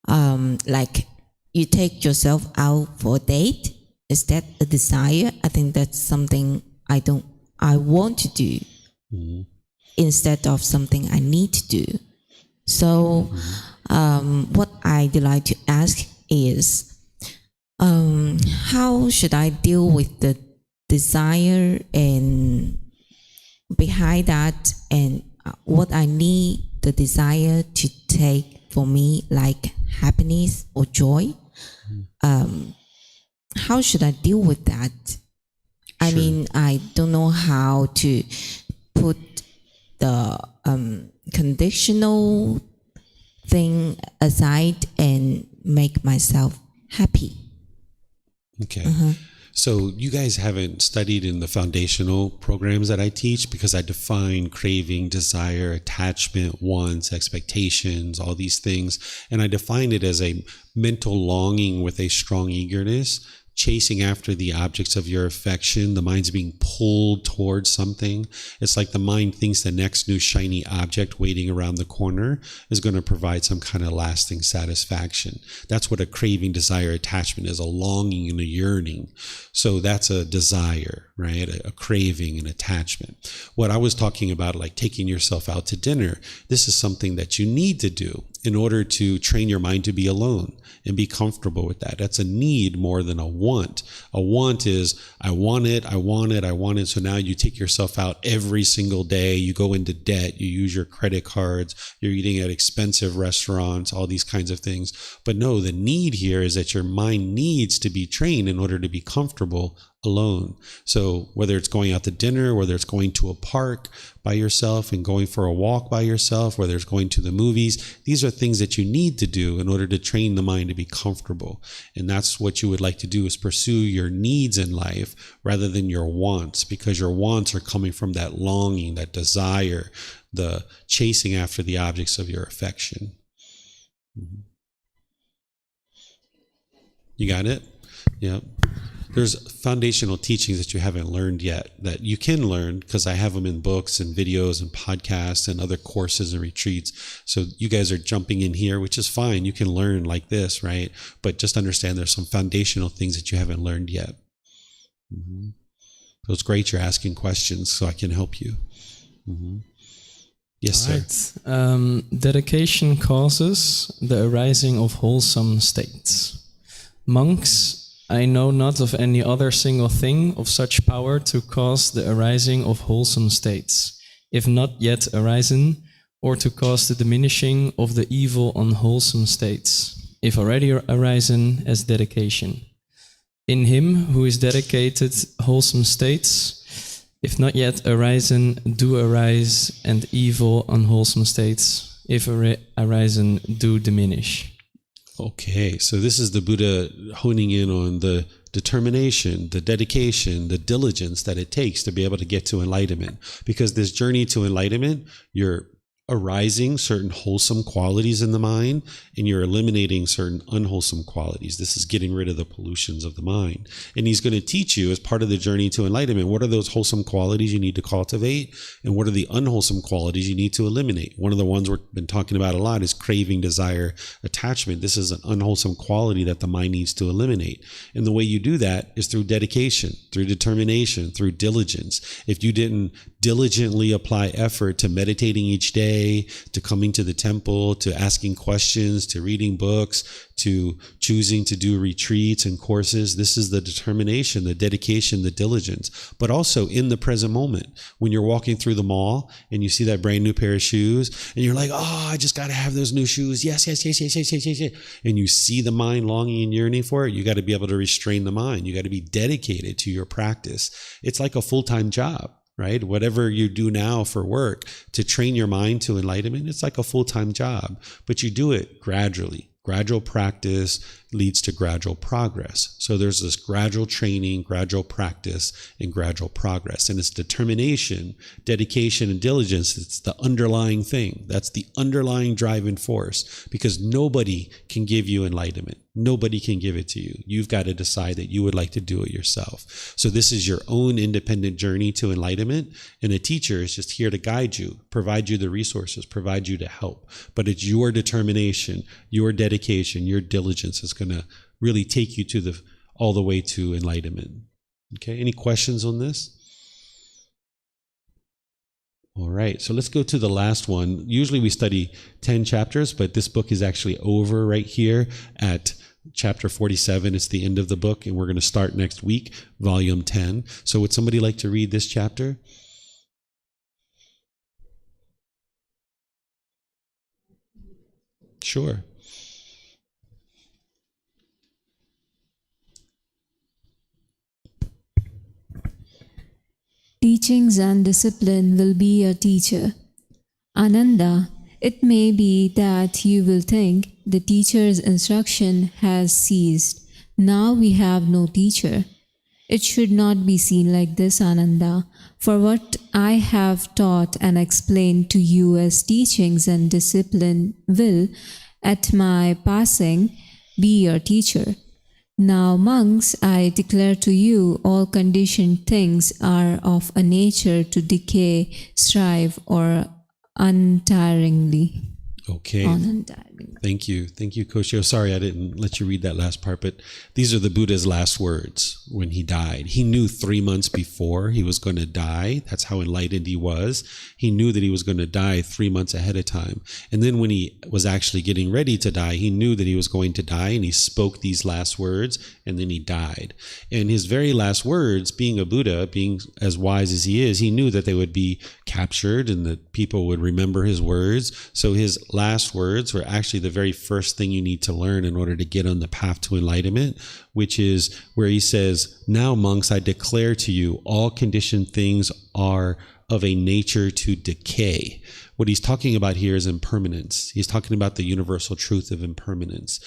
like you take yourself out for a date. Is that a desire? I think that's something I want to do instead of something I need to do. So what I'd like to ask is, how should I deal with the desire and behind that, and what I need the desire to take for me, like happiness or joy? How should I deal with that? I mean, I don't know how to put the conditional thing aside and make myself happy. Okay. So you guys haven't studied in the foundational programs that I teach, because I define craving, desire, attachment, wants, expectations, all these things. And I define it as a mental longing with a strong eagerness, chasing after the objects of your affection. The mind's being pulled towards something. It's like the mind thinks the next new shiny object waiting around the corner is going to provide some kind of lasting satisfaction. That's what a craving, desire, attachment is, a longing and a yearning. So that's a desire, right? A craving and attachment. What I was talking about, like taking yourself out to dinner, this is something that you need to do in order to train your mind to be alone and be comfortable with that. That's a need more than a want. A want is, I want it, I want it, I want it. So now you take yourself out every single day. You go into debt. You use your credit cards. You're eating at expensive restaurants, all these kinds of things. But no, the need here is that your mind needs to be trained in order to be comfortable alone. So whether it's going out to dinner, whether it's going to a park by yourself and going for a walk by yourself, whether it's going to the movies, these are things that you need to do in order to train the mind to be comfortable. And that's what you would like to do, is pursue your needs in life rather than your wants, because your wants are coming from that longing, that desire, the chasing after the objects of your affection. You got it? Yeah. There's foundational teachings that you haven't learned yet that you can learn, because I have them in books and videos and podcasts and other courses and retreats. So you guys are jumping in here, which is fine. You can learn like this, right? But just understand there's some foundational things that you haven't learned yet. So it's great you're asking questions so I can help you. Yes, sir. Dedication causes the arising of wholesome states. Monks I know not of any other single thing of such power to cause the arising of wholesome states, if not yet arisen, or to cause the diminishing of the evil unwholesome states, if already arisen as dedication. In him who is dedicated wholesome states, if not yet arisen, do arise, and evil unwholesome states, if arisen, do diminish. Okay, so this is the Buddha honing in on the determination, the dedication, the diligence that it takes to be able to get to enlightenment. Because this journey to enlightenment, you're arising certain wholesome qualities in the mind, and you're eliminating certain unwholesome qualities. This is getting rid of the pollutions of the mind. And he's going to teach you, as part of the journey to enlightenment, what are those wholesome qualities you need to cultivate, and what are the unwholesome qualities you need to eliminate. One of the ones we've been talking about a lot is craving, desire, attachment. This is an unwholesome quality that the mind needs to eliminate. And the way you do that is through dedication, through determination, through diligence. If you didn't diligently apply effort to meditating each day, to coming to the temple, to asking questions, to reading books, to choosing to do retreats and courses, this is the determination, the dedication, the diligence. But also in the present moment, when you're walking through the mall and you see that brand new pair of shoes and you're like, oh, I just got to have those new shoes. Yes. And you see the mind longing and yearning for it. You got to be able to restrain the mind. You got to be dedicated to your practice. It's like a full-time job. Right? Whatever you do now for work to train your mind to enlightenment, it's like a full-time job, but you do it gradually. Gradual practice leads to gradual progress. So there's this gradual training, gradual practice, and gradual progress. And it's determination, dedication, and diligence. It's the underlying thing. That's the underlying driving force, because nobody can give you enlightenment. Nobody can give it to you. You've got to decide that you would like to do it yourself. So this is your own independent journey to enlightenment, and a teacher is just here to guide you, provide you the resources, provide you to help. But it's your determination, your dedication, your diligence is going to really take you to all the way to enlightenment. Okay, any questions on this? All right, so let's go to the last one. Usually we study 10 chapters, but this book is actually over right here at chapter 47. It's the end of the book, and we're going to start next week, volume 10. So would somebody like to read this chapter? Sure. Teachings and discipline will be your teacher. Ananda, it may be that you will think the teacher's instruction has ceased. Now we have no teacher. It should not be seen like this, Ananda. For what I have taught and explained to you as teachings and discipline will, at my passing, be your teacher. Now, monks, I declare to you, all conditioned things are of a nature to decay, strive, or untiringly. Okay. Thank you. Thank you, Koshio. Sorry I didn't let you read that last part, but these are the Buddha's last words when he died. He knew 3 months before he was going to die. That's how enlightened he was. He knew that he was going to die 3 months ahead of time. And then when he was actually getting ready to die, he knew that he was going to die, and he spoke these last words, and then he died. And his very last words, being a Buddha, being as wise as he is, he knew that they would be captured and that people would remember his words. So his last words were actually the very first thing you need to learn in order to get on the path to enlightenment, which is where he says, now monks, I declare to you, all conditioned things are of a nature to decay. What he's talking about here is impermanence. He's talking about the universal truth of impermanence.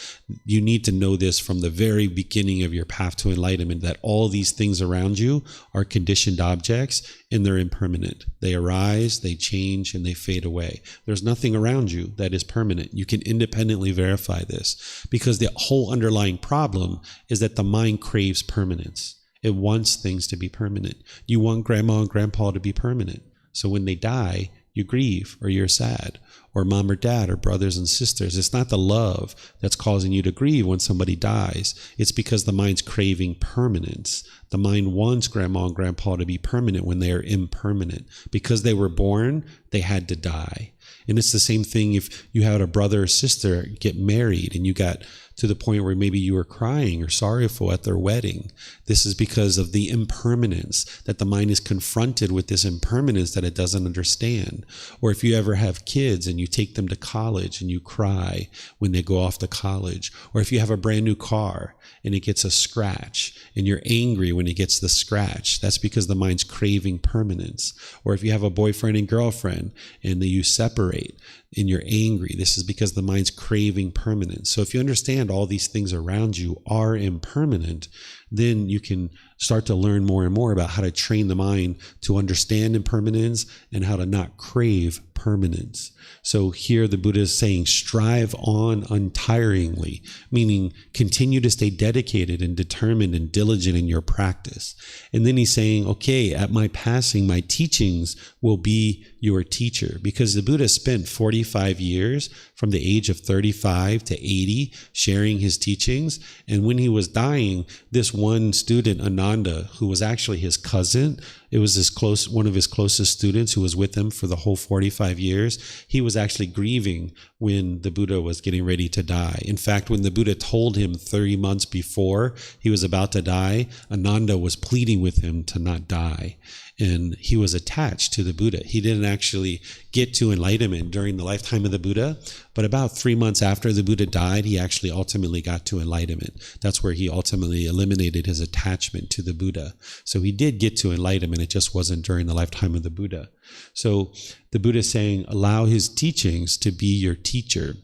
You need to know this from the very beginning of your path to enlightenment, that all these things around you are conditioned objects and they're impermanent. They arise, they change, and they fade away. There's nothing around you that is permanent. You can independently verify this, because the whole underlying problem is that the mind craves permanence. It wants things to be permanent. You want grandma and grandpa to be permanent. So when they die, you grieve, or you're sad, or mom or dad, or brothers and sisters. It's not the love that's causing you to grieve when somebody dies. It's because the mind's craving permanence. The mind wants grandma and grandpa to be permanent when they are impermanent. Because they were born, they had to die. And it's the same thing if you had a brother or sister get married and you got to the point where maybe you were crying or sorrowful at their wedding. This is because of the impermanence, that the mind is confronted with this impermanence that it doesn't understand. Or if you ever have kids and you take them to college and you cry when they go off to college. Or if you have a brand new car and it gets a scratch and you're angry when it gets the scratch, that's because the mind's craving permanence. Or if you have a boyfriend and girlfriend and you separate and you're angry, this is because the mind's craving permanence. So if you understand all these things around you are impermanent, then you can start to learn more and more about how to train the mind to understand impermanence and how to not crave permanence. So here the Buddha is saying, strive on untiringly, meaning continue to stay dedicated and determined and diligent in your practice. And then he's saying, okay, at my passing, my teachings will be your teacher, because the Buddha spent 45 years from the age of 35 to 80 sharing his teachings. And when he was dying, this one student, Ananda, who was actually his cousin, it was one of his closest students who was with him for the whole 45 years. He was actually grieving when the Buddha was getting ready to die. In fact, when the Buddha told him 30 months before he was about to die, Ananda was pleading with him to not die. And he was attached to the Buddha. He didn't actually get to enlightenment during the lifetime of the Buddha, but about 3 months after the Buddha died, he actually ultimately got to enlightenment. That's where he ultimately eliminated his attachment to the Buddha. So he did get to enlightenment, it just wasn't during the lifetime of the Buddha. So the Buddha is saying, allow his teachings to be your teacher,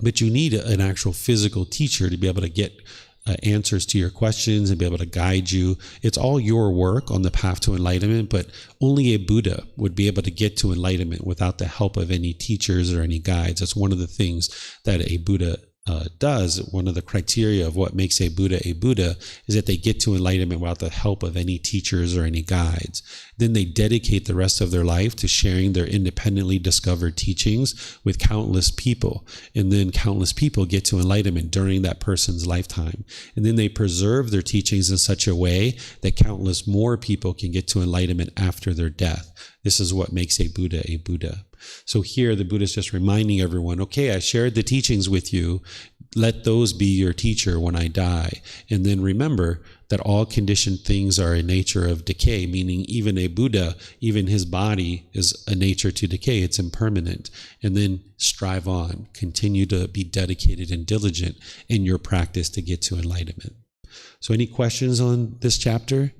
but you need an actual physical teacher to be able to get answers to your questions and be able to guide you. It's all your work on the path to enlightenment, but only a Buddha would be able to get to enlightenment without the help of any teachers or any guides. That's one of the things that a Buddha does. One of the criteria of what makes a Buddha is that they get to enlightenment without the help of any teachers or any guides. Then they dedicate the rest of their life to sharing their independently discovered teachings with countless people. And then countless people get to enlightenment during that person's lifetime. And then they preserve their teachings in such a way that countless more people can get to enlightenment after their death. This is what makes a Buddha a Buddha. So here the Buddha is just reminding everyone, okay, I shared the teachings with you. Let those be your teacher when I die. And then remember that all conditioned things are a nature of decay, meaning even a Buddha, even his body is a nature to decay. It's impermanent. And then strive on. Continue to be dedicated and diligent in your practice to get to enlightenment. So any questions on this chapter?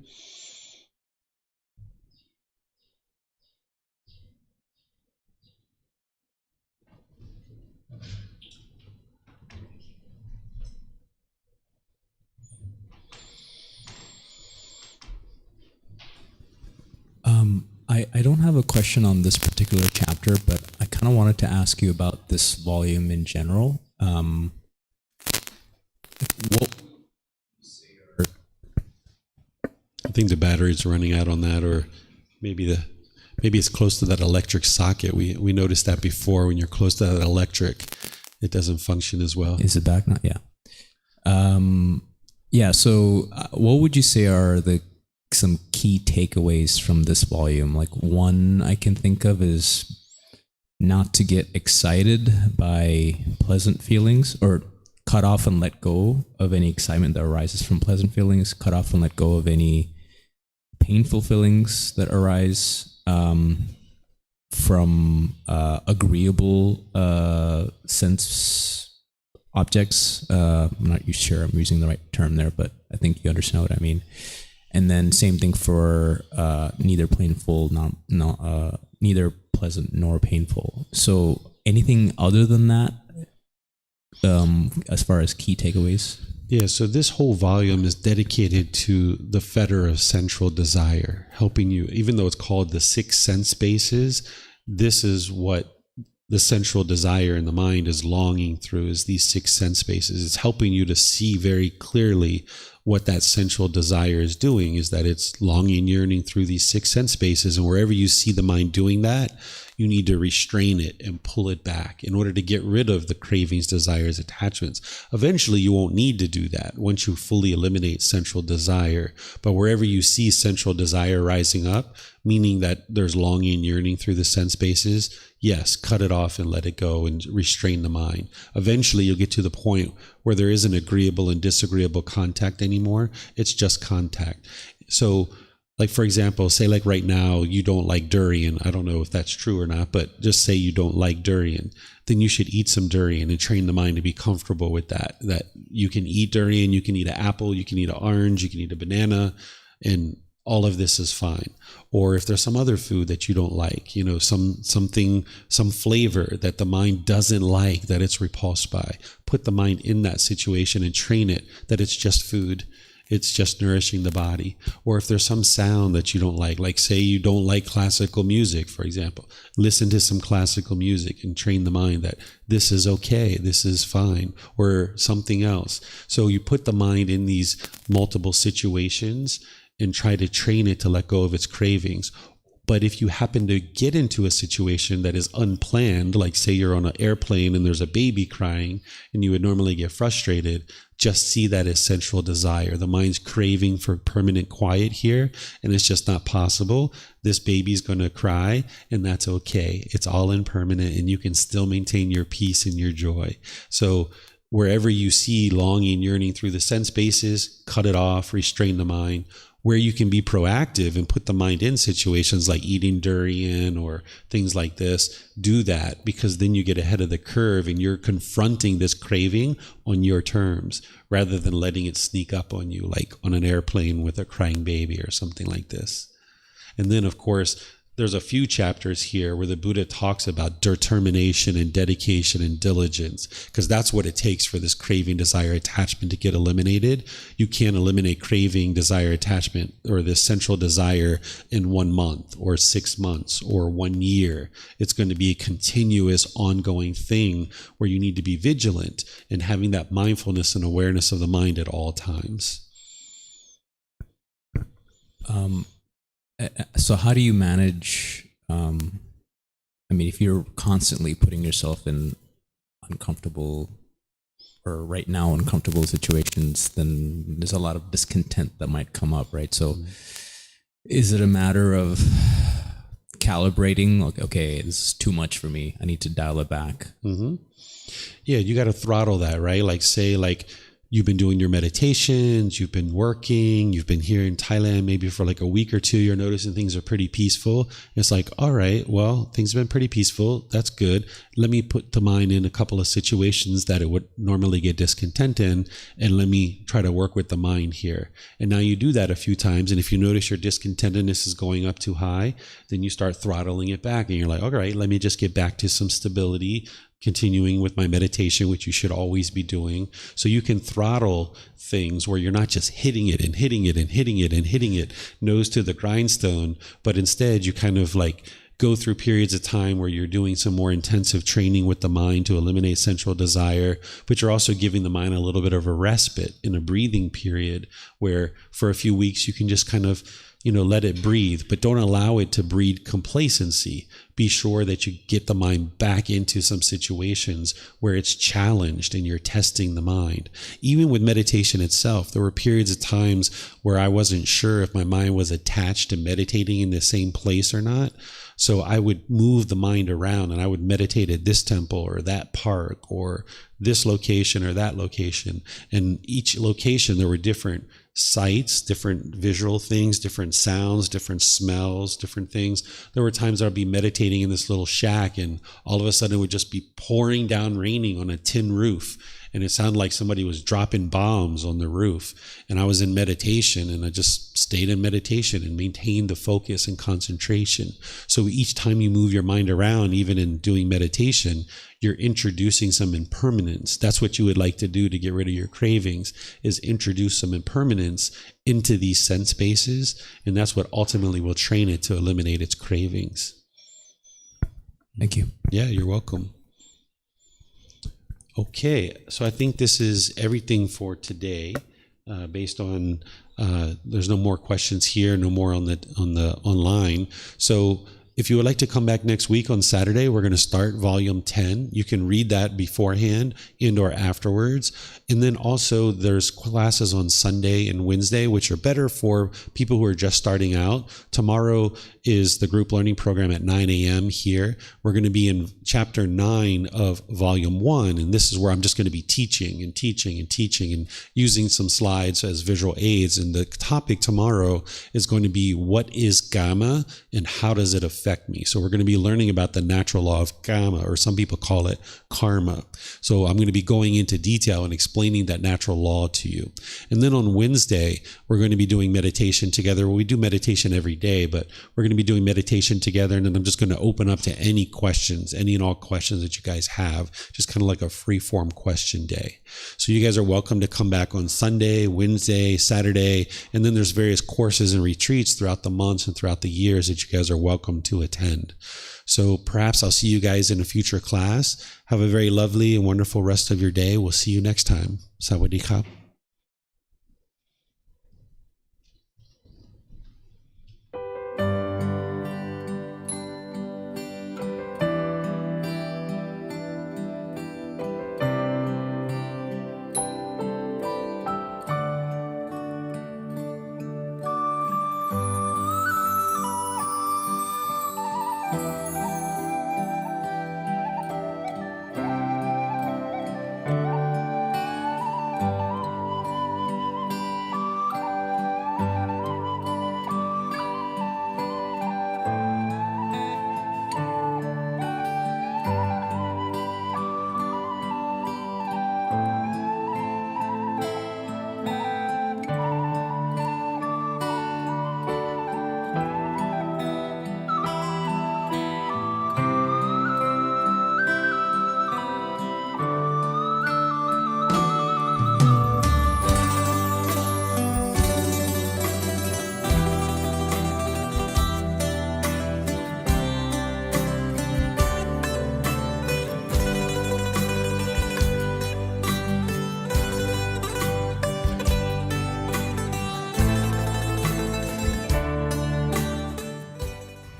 I don't have a question on this particular chapter, but I kind of wanted to ask you about this volume in general. I think the battery's running out on that, or maybe it's close to that electric socket. We noticed that before. When you're close to that electric, it doesn't function as well. Is it back now? Yeah. So what would you say are some key takeaways from this volume? Like, one I can think of is not to get excited by pleasant feelings, or cut off and let go of any excitement that arises from pleasant feelings, cut off and let go of any painful feelings that arise from agreeable sense objects. I'm not sure I'm using the right term there, but I think you understand what I mean. And then same thing for neither pleasant nor painful. So anything other than that, as far as key takeaways? Yeah, so this whole volume is dedicated to the fetter of sensual desire, helping you, even though it's called the 6 sense bases, this is what the sensual desire in the mind is longing through, is these 6 sense bases. It's helping you to see very clearly what that sensual desire is doing, is that it's longing, yearning through these 6 sense bases. And wherever you see the mind doing that, you need to restrain it and pull it back in order to get rid of the cravings, desires, attachments. Eventually, you won't need to do that once you fully eliminate sensual desire. But wherever you see sensual desire rising up, meaning that there's longing and yearning through the sense bases, yes, cut it off and let it go and restrain the mind. Eventually, you'll get to the point where there isn't agreeable and disagreeable contact anymore. It's just contact. So, like, for example, say like right now, you don't like durian. I don't know if that's true or not, but just say you don't like durian. Then you should eat some durian and train the mind to be comfortable with that. That you can eat durian, you can eat an apple, you can eat an orange, you can eat a banana, and all of this is fine. Or if there's some other food that you don't like, you know, some flavor that the mind doesn't like, that it's repulsed by, put the mind in that situation and train it that it's just food. It's just nourishing the body. Or if there's some sound that you don't like say you don't like classical music, for example, listen to some classical music and train the mind that this is okay, this is fine, or something else. So you put the mind in these multiple situations and try to train it to let go of its cravings. But if you happen to get into a situation that is unplanned, like say you're on an airplane and there's a baby crying and you would normally get frustrated, just see that as sensual desire. The mind's craving for permanent quiet here, and it's just not possible. This baby's going to cry, and that's okay. It's all impermanent, and you can still maintain your peace and your joy. So wherever you see longing, yearning through the sense bases, cut it off, restrain the mind. Where you can be proactive and put the mind in situations like eating durian or things like this, do that, because then you get ahead of the curve and you're confronting this craving on your terms rather than letting it sneak up on you like on an airplane with a crying baby or something like this. And then, of course, there's a few chapters here where the Buddha talks about determination and dedication and diligence, because that's what it takes for this craving, desire, attachment to get eliminated. You can't eliminate craving, desire, attachment, or this central desire in 1 month or 6 months or 1 year. It's going to be a continuous, ongoing thing where you need to be vigilant and having that mindfulness and awareness of the mind at all times. So how do you manage, if you're constantly putting yourself in uncomfortable or right now uncomfortable situations, then there's a lot of discontent that might come up, right? So is it a matter of calibrating, like, okay, this is too much for me, I need to dial it back? Mm-hmm. Yeah, you got to throttle that, right? Like say you've been doing your meditations, you've been working, you've been here in Thailand maybe for like a week or two, you're noticing things are pretty peaceful. It's like, all right, well, things have been pretty peaceful. That's good. Let me put the mind in a couple of situations that it would normally get discontent in, and let me try to work with the mind here. And now you do that a few times, and if you notice your discontentedness is going up too high, then you start throttling it back, and you're like, all right, let me just get back to some stability, continuing with my meditation, which you should always be doing. So you can throttle things where you're not just hitting it and hitting it and hitting it and hitting it, nose to the grindstone, but instead you kind of like go through periods of time where you're doing some more intensive training with the mind to eliminate sensual desire, but you're also giving the mind a little bit of a respite in a breathing period where for a few weeks you can just kind of let it breathe, but don't allow it to breed complacency. Be sure that you get the mind back into some situations where it's challenged and you're testing the mind. Even with meditation itself, there were periods of times where I wasn't sure if my mind was attached to meditating in the same place or not. So I would move the mind around and I would meditate at this temple or that park or this location or that location. And each location, there were different sights, different visual things, different sounds, different smells, different things. There were times I'd be meditating in this little shack and all of a sudden it would just be pouring down raining on a tin roof. And it sounded like somebody was dropping bombs on the roof. And I was in meditation and I just stayed in meditation and maintained the focus and concentration. So each time you move your mind around, even in doing meditation, you're introducing some impermanence. That's what you would like to do to get rid of your cravings, is introduce some impermanence into these sense bases. And that's what ultimately will train it to eliminate its cravings. Thank you. Yeah, you're welcome. Okay, so I think this is everything for today. Based on there's no more questions here, no more on the online. So If you would like to come back next week on Saturday, we're going to start volume 10. You can read that beforehand and or afterwards. And then also there's classes on Sunday and Wednesday, which are better for people who are just starting out. Tomorrow is the group learning program at 9 a.m. here. We're going to be in chapter 9 of volume 1. And this is where I'm just going to be teaching and using some slides as visual aids. And the topic tomorrow is going to be what is Gama and how does it affect me? So we're going to be learning about the natural law of Gama, or some people call it karma. So I'm going to be going into detail and explaining that natural law to you. And then on Wednesday, we're going to be doing meditation together. Well, we do meditation every day, but we're going to be doing meditation together. And then I'm just going to open up to any questions, any and all questions that you guys have, just kind of like a free form question day. So you guys are welcome to come back on Sunday, Wednesday, Saturday, and then there's various courses and retreats throughout the months and throughout the years that you guys are welcome to attend. So perhaps I'll see you guys in a future class. Have a very lovely and wonderful rest of your day. We'll see you next time. Sawadee krap.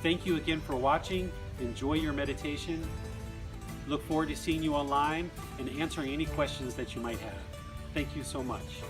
Thank you again for watching. Enjoy your meditation. Look forward to seeing you online and answering any questions that you might have. Thank you so much.